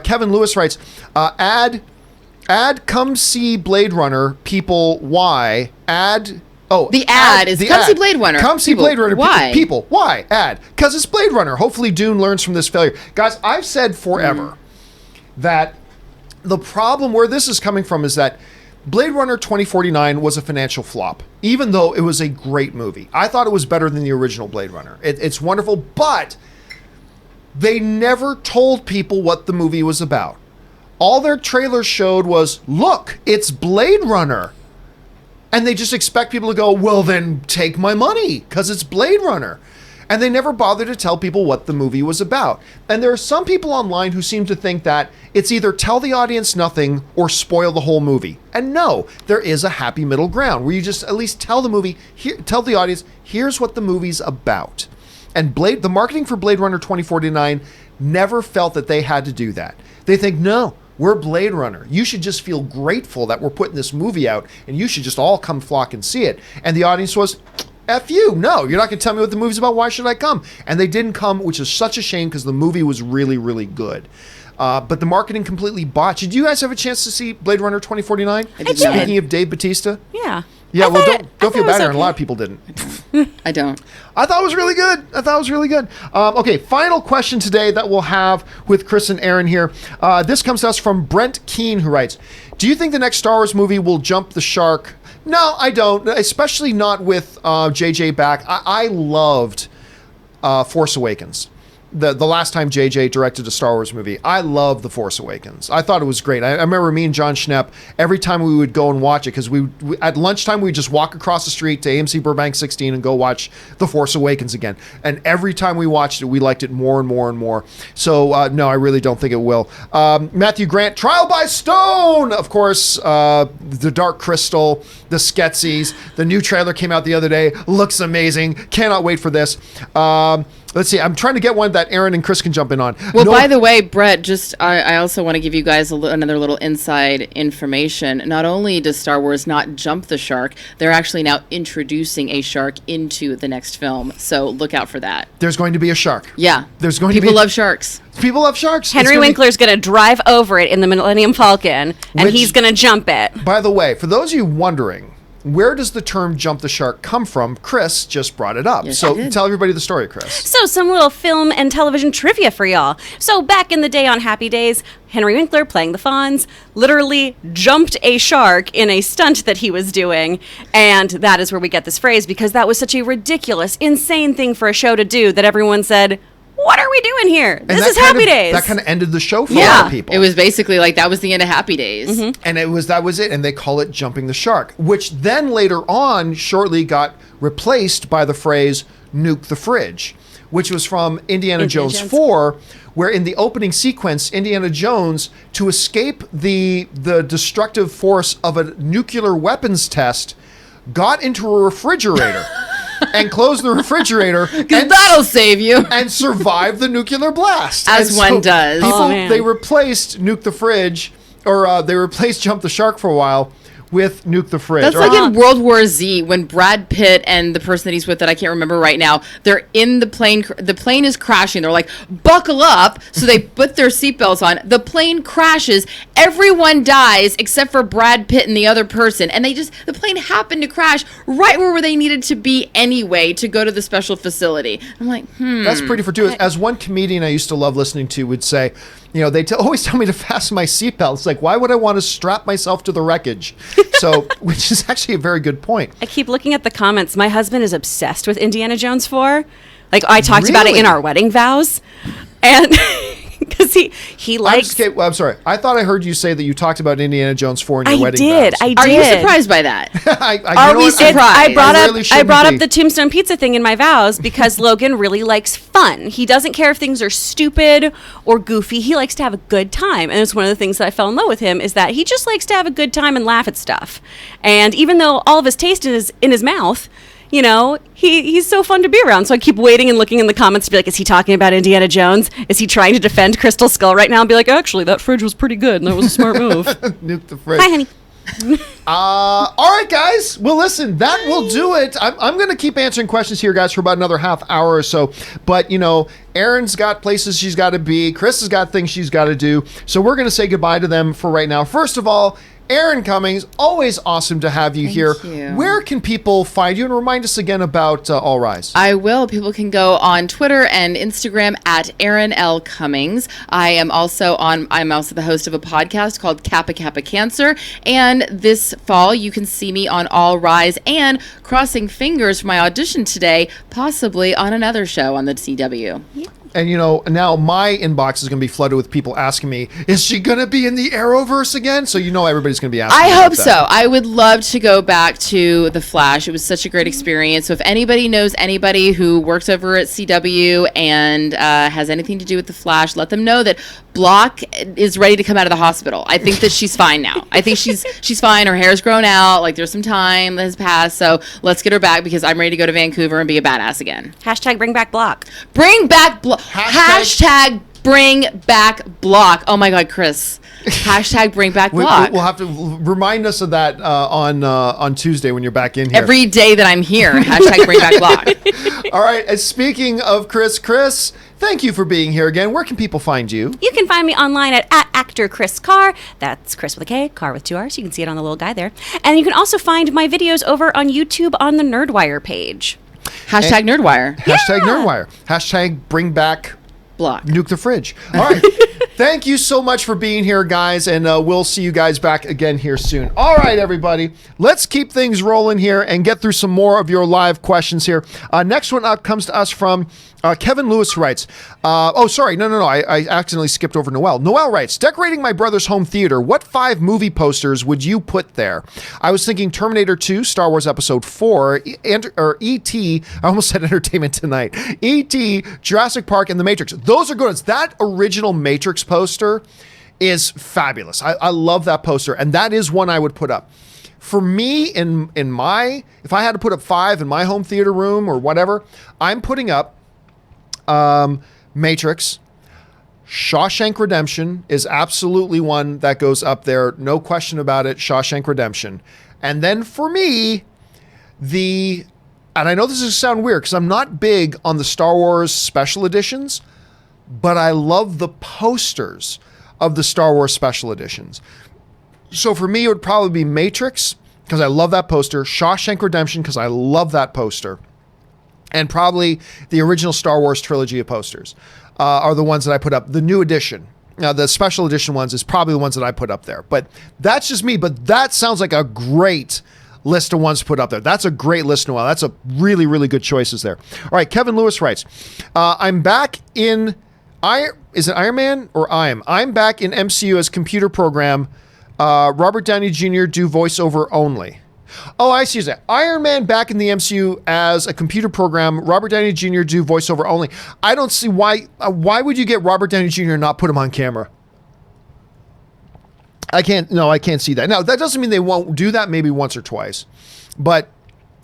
Speaker 1: Kevin Lewis writes, come see Blade Runner, people, why?
Speaker 2: The ad is come see Blade Runner.
Speaker 1: Come see
Speaker 2: people,
Speaker 1: Blade Runner.
Speaker 2: Why?
Speaker 1: People, why? Ad. Because it's Blade Runner. Hopefully Dune learns from this failure. Guys, I've said forever that the problem where this is coming from is that Blade Runner 2049 was a financial flop, even though it was a great movie. I thought it was better than the original Blade Runner. It's wonderful, but they never told people what the movie was about. All their trailers showed was, look, it's Blade Runner. And they just expect people to go, well, then take my money, because it's Blade Runner. And they never bother to tell people what the movie was about. And there are some people online who seem to think that it's either tell the audience nothing or spoil the whole movie. And no, there is a happy middle ground where you just at least tell tell the audience, here's what the movie's about. And the marketing for Blade Runner 2049 never felt that they had to do that. They think, no, we're Blade Runner. You should just feel grateful that we're putting this movie out and you should just all come flock and see it. And the audience was, F you. No, you're not going to tell me what the movie's about. Why should I come? And they didn't come, which is such a shame because the movie was really, really good. But the marketing completely botched. Did you guys have a chance to see Blade Runner 2049?
Speaker 2: I did.
Speaker 1: Speaking of Dave Bautista?
Speaker 3: Yeah.
Speaker 1: Yeah, well, don't feel bad, Aaron.
Speaker 3: okay.
Speaker 1: A lot of people didn't.
Speaker 2: I don't.
Speaker 1: I thought it was really good. Okay, final question today that we'll have with Chris and Aaron here. This comes to us from Brent Keene, who writes, do you think the next Star Wars movie will jump the shark? No, I don't, especially not with JJ back. I loved Force Awakens. The last time JJ directed a Star Wars movie. I love The Force Awakens. I thought it was great. I remember me and John Schnepp, every time we would go and watch it, because we at lunchtime we'd just walk across the street to AMC Burbank 16 and go watch The Force Awakens again. And every time we watched it, we liked it more and more and more. So no, I really don't think it will. Matthew Grant, Trial by Stone! Of course, The Dark Crystal, The Skeksis. The new trailer came out the other day. Looks amazing. Cannot wait for this. Let's see. I'm trying to get one that Aaron and Chris can jump in on.
Speaker 2: Well, by the way, Brett, I also want to give you guys another little inside information. Not only does Star Wars not jump the shark, they're actually now introducing a shark into the next film. So look out for that.
Speaker 1: There's going to be a shark.
Speaker 2: Yeah.
Speaker 1: There's going
Speaker 2: People
Speaker 1: to be
Speaker 2: love sharks.
Speaker 1: People love sharks.
Speaker 3: Henry Winkler's going to drive over it in the Millennium Falcon, and he's going to jump it.
Speaker 1: By the way, for those of you wondering, where does the term jump the shark come from? Chris just brought it up.
Speaker 2: Yes,
Speaker 1: So
Speaker 2: I did.
Speaker 1: tell everybody the story, Chris.
Speaker 3: So some little film and television trivia for y'all. So back in the day on Happy Days, Henry Winkler, playing the Fonz, literally jumped a shark in a stunt that he was doing. And that is where we get this phrase, because that was such a ridiculous, insane thing for a show to do that everyone said, what are we doing here?
Speaker 1: And
Speaker 3: This
Speaker 1: that
Speaker 3: is
Speaker 1: kind
Speaker 3: Happy
Speaker 1: of-
Speaker 3: Days.
Speaker 1: That kind of ended the show for a lot of people.
Speaker 2: It was basically like that was the end of Happy Days.
Speaker 1: And that was it. And they call it jumping the shark, which then later on shortly got replaced by the phrase nuke the fridge, which was from Indiana Jones 4, where in the opening sequence, Indiana Jones, to escape the destructive force of a nuclear weapons test, got into a refrigerator and closed the refrigerator
Speaker 2: Because that'll save you.
Speaker 1: and survived the nuclear blast.
Speaker 2: As
Speaker 1: And
Speaker 2: one does.
Speaker 1: People,
Speaker 3: Oh, man.
Speaker 1: they replaced nuke the fridge, or they replaced jump the shark for a while with nuke the fridge.
Speaker 2: That's
Speaker 1: Or-
Speaker 2: like in World War Z when Brad Pitt and the person that he's with that I can't remember right now, they're in the plane. The plane is crashing. They're like, buckle up. So they put their seatbelts on. The plane crashes. Everyone dies except for Brad Pitt and the other person. And the plane happened to crash right where they needed to be anyway to go to the special facility. I'm like,
Speaker 1: That's pretty fortuitous. As one comedian I used to love listening to would say, they always tell me to fasten my seatbelt. It's like, why would I want to strap myself to the wreckage? So, which is actually a very good point.
Speaker 3: I keep looking at the comments. My husband is obsessed with Indiana Jones 4. Like, I talked about it
Speaker 1: Really?
Speaker 3: in our wedding vows. And because he likes...
Speaker 1: I'm sorry. I thought I heard you say that you talked about Indiana Jones 4 in your
Speaker 3: I
Speaker 1: wedding
Speaker 3: did.
Speaker 1: vows.
Speaker 3: I did.
Speaker 2: are you surprised by that?
Speaker 1: Are
Speaker 2: we surprised?
Speaker 3: I brought
Speaker 1: I
Speaker 3: up
Speaker 1: really
Speaker 3: I
Speaker 1: shouldn't
Speaker 3: brought
Speaker 1: be.
Speaker 3: up the Tombstone Pizza thing in my vows because Logan really likes fun. He doesn't care if things are stupid or goofy. He likes to have a good time, and it's one of the things that I fell in love with him is that he just likes to have a good time and laugh at stuff. And even though all of his taste is in his mouth, he's so fun to be around. So I keep waiting and looking in the comments to be like, is he talking about Indiana Jones? Is he trying to defend Crystal Skull right now and be like, actually, that fridge was pretty good and that was a smart move.
Speaker 1: Nuke the fridge.
Speaker 3: Hi, honey.
Speaker 1: All right, guys. Well, listen, that will do it. I'm going to keep answering questions here, guys, for about another half hour or so. But, Erin's got places she's got to be. Chris has got things she's got to do. So we're going to say goodbye to them for right now. First of all, Erin Cummings, always awesome to have you here.
Speaker 2: you.
Speaker 1: Where can people find you? And remind us again about All Rise.
Speaker 2: I will. People can go on Twitter and Instagram at Erin L. Cummings. I'm also the host of a podcast called Kappa Kappa Cancer. And this fall, you can see me on All Rise and crossing fingers for my audition today, possibly on another show on the CW.
Speaker 1: And, now my inbox is going to be flooded with people asking me, is she going to be in the Arrowverse again? So everybody's going to be asking me
Speaker 2: I
Speaker 1: about
Speaker 2: hope
Speaker 1: that.
Speaker 2: so. I would love to go back to The Flash. It was such a great experience. So if anybody knows anybody who works over at CW and has anything to do with The Flash, let them know that Block is ready to come out of the hospital. I think that she's fine now. I think she's fine. Her hair's grown out. Like there's some time that has passed. So let's get her back because I'm ready to go to Vancouver and be a badass again.
Speaker 3: Hashtag bring back Block.
Speaker 2: Bring back Block. Hashtag bring back Block. Oh my God, Chris. Hashtag bring back Block.
Speaker 1: We'll have to remind us of that on Tuesday when you're back in here.
Speaker 2: Every day that I'm here. Hashtag bring back Block.
Speaker 1: All right. And speaking of Chris, thank you for being here again. Where can people find you?
Speaker 3: You can find me online at actor Chris Carr. That's Chris with a K, Carr with 2 R's. You can see it on the little guy there. And you can also find my videos over on YouTube on the Nerdwire page.
Speaker 2: Hashtag Nerdwire.
Speaker 1: Hashtag Nerdwire. Hashtag bring back
Speaker 2: Block.
Speaker 1: Nuke the fridge. All right. Thank you so much for being here, guys, and we'll see you guys back again here soon. All right, everybody. Let's keep things rolling here and get through some more of your live questions here. Next one up comes to us from Kevin Lewis, who writes, I accidentally skipped over Noel. Noel writes, decorating my brother's home theater, what 5 movie posters would you put there? I was thinking Terminator 2, Star Wars Episode 4, E.T., I almost said Entertainment Tonight, E.T., Jurassic Park, and The Matrix. Those are good ones. That original Matrix poster is fabulous. I love that poster, and that is one I would put up. For me, if I had to put up 5 in my home theater room or whatever, I'm putting up Matrix. Shawshank Redemption is absolutely one that goes up there. No question about it. Shawshank Redemption. And then for me, and I know this is sound weird because I'm not big on the Star Wars special editions, but I love the posters of the Star Wars special editions. So for me, it would probably be Matrix, because I love that poster. Shawshank Redemption, because I love that poster. And probably the original Star Wars trilogy of posters are the ones that I put up. The new edition, the special edition ones, is probably the ones that I put up there. But that's just me. But that sounds like a great list of ones to put up there. That's a great list, Noel. That's a really, really good choices there. All right, Kevin Lewis writes, I'm back in... Is it Iron Man or I'm back in MCU as computer program. Robert Downey Jr. do voiceover only. Oh, I see that. Iron Man back in the MCU as a computer program. Robert Downey Jr. do voiceover only. I don't see why. Why would you get Robert Downey Jr. and not put him on camera? I can't see that. Now, that doesn't mean they won't do that maybe once or twice. But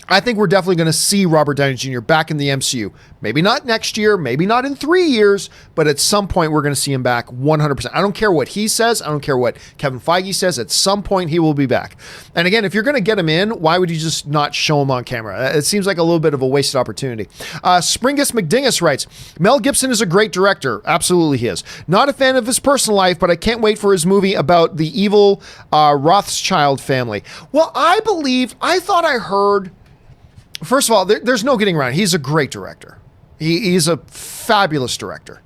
Speaker 1: I think we're definitely going to see Robert Downey Jr. back in the MCU. Maybe not next year, maybe not in 3 years, but at some point we're going to see him back 100%. I don't care what he says. I don't care what Kevin Feige says. At some point he will be back. And again, if you're going to get him in, why would you just not show him on camera? It seems like a little bit of a wasted opportunity. Springus McDingus writes, Mel Gibson is a great director. Absolutely he is. Not a fan of his personal life, but I can't wait for his movie about the evil Rothschild family. Well, I thought I heard... First of all, there's no getting around it. He's a great director. He's a fabulous director.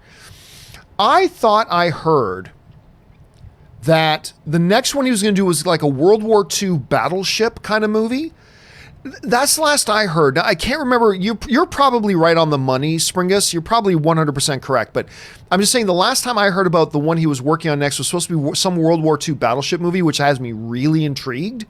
Speaker 1: I thought I heard that the next one he was going to do was like a World War II battleship kind of movie. That's the last I heard. Now, I can't remember. You're probably right on the money, Springus. You're probably 100% correct. But I'm just saying the last time I heard about the one he was working on next was supposed to be some World War II battleship movie, which has me really intrigued.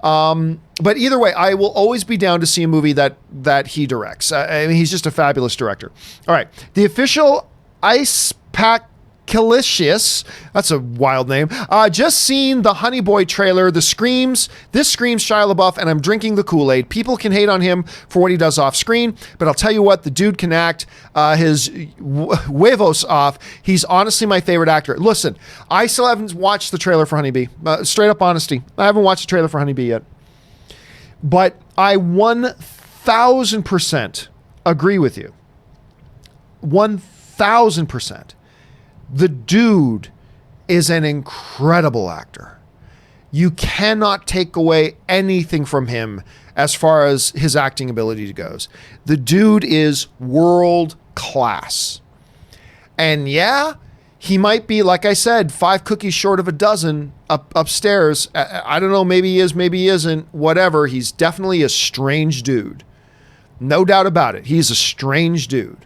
Speaker 1: But either way, I will always be down to see a movie that he directs. I mean, he's just a fabulous director. All right. The official Ice Pack Calicious, that's a wild name. Just seen the Honey Boy trailer. This screams Shia LaBeouf, and I'm drinking the Kool-Aid. People can hate on him for what he does off screen, but I'll tell you what, the dude can act his huevos off. He's honestly my favorite actor. Listen, I still haven't watched the trailer for Honeybee. Straight up honesty, I haven't watched the trailer for Honeybee yet. But I 1,000% agree with you. 1,000%. The dude is an incredible actor. You cannot take away anything from him as far as his acting ability goes. The dude is world class. And yeah, he might be, like I said, 5 cookies short of a dozen upstairs. I don't know, maybe he is, maybe he isn't, whatever. He's definitely a strange dude. No doubt about it. He's a strange dude.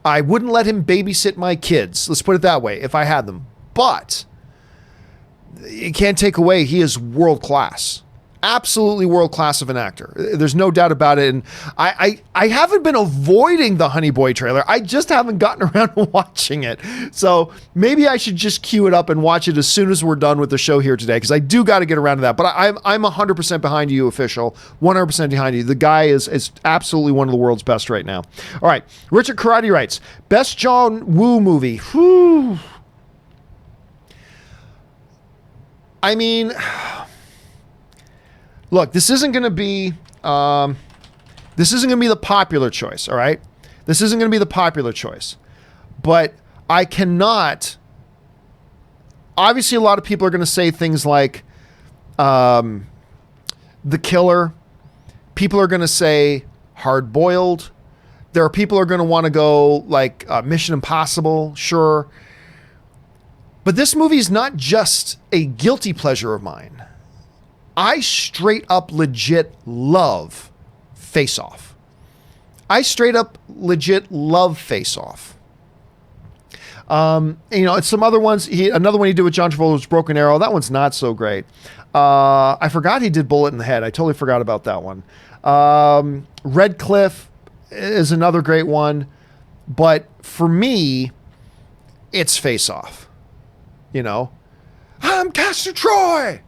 Speaker 1: I wouldn't let him babysit my kids. Let's put it that way, if I had them. But you can't take away, he is world class. Absolutely world class of an actor. There's no doubt about it. And I haven't been avoiding the Honey Boy trailer. I just haven't gotten around to watching it. So maybe I should just queue it up and watch it as soon as we're done with the show here today, because I do got to get around to that. But I'm 100% behind you, official. 100% behind you. The guy is absolutely one of the world's best right now. All right. Richard Karate writes, best John Woo movie. Whew. I mean... Look, this isn't going to be the popular choice, all right? This isn't going to be the popular choice. But I cannot... Obviously, a lot of people are going to say things like The Killer. People are going to say Hard Boiled. There are people who are going to want to go like Mission Impossible, sure. But this movie is not just a guilty pleasure of mine. I straight up legit love Face Off. I straight up legit love Face Off. It's some other ones. Another one he did with John Travolta was Broken Arrow. That one's not so great. I forgot he did Bullet in the Head. I totally forgot about that one. Red Cliff is another great one. But for me, it's Face Off. I'm Castor Troy.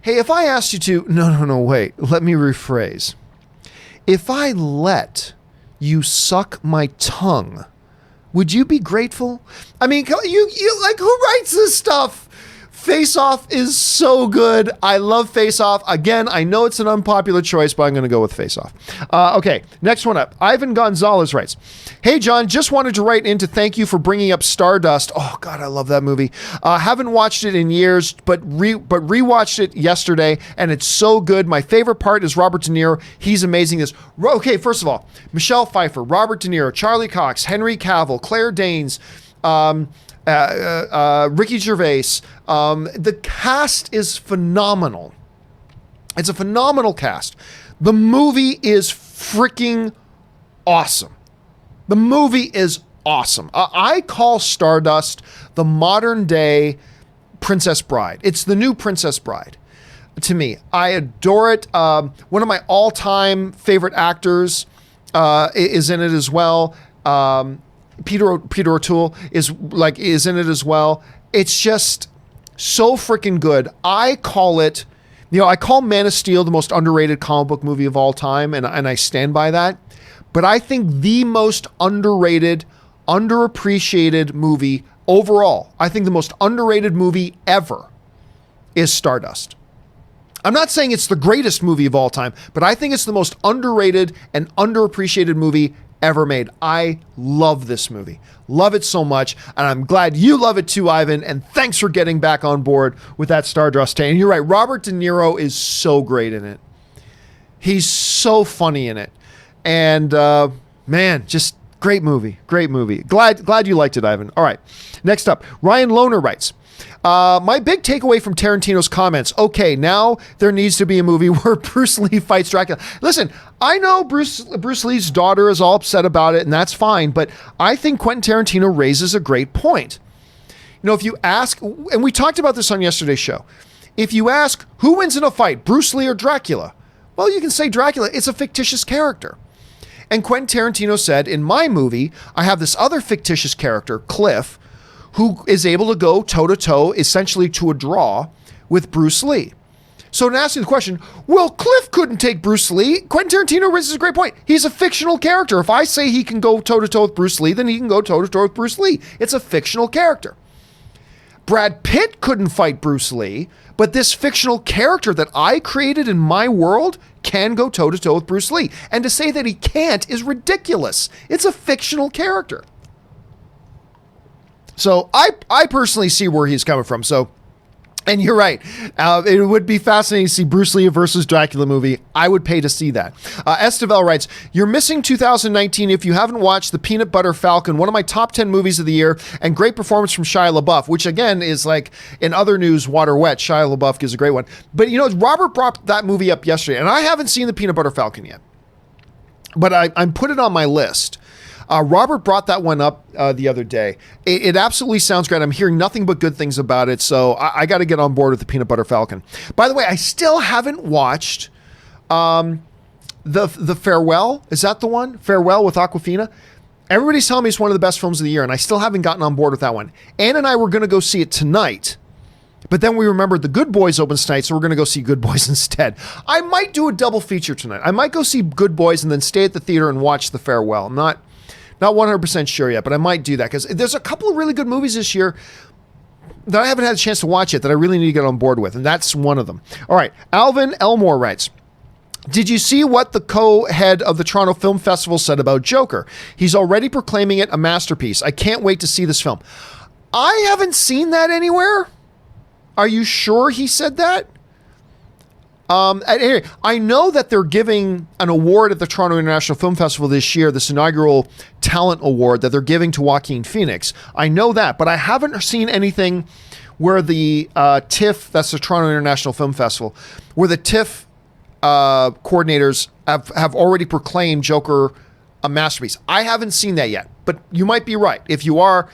Speaker 1: Hey, if I asked you to... No, wait. Let me rephrase. If I let you suck my tongue, would you be grateful? I mean, you like, who writes this stuff Face Off is so good. I love Face Off. Again, I know it's an unpopular choice, but I'm going to go with Face Off. Okay, next one up. Ivan Gonzalez writes, "Hey, John, just wanted to write in to thank you for bringing up Stardust." Oh, God, I love that movie. Haven't watched it in years, but rewatched it yesterday, and it's so good. My favorite part is Robert De Niro. He's amazing. Okay, first of all, Michelle Pfeiffer, Robert De Niro, Charlie Cox, Henry Cavill, Claire Danes, Ricky Gervais. The cast is phenomenal. It's a phenomenal cast. The movie is freaking awesome. The movie is awesome. I call Stardust the modern day Princess Bride. It's the new Princess Bride to me. I adore it. One of my all-time favorite actors is in it as well. Peter O'Toole is in it as well. It's just so freaking good. I call Man of Steel the most underrated comic book movie of all time, and I stand by that. But I think the most underrated, underappreciated movie overall, I think the most underrated movie ever is Stardust. I'm not saying it's the greatest movie of all time, but I think it's the most underrated and underappreciated movie ever made. I love this movie. Love it so much. And I'm glad you love it too, Ivan. And thanks for getting back on board with that Stardust. And you're right. Robert De Niro is so great in it. He's so funny in it. And man, just great movie. Great movie. Glad you liked it, Ivan. All right. Next up, Ryan Lohner writes, my big takeaway from Tarantino's comments, okay, now there needs to be a movie where Bruce Lee fights Dracula. Listen, I know Bruce Lee's daughter is all upset about it, and that's fine, but I think Quentin Tarantino raises a great point. You know, if you ask, and we talked about this on yesterday's show, if you ask who wins in a fight, Bruce Lee or Dracula, well, you can say Dracula. It's a fictitious character. And Quentin Tarantino said, in my movie, I have this other fictitious character, Cliff, who is able to go toe-to-toe, essentially to a draw, with Bruce Lee. So to ask you the question, well, Cliff couldn't take Bruce Lee. Quentin Tarantino raises a great point. He's a fictional character. If I say he can go toe-to-toe with Bruce Lee, then he can go toe-to-toe with Bruce Lee. It's a fictional character. Brad Pitt couldn't fight Bruce Lee, but this fictional character that I created in my world can go toe-to-toe with Bruce Lee. And to say that he can't is ridiculous. It's a fictional character. So I personally see where he's coming from. So, and you're right. It would be fascinating to see Bruce Lee versus Dracula movie. I would pay to see that. Estevel writes, you're missing 2019 if you haven't watched The Peanut Butter Falcon, one of my top 10 movies of the year, and great performance from Shia LaBeouf, which again is like in other news, water wet. Shia LaBeouf gives a great one. But you know, Robert brought that movie up yesterday, and I haven't seen The Peanut Butter Falcon yet. But I'm put it on my list. Robert brought that one up the other day. It absolutely sounds great. I'm hearing nothing but good things about it, so I got to get on board with The Peanut Butter Falcon. By the way, I still haven't watched the Farewell. Is that the one? Farewell with Awkwafina. Everybody's telling me it's one of the best films of the year, and I still haven't gotten on board with that one. Ann and I were going to go see it tonight, but then we remembered The Good Boys opens tonight, so we're going to go see Good Boys instead. I might do a double feature tonight. I might go see Good Boys and then stay at the theater and watch The Farewell. I'm not 100% sure yet, but I might do that because there's a couple of really good movies this year that I haven't had a chance to watch yet that I really need to get on board with, and that's one of them. All right, Alvin Elmore writes, did you see what the co-head of the Toronto Film Festival said about Joker? He's already proclaiming it a masterpiece. I can't wait to see this film. I haven't seen that anywhere. Are you sure he said that? Anyway, I know that they're giving an award at the Toronto International Film Festival this year, this inaugural talent award that they're giving to Joaquin Phoenix. I know that, but I haven't seen anything where the TIFF, that's the Toronto International Film Festival, where the TIFF coordinators have already proclaimed Joker a masterpiece. I haven't seen that yet, but you might be right. If you are,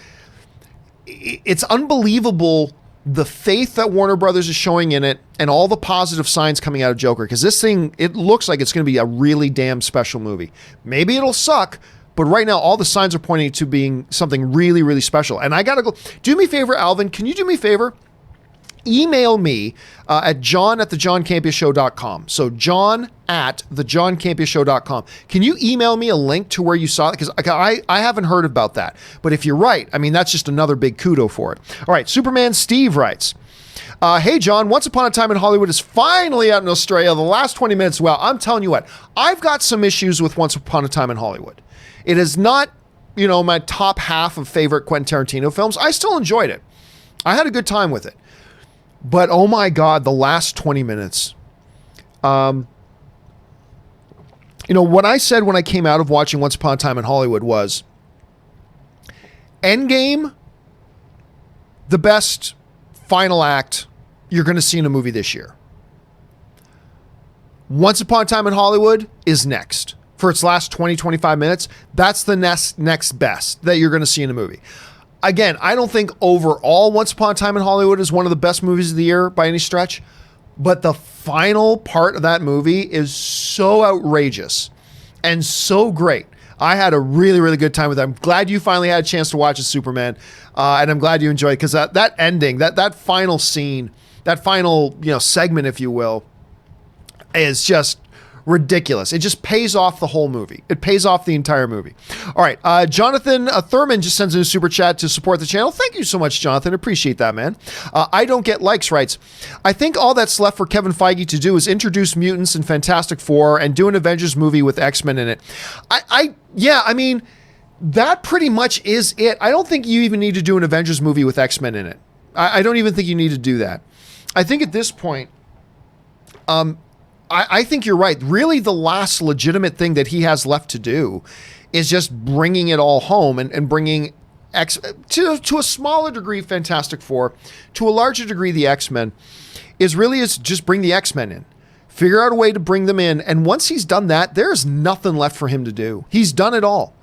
Speaker 1: it's unbelievable the faith that Warner Brothers is showing in it and all the positive signs coming out of Joker, because this thing, it looks like it's going to be a really damn special movie. Maybe it'll suck, but right now all the signs are pointing to being something really, really special. And I got to go, do me a favor, Alvin, can you do me a favor? Email me at john@thejohncampeashow.com. So john@thejohncampeashow.com. Can you email me a link to where you saw it? Because I haven't heard about that. But if you're right, I mean, that's just another big kudo for it. All right, Superman Steve writes, Hey, John, Once Upon a Time in Hollywood is finally out in Australia. The last 20 minutes, well, I'm telling you what, I've got some issues with Once Upon a Time in Hollywood. It is not, my top half of favorite Quentin Tarantino films. I still enjoyed it. I had a good time with it. But, oh my God, the last 20 minutes. What I said when I came out of watching Once Upon a Time in Hollywood was, Endgame, the best final act you're going to see in a movie this year. Once Upon a Time in Hollywood is next. For its last 20, 25 minutes, that's the next best that you're going to see in a movie. Again, I don't think overall Once Upon a Time in Hollywood is one of the best movies of the year by any stretch, but the final part of that movie is so outrageous and so great. I had a really, really good time with it. I'm glad you finally had a chance to watch it, Superman, and I'm glad you enjoyed it, because that ending, that final scene, that final segment, if you will, is just ridiculous. It just pays off the whole movie. It pays off the entire movie. All right. Jonathan Thurman just sends in a super chat to support the channel. Thank you so much, Jonathan. Appreciate that, man. I don't get likes writes, I think all that's left for Kevin Feige to do is introduce mutants and Fantastic Four and do an Avengers movie with X-Men in it. I mean, that pretty much is it. I don't think you even need to do an Avengers movie with X-Men in it. I don't even think you need to do that. I think at this point, I think you're right. Really, the last legitimate thing that he has left to do is just bringing it all home and bringing to a smaller degree Fantastic Four, to a larger degree the X-Men, is just bring the X-Men in. Figure out a way to bring them in. And once he's done that, there's nothing left for him to do. He's done it all.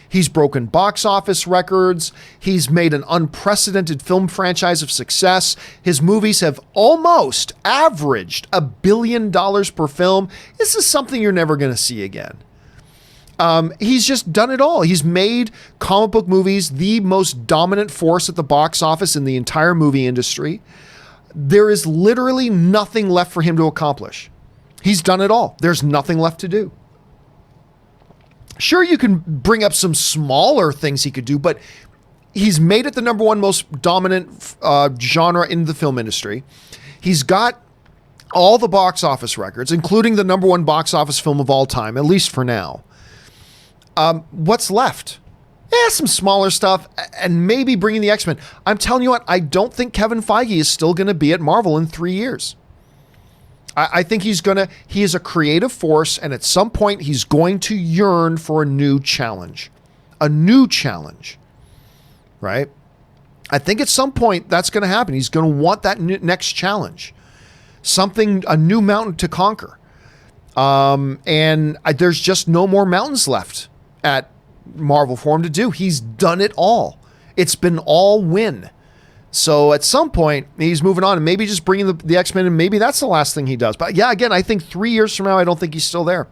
Speaker 1: He's broken box office records. He's made an unprecedented film franchise of success. His movies have almost averaged $1 billion per film. This is something you're never going to see again. He's just done it all. He's made comic book movies the most dominant force at the box office in the entire movie industry. There is literally nothing left for him to accomplish. He's done it all. There's nothing left to do. Sure, you can bring up some smaller things he could do, but he's made it the number one most dominant genre in the film industry. He's got all the box office records, including the number one box office film of all time, at least for now. What's left? Some smaller stuff, and maybe bringing the X-Men. I'm telling you what, I don't think Kevin Feige is still going to be at Marvel in 3 years. I think he is a creative force, and at some point he's going to yearn for a new challenge. Right? I think at some point that's going to happen. He's going to want that next challenge. A new mountain to conquer. There's just no more mountains left at Marvel for him to do. He's done it all. It's been all win. So at some point, he's moving on and maybe just bringing the X-Men, and maybe that's the last thing he does. But yeah, again, I think 3 years from now, I don't think he's still there.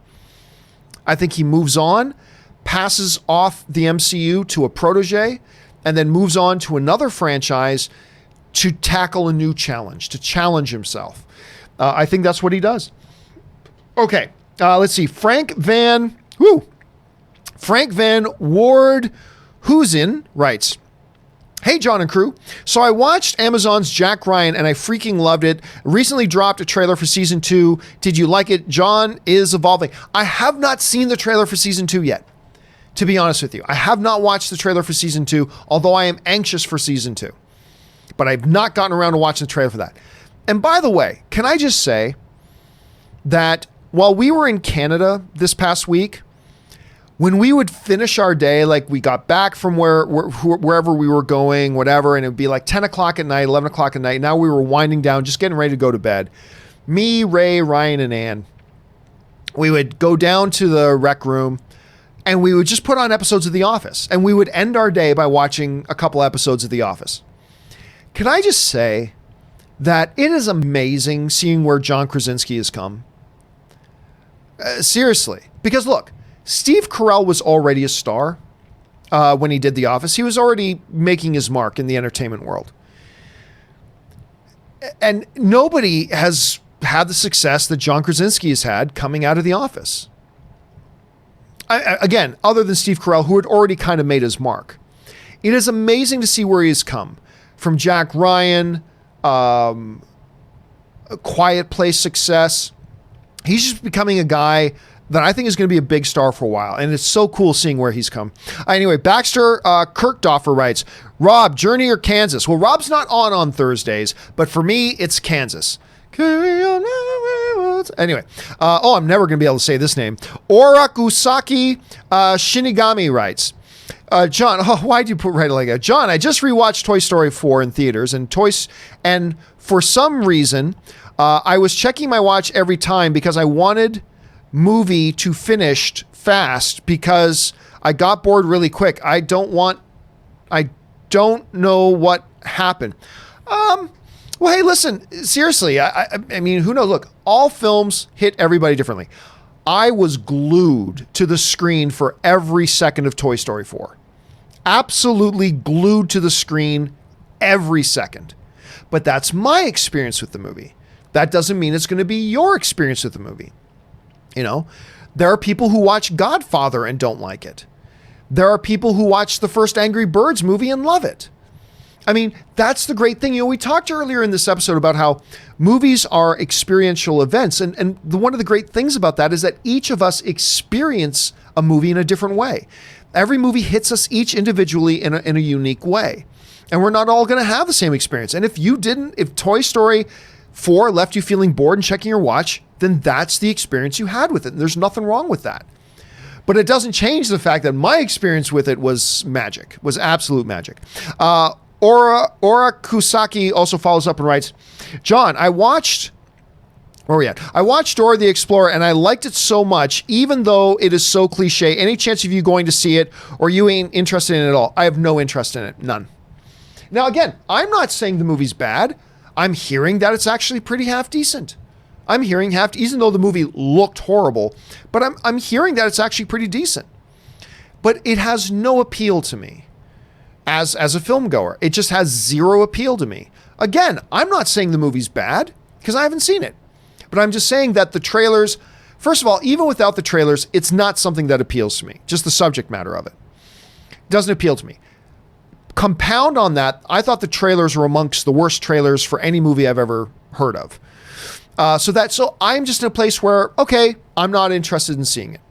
Speaker 1: I think he moves on, passes off the MCU to a protege, and then moves on to another franchise to tackle a new challenge, to challenge himself. I think that's what he does. Okay, let's see. Frank Van Ward Husin writes, Hey, John and crew. So I watched Amazon's Jack Ryan and I freaking loved it. Recently dropped a trailer for season 2. Did you like it? John is evolving. I have not seen the trailer for season 2 yet, to be honest with you. I have not watched the trailer for season 2, although I am anxious for season 2. But I've not gotten around to watching the trailer for that. And by the way, can I just say that while we were in Canada this past week, when we would finish our day, like we got back from wherever we were going, whatever, and it would be like 10 o'clock at night, 11 o'clock at night. Now we were winding down, just getting ready to go to bed. Me, Ray, Ryan, and Ann, we would go down to the rec room and we would just put on episodes of The Office. And we would end our day by watching a couple episodes of The Office. Can I just say that it is amazing seeing where John Krasinski has come? Seriously. Because look, Steve Carell was already a star when he did The Office. He was already making his mark in the entertainment world. And nobody has had the success that John Krasinski has had coming out of The Office. Again, other than Steve Carell, who had already kind of made his mark. It is amazing to see where he has come. From Jack Ryan A Quiet Place success. He's just becoming a guy that I think is going to be a big star for a while. And it's so cool seeing where he's come. Anyway, Baxter Kirkdoffer writes, Rob, Journey or Kansas? Well, Rob's not on Thursdays, but for me, it's Kansas. Carry on. Anyway, I'm never going to be able to say this name. Orakusaki Shinigami writes, John, why'd you write it like that? John, I just rewatched Toy Story 4 in theaters, and for some reason, I was checking my watch every time because I wanted movie to finish fast because I got bored really quick. I don't know what happened. Well, hey, listen, seriously, I mean, who knows? Look, all films hit everybody differently. I was glued to the screen for every second of Toy Story 4. Absolutely glued to the screen every second. But that's my experience with the movie. That doesn't mean it's going to be your experience with the movie. You know, there are people who watch Godfather and don't like it. There are people who watch the first Angry Birds movie and love it. I mean, that's the great thing. You know, we talked earlier in this episode about how movies are experiential events. And one of the great things about that is that each of us experience a movie in a different way. Every movie hits us each individually in a unique way. And we're not all going to have the same experience. And if Toy Story 4 left you feeling bored and checking your watch, then that's the experience you had with it. And there's nothing wrong with that. But it doesn't change the fact that my experience with it was magic, was absolute magic. Ora Kusaki also follows up and writes, John, I watched Dora the Explorer and I liked it so much, even though it is so cliche. Any chance of you going to see it, or you ain't interested in it at all? I have no interest in it. None. Now, again, I'm not saying the movie's bad. I'm hearing that it's actually pretty half decent. I'm hearing even though the movie looked horrible, but I'm hearing that it's actually pretty decent. But it has no appeal to me as a film goer. It just has zero appeal to me. Again, I'm not saying the movie's bad because I haven't seen it. But I'm just saying that the trailers, first of all, even without the trailers, it's not something that appeals to me. Just the subject matter of it. It doesn't appeal to me. Compound on that, I thought the trailers were amongst the worst trailers for any movie I've ever heard of. So I'm just in a place where, okay, I'm not interested in seeing it.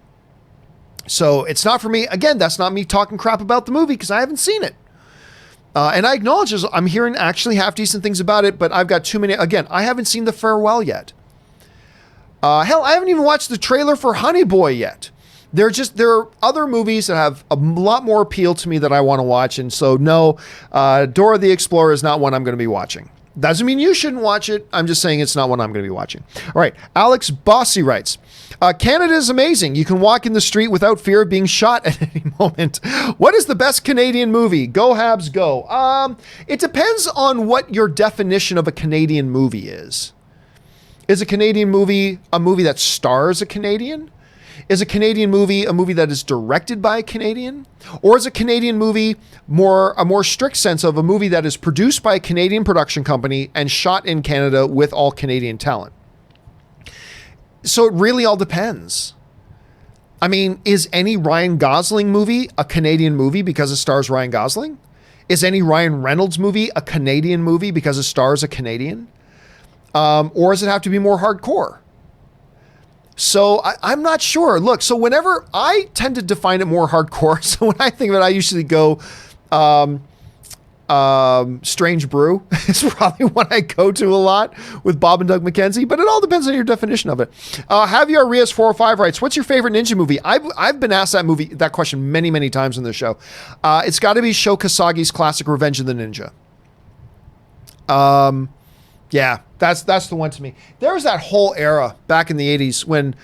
Speaker 1: So it's not for me. Again, that's not me talking crap about the movie because I haven't seen it. And I acknowledge I'm hearing actually half decent things about it, but I've got too many. Again, I haven't seen The Farewell yet. Hell, I haven't even watched the trailer for Honey Boy yet. There are other movies that have a lot more appeal to me that I want to watch. And so no, Dora the Explorer is not one I'm going to be watching. Doesn't mean you shouldn't watch it. I'm just saying it's not one I'm going to be watching. All right. Alex Bossy writes, Canada is amazing. You can walk in the street without fear of being shot at any moment. What is the best Canadian movie? Go Habs, go. It depends on what your definition of a Canadian movie is. Is a Canadian movie a movie that stars a Canadian? Is a Canadian movie a movie that is directed by a Canadian? Or is a Canadian movie a more strict sense of a movie that is produced by a Canadian production company and shot in Canada with all Canadian talent? So it really all depends. I mean, is any Ryan Gosling movie a Canadian movie because it stars Ryan Gosling? Is any Ryan Reynolds movie a Canadian movie because it stars a Canadian? Or does it have to be more hardcore? So I'm not sure. Look, so whenever I tend to define it more hardcore, so when I think of it, I usually go Strange Brew is probably what I go to a lot with Bob and Doug McKenzie, but it all depends on your definition of it. Javier Rios 405 writes, what's your favorite ninja movie? I've been asked that question many, many times on this show. It's got to be Sho Kasagi's classic Revenge of the Ninja. Yeah, that's the one to me. There was that whole era back in the 80s when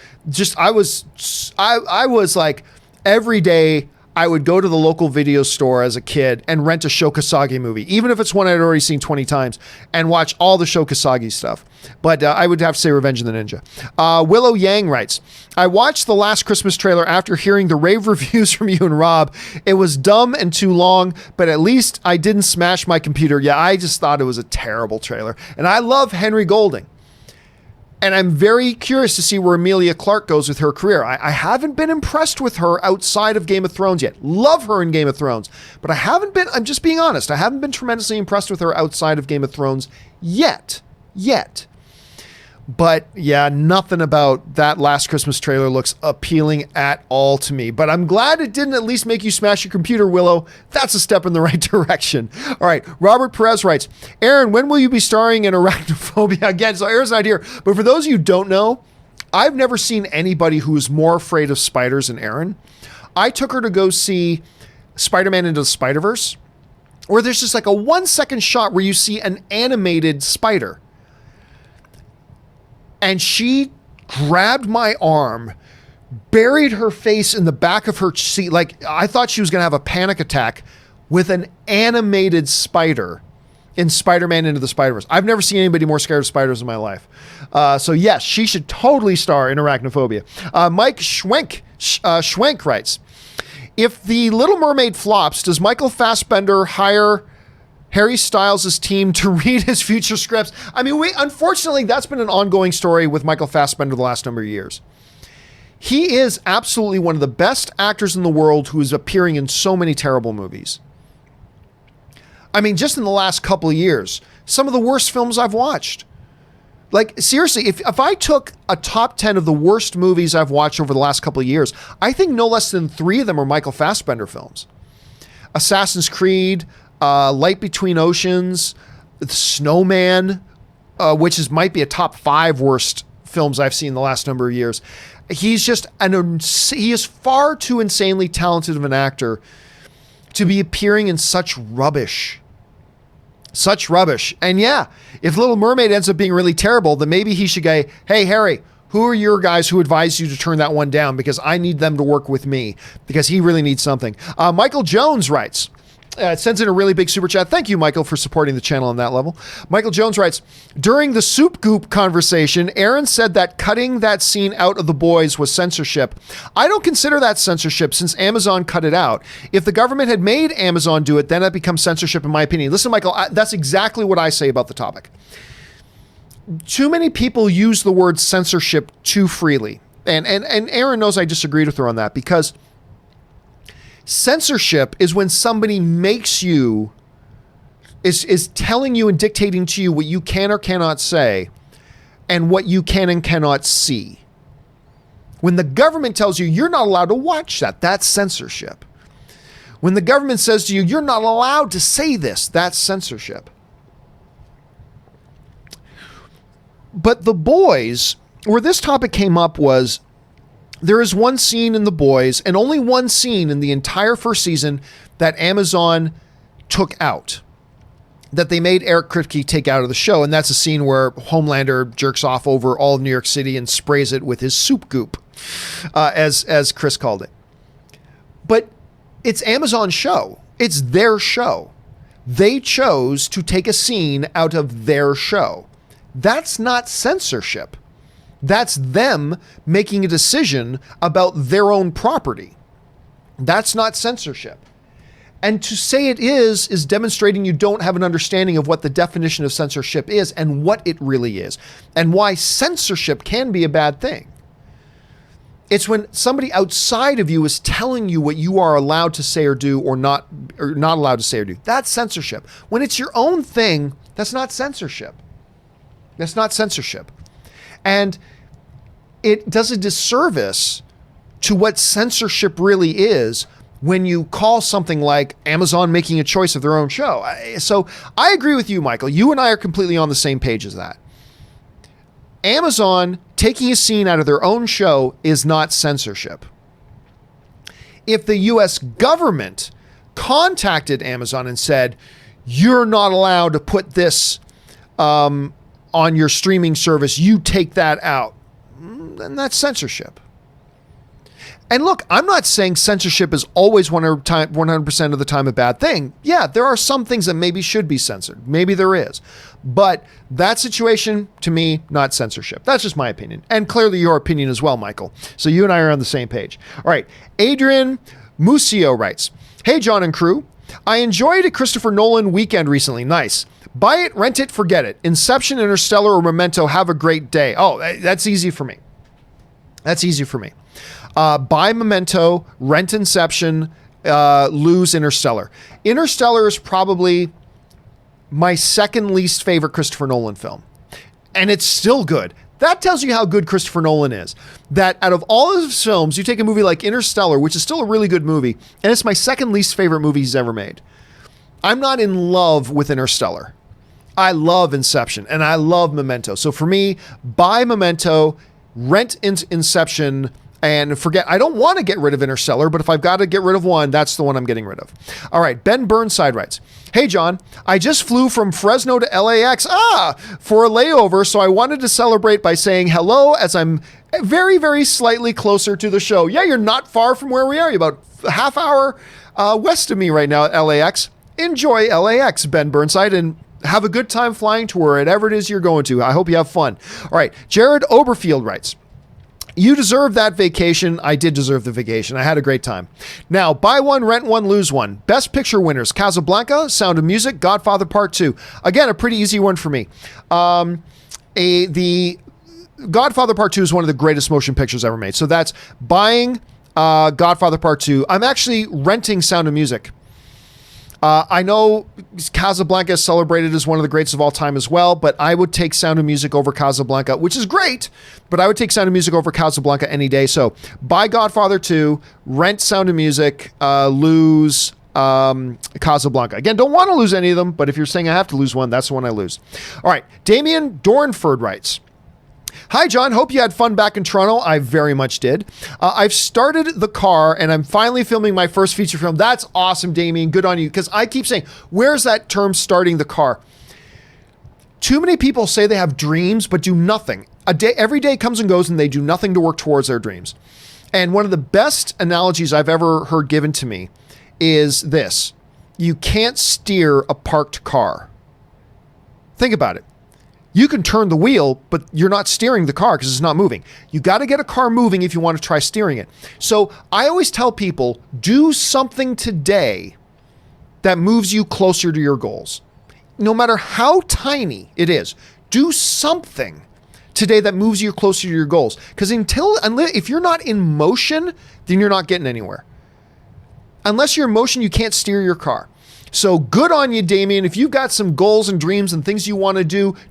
Speaker 1: I was like every day I would go to the local video store as a kid and rent a Sho Kasagi movie, even if it's one I'd already seen 20 times, and watch all the Sho Kasagi stuff. But I would have to say Revenge of the Ninja. Willow Yang writes, I watched the Last Christmas trailer after hearing the rave reviews from you and Rob. It was dumb and too long, but at least I didn't smash my computer. Yeah, I just thought it was a terrible trailer. And I love Henry Golding. And I'm very curious to see where Emilia Clarke goes with her career. I haven't been impressed with her outside of Game of Thrones yet. Love her in Game of Thrones. But I'm just being honest, I haven't been tremendously impressed with her outside of Game of Thrones yet. But yeah, nothing about that Last Christmas trailer looks appealing at all to me. But I'm glad it didn't at least make you smash your computer, Willow. That's a step in the right direction. All right, Robert Perez writes, Aaron, when will you be starring in Arachnophobia again? So Aaron's not here. But for those of you who don't know, I've never seen anybody who is more afraid of spiders than Aaron. I took her to go see Spider-Man Into the Spider-Verse, where there's just like a 1-second shot where you see an animated spider. And she grabbed my arm, buried her face in the back of her seat. Like, I thought she was going to have a panic attack with an animated spider in Spider-Man Into the Spider-Verse. I've never seen anybody more scared of spiders in my life. So yes, she should totally star in Arachnophobia. Mike Schwenk writes, if The Little Mermaid flops, does Michael Fassbender hire Harry Styles' team to read his future scripts? I mean, unfortunately, that's been an ongoing story with Michael Fassbender the last number of years. He is absolutely one of the best actors in the world who is appearing in so many terrible movies. I mean, just in the last couple of years, some of the worst films I've watched. Like, seriously, if I took a top 10 of the worst movies I've watched over the last couple of years, I think no less than 3 of them are Michael Fassbender films. Assassin's Creed, Light Between Oceans, Snowman, which might be a top 5 worst films I've seen in the last number of years. He's just he is far too insanely talented of an actor to be appearing in such rubbish. Such rubbish. And yeah, if Little Mermaid ends up being really terrible, then maybe he should go, hey, Harry, who are your guys who advised you to turn that one down? Because I need them to work with me, because he really needs something. Michael Jones writes, sends in a really big super chat. Thank you, Michael, for supporting the channel on that level. Michael Jones writes, during the Soup Goop conversation, Aaron said that cutting that scene out of The Boys was censorship. I don't consider that censorship since Amazon cut it out. If the government had made Amazon do it, then it becomes censorship in my opinion. Listen, Michael, that's exactly what I say about the topic. Too many people use the word censorship too freely. And Aaron knows I disagreed with her on that, because censorship is when somebody makes you, is telling you and dictating to you what you can or cannot say and what you can and cannot see. When the government tells you you're not allowed to watch that, that's censorship. When the government says to you, you're not allowed to say this, that's censorship. But The Boys, where this topic came up, was there is one scene in The Boys, and only one scene in the entire first season, that Amazon took out, that they made Eric Kripke take out of the show. And that's a scene where Homelander jerks off over all of New York City and sprays it with his soup goop, as Chris called it. But it's Amazon's show. It's their show. They chose to take a scene out of their show. That's not censorship. That's them making a decision about their own property. That's not censorship. And to say it is demonstrating you don't have an understanding of what the definition of censorship is and what it really is, and why censorship can be a bad thing. It's when somebody outside of you is telling you what you are allowed to say or do, or not allowed to say or do. That's censorship. When it's your own thing, that's not censorship. That's not censorship. And it does a disservice to what censorship really is when you call something like Amazon making a choice of their own show. So I agree with you, Michael. You and I are completely on the same page as that. Amazon taking a scene out of their own show is not censorship. If the US government contacted Amazon and said, you're not allowed to put this on your streaming service, you take that out, then that's censorship. And look, I'm not saying censorship is always 100% of the time a bad thing. Yeah, there are some things that maybe should be censored. Maybe there is. But that situation, to me, not censorship. That's just my opinion. And clearly your opinion as well, Michael. So you and I are on the same page. All right. Adrian Musio writes, hey, John and crew. I enjoyed a Christopher Nolan weekend recently. Nice. Buy it, rent it, forget it. Inception, Interstellar, or Memento, have a great day. Oh, that's easy for me. That's easy for me. Buy Memento, rent Inception, lose Interstellar. Interstellar is probably my second least favorite Christopher Nolan film. And it's still good. That tells you how good Christopher Nolan is. That out of all of his films, you take a movie like Interstellar, which is still a really good movie, and it's my second least favorite movie he's ever made. I'm not in love with Interstellar. I love Inception, and I love Memento. So for me, buy Memento, rent Inception, and forget. I don't want to get rid of Interstellar, but if I've got to get rid of one, that's the one I'm getting rid of. All right, Ben Burnside writes, "Hey, John, I just flew from Fresno to LAX for a layover, so I wanted to celebrate by saying hello as I'm very, very slightly closer to the show." Yeah, you're not far from where we are. You're about a half hour west of me right now at LAX. Enjoy LAX, Ben Burnside, and have a good time flying to wherever it is you're going to. I hope you have fun. All right, Jared Oberfield writes, "You deserve that vacation." I did deserve the vacation. I had a great time. Now, buy one, rent one, lose one. Best picture winners: Casablanca, Sound of Music, Godfather Part 2. Again, a pretty easy one for me. The Godfather Part 2 is one of the greatest motion pictures ever made. So that's buying Godfather Part 2. I'm actually renting Sound of Music. I know Casablanca is celebrated as one of the greats of all time as well, but I would take Sound of Music over Casablanca, which is great, but I would take Sound of Music over Casablanca any day. So buy Godfather 2, rent Sound of Music, lose Casablanca. Again, don't want to lose any of them, but if you're saying I have to lose one, that's the one I lose. All right, Damien Dornford writes, "Hi, John. Hope you had fun back in Toronto." I very much did. "I've started the car and I'm finally filming my first feature film." That's awesome, Damien. Good on you. Because I keep saying, where's that term starting the car? Too many people say they have dreams, but do nothing. Every day comes and goes and they do nothing to work towards their dreams. And one of the best analogies I've ever heard given to me is this: you can't steer a parked car. Think about it. You can turn the wheel, but you're not steering the car because it's not moving. You got to get a car moving if you want to try steering it. So I always tell people, do something today that moves you closer to your goals. No matter how tiny it is, do something today that moves you closer to your goals. Because if you're not in motion, then you're not getting anywhere. Unless you're in motion, you can't steer your car. So good on you, Damien. If you've got some goals and dreams and things you want to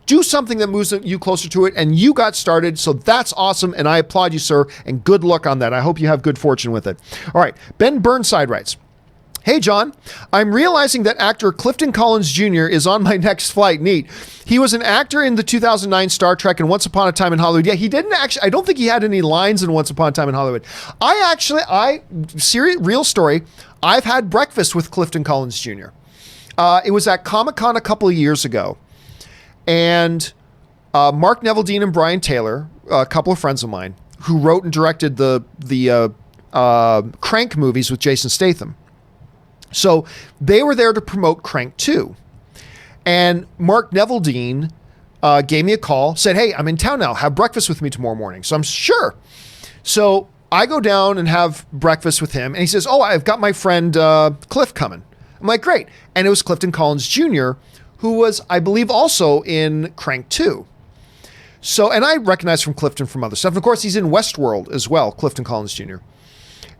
Speaker 1: do something that moves you closer to it, and you got started. So that's awesome, and I applaud you, sir, and good luck on that. I hope you have good fortune with it. All right, Ben Burnside writes, "Hey, John, I'm realizing that actor Clifton Collins Jr. is on my next flight." Neat. He was an actor in the 2009 Star Trek and Once Upon a Time in Hollywood. Yeah, he didn't actually, I don't think he had any lines in Once Upon a Time in Hollywood. Real story, I've had breakfast with Clifton Collins Jr. It was at Comic-Con a couple of years ago. And Mark Neveldine and Brian Taylor, a couple of friends of mine, who wrote and directed the Crank movies with Jason Statham. So they were there to promote Crank 2. And Mark Neveldine gave me a call, said, "Hey, I'm in town now. Have breakfast with me tomorrow morning." So I'm sure. So I go down and have breakfast with him. And he says, "Oh, I've got my friend Cliff coming." I'm like, "Great." And it was Clifton Collins Jr., who was, I believe, also in Crank 2. So, and I recognize from Clifton from other stuff. And of course, he's in Westworld as well, Clifton Collins Jr.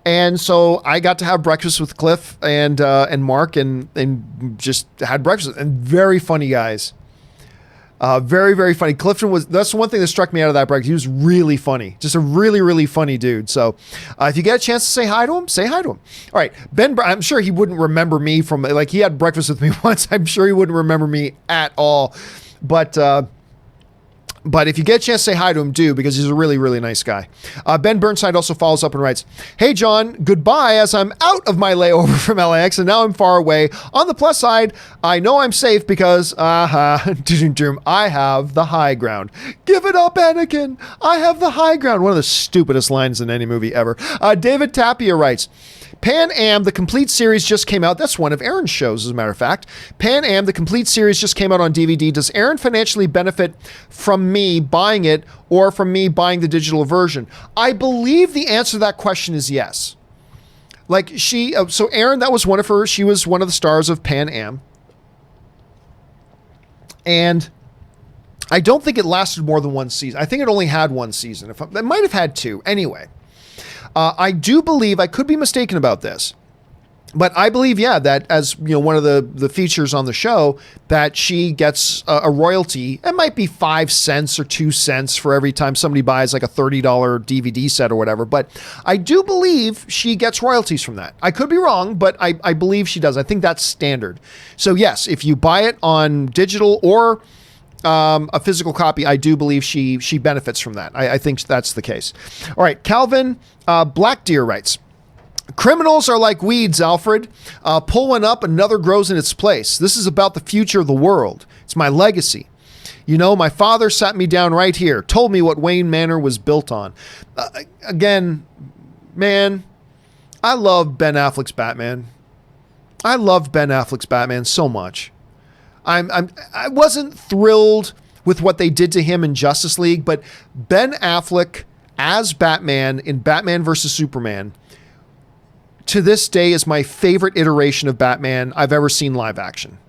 Speaker 1: And so I got to have breakfast with Cliff and Mark and just had breakfast. And very funny guys. Very, very funny. Clifton that's the one thing that struck me out of that breakfast. He was really funny. Just a really, really funny dude. So if you get a chance to say hi to him, say hi to him. All right. Ben, I'm sure he wouldn't remember me from, like, he had breakfast with me once. I'm sure he wouldn't remember me at all. But if you get a chance to say hi to him, do, because he's a really, really nice guy. Ben Burnside also follows up and writes, "Hey, John, goodbye, as I'm out of my layover from LAX and now I'm far away. On the plus side, I know I'm safe because, I have the high ground. Give it up, Anakin. I have the high ground." One of the stupidest lines in any movie ever. David Tapia writes, "Pan Am, the complete series just came out." That's one of Aaron's shows, as a matter of fact. "Pan Am, the complete series just came out on DVD. Does Aaron financially benefit from me buying it or from me buying the digital version?" I believe the answer to that question is yes. Like so Aaron, that was she was one of the stars of Pan Am. And I don't think it lasted more than one season. I think it only had one season. It might have had two. Anyway, I do believe, I could be mistaken about this, but I believe, that as one of the features on the show, that she gets a royalty. It might be 5 cents or 2 cents for every time somebody buys like a $30 DVD set or whatever. But I do believe she gets royalties from that. I could be wrong, but I believe she does. I think that's standard. So yes, if you buy it on digital or a physical copy, I do believe she benefits from that. I think that's the case. All right, Calvin Black Deer writes, criminals are like weeds, Alfred. Pull one up, another grows in its place. This is about the future of the world. It's my legacy. My father sat me down right here, told me what Wayne Manor was built on. Again, man, I love Ben Affleck's Batman. I loved Ben Affleck's Batman so much. I wasn't thrilled with what they did to him in Justice League, but Ben Affleck as Batman in Batman vs. Superman to this day is my favorite iteration of Batman I've ever seen live action.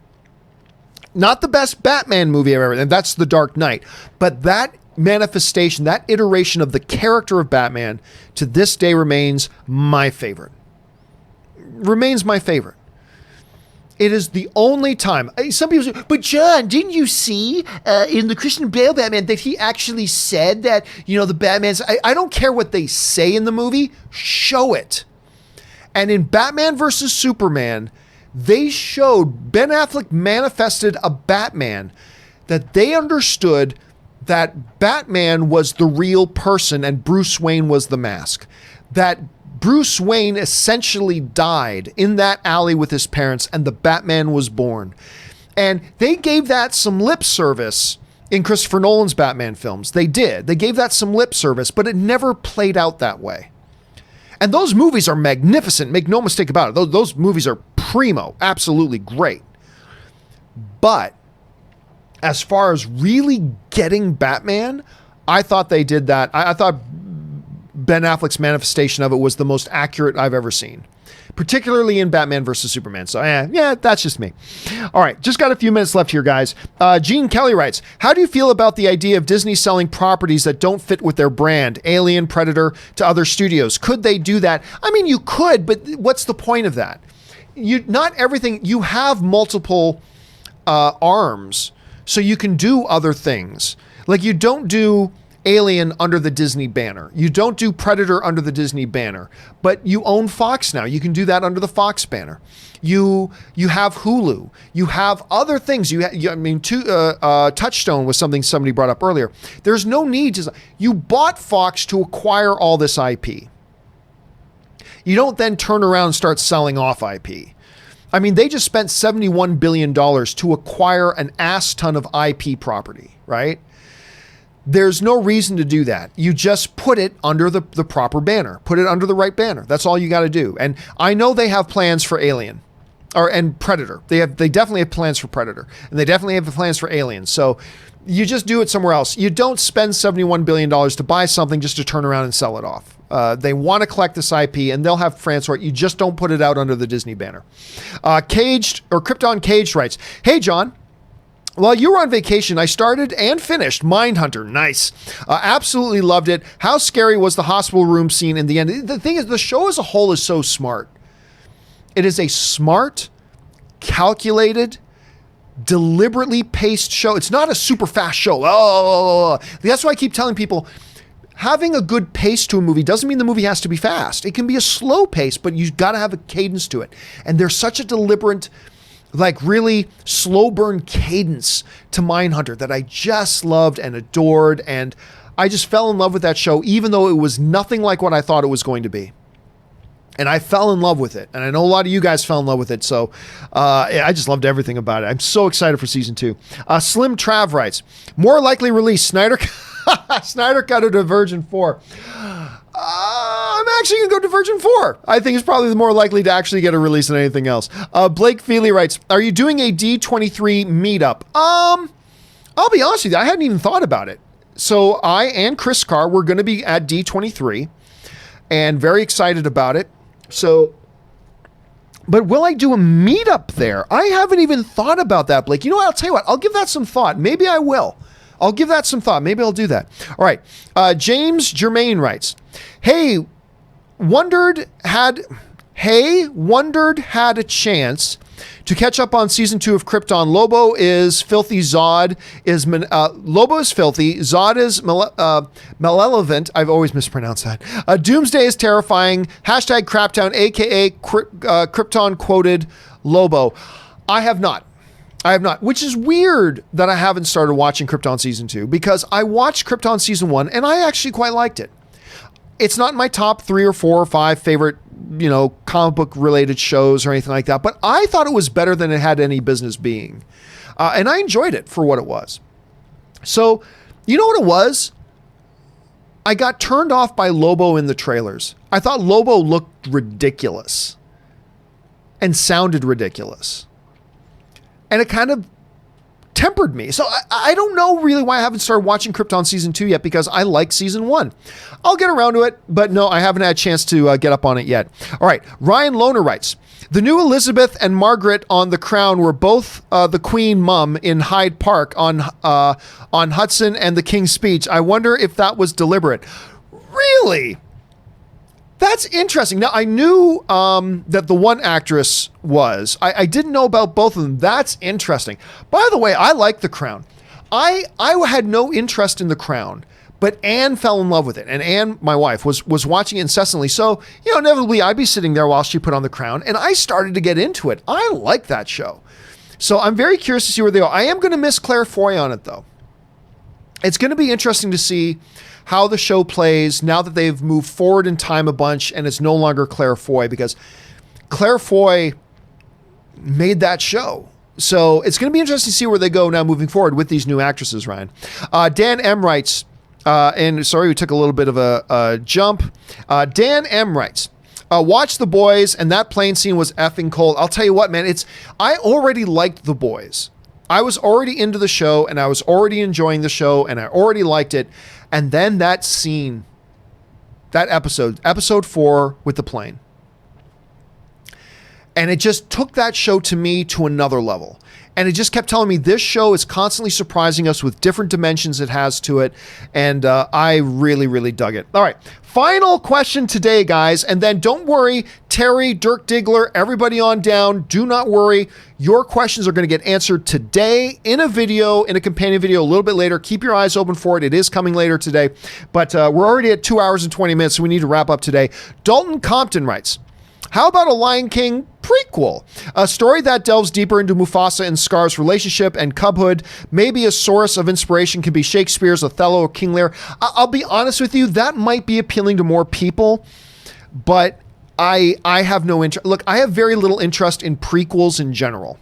Speaker 1: Not the best Batman movie I've ever, and that's The Dark Knight, but that manifestation, that iteration of the character of Batman to this day remains my favorite. It is the only time. Some people say, but John, didn't you see in the Christian Bale Batman that he actually said that, the Batman's... I don't care what they say in the movie. Show it. And in Batman versus Superman, they showed, Ben Affleck manifested a Batman that they understood that Batman was the real person and Bruce Wayne was the mask. That Bruce Wayne essentially died in that alley with his parents and the Batman was born. And they gave that some lip service in Christopher Nolan's Batman films. They did. They gave that some lip service, but it never played out that way. And those movies are magnificent. Make no mistake about it. Those movies are primo. Absolutely great. But as far as really getting Batman, I thought they did that. I thought Ben Affleck's manifestation of it was the most accurate I've ever seen, particularly in Batman versus Superman. So that's just me. All right, just got a few minutes left here, guys. Gene Kelly writes, how do you feel about the idea of Disney selling properties that don't fit with their brand, Alien, Predator, to other studios? Could they do that? I mean, you could, but what's the point of that? Not everything, you have multiple arms, so you can do other things. Like you don't do Alien under the Disney banner. You don't do Predator under the Disney banner, but you own Fox now. You can do that under the Fox banner. You have Hulu. You have other things. Touchstone was something somebody brought up earlier. There's no need to. You bought Fox to acquire all this IP. You don't then turn around and start selling off IP. I mean, they just spent $71 billion to acquire an ass ton of IP property, right? There's no reason to do that. You just put it under the proper banner. Put it under the right banner. That's all you got to do. And I know they have plans for Alien and Predator. They definitely have plans for Predator. And they definitely have plans for Alien. So you just do it somewhere else. You don't spend $71 billion to buy something just to turn around and sell it off. They want to collect this IP and they'll have plans for it. You just don't put it out under the Disney banner. Krypton Caged writes, hey, John. While you were on vacation, I started and finished Mindhunter. Nice. Absolutely loved it. How scary was the hospital room scene in the end? The thing is, the show as a whole is so smart. It is a smart, calculated, deliberately paced show. It's not a super fast show. That's why I keep telling people, having a good pace to a movie doesn't mean the movie has to be fast. It can be a slow pace, but you've got to have a cadence to it. And there's such a deliberate, like really slow burn cadence to Mindhunter that I just loved and adored. And I just fell in love with that show, even though it was nothing like what I thought it was going to be. And I fell in love with it. And I know a lot of you guys fell in love with it. So I just loved everything about it. I'm so excited for season 2. Slim Trav writes, more likely release, Snyder Cut or Divergent 4. I'm actually going to go Divergent 4. I think it's probably more likely to actually get a release than anything else. Blake Feely writes, are you doing a D23 meetup? I'll be honest with you, I hadn't even thought about it. So I and Chris Carr, we're going to be at D23 and very excited about it. So But will I do a meetup there? I haven't even thought about that, Blake. You know what? I'll tell you what. I'll give that some thought. Maybe I will. I'll give that some thought. Maybe I'll do that. All right. James Germain writes, Hey, wondered had a chance to catch up on season 2 of Krypton. Lobo is filthy. Zod is Lobo is filthy. Zod is malevolent. I've always mispronounced that. Doomsday is terrifying. Hashtag Craptown, aka Krypton quoted Lobo. I have not, which is weird that I haven't started watching Krypton season 2, because I watched Krypton season 1 and I actually quite liked it. It's not in my top 3 or 4 or 5 favorite, comic book related shows or anything like that, but I thought it was better than it had any business being. And I enjoyed it for what it was. So, you know what it was? I got turned off by Lobo in the trailers. I thought Lobo looked ridiculous and sounded ridiculous. And it kind of tempered me. So I don't know really why I haven't started watching Krypton season 2 yet, because I like season 1. I'll get around to it, but no, I haven't had a chance to get up on it yet. All right. Ryan Lohner writes, the new Elizabeth and Margaret on The Crown were both the Queen mum in Hyde Park on Hudson and the King's Speech. I wonder if that was deliberate. Really? That's interesting. Now, I knew that the one actress was. I didn't know about both of them. That's interesting. By the way, I like The Crown. I had no interest in The Crown, but Anne fell in love with it. And Anne, my wife, was watching it incessantly. So, inevitably, I'd be sitting there while she put on The Crown, and I started to get into it. I like that show. So I'm very curious to see where they go. I am going to miss Claire Foy on it, though. It's going to be interesting to see how the show plays now that they've moved forward in time a bunch and it's no longer Claire Foy, because Claire Foy made that show. So it's going to be interesting to see where they go now moving forward with these new actresses, Ryan. Dan M. writes, and sorry, we took a little bit of a jump. Dan M. writes, watch The Boys, and that plane scene was effing cold. I'll tell you what, man, I already liked The Boys. I was already into the show, and I was already enjoying the show, and I already liked it. And then that scene, that episode 4 with the plane. And it just took that show to me to another level. And it just kept telling me this show is constantly surprising us with different dimensions it has to it. And I really, really dug it. All right. Final question today, guys. And then don't worry, Terry, Dirk Diggler, everybody on down. Do not worry. Your questions are going to get answered today in a video, in a companion video a little bit later. Keep your eyes open for it. It is coming later today. But we're already at 2 hours and 20 minutes, so we need to wrap up today. Dalton Compton writes, how about a Lion King prequel? A story that delves deeper into Mufasa and Scar's relationship and cubhood. Maybe a source of inspiration can be Shakespeare's Othello or King Lear. I'll be honest with you, that might be appealing to more people, but I have no interest. Look, I have very little interest in prequels in general,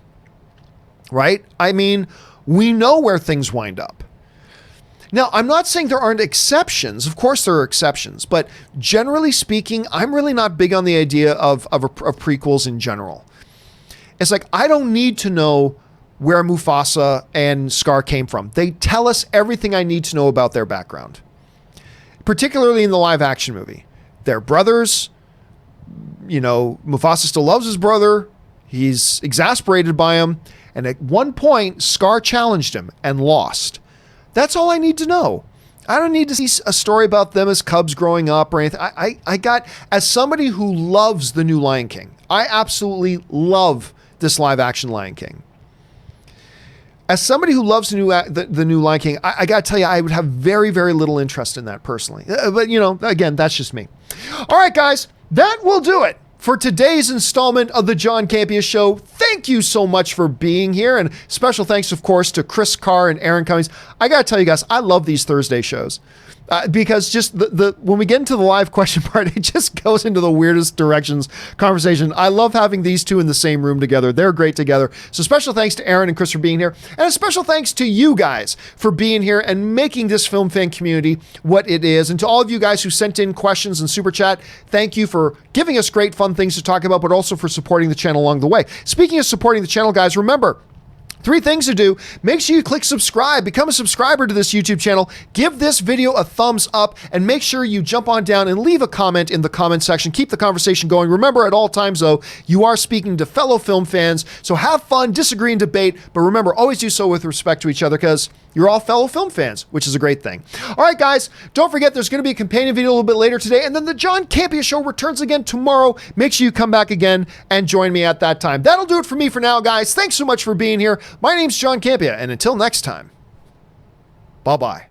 Speaker 1: right? I mean, we know where things wind up. Now, I'm not saying there aren't exceptions. Of course there are exceptions, but generally speaking, I'm really not big on the idea of prequels in general. It's like, I don't need to know where Mufasa and Scar came from. They tell us everything I need to know about their background, particularly in the live action movie. They're brothers. Mufasa still loves his brother. He's exasperated by him. And at one point, Scar challenged him and lost. That's all I need to know. I don't need to see a story about them as cubs growing up or anything. I got, as somebody who loves the new Lion King, I absolutely love this live action Lion King. As somebody who loves the new Lion King, I got to tell you, I would have very, very little interest in that personally. But, again, that's just me. All right, guys, that will do it for today's installment of the John Campea Show. Thank you so much for being here. And special thanks, of course, to Chris Carr and Aaron Cummings. I got to tell you guys, I love these Thursday shows. Because just when we get into the live question part, it just goes into the weirdest directions conversation. I love having these two in the same room together. They're great together. So special thanks to Aaron and Chris for being here. And a special thanks to you guys for being here and making this film fan community what it is. And to all of you guys who sent in questions and super chat, thank you for giving us great fun things to talk about, but also for supporting the channel along the way. Speaking of supporting the channel, guys, remember, 3 things to do. Make sure you click subscribe, become a subscriber to this YouTube channel, give this video a thumbs up, and make sure you jump on down and leave a comment in the comment section. Keep the conversation going. Remember, at all times, though, you are speaking to fellow film fans, so have fun, disagree, and debate, but remember, always do so with respect to each other, because you're all fellow film fans, which is a great thing. All right, guys, don't forget there's going to be a companion video a little bit later today, and then the John Campea Show returns again tomorrow. Make sure you come back again and join me at that time. That'll do it for me for now, guys. Thanks so much for being here. My name's John Campea, and until next time, bye-bye.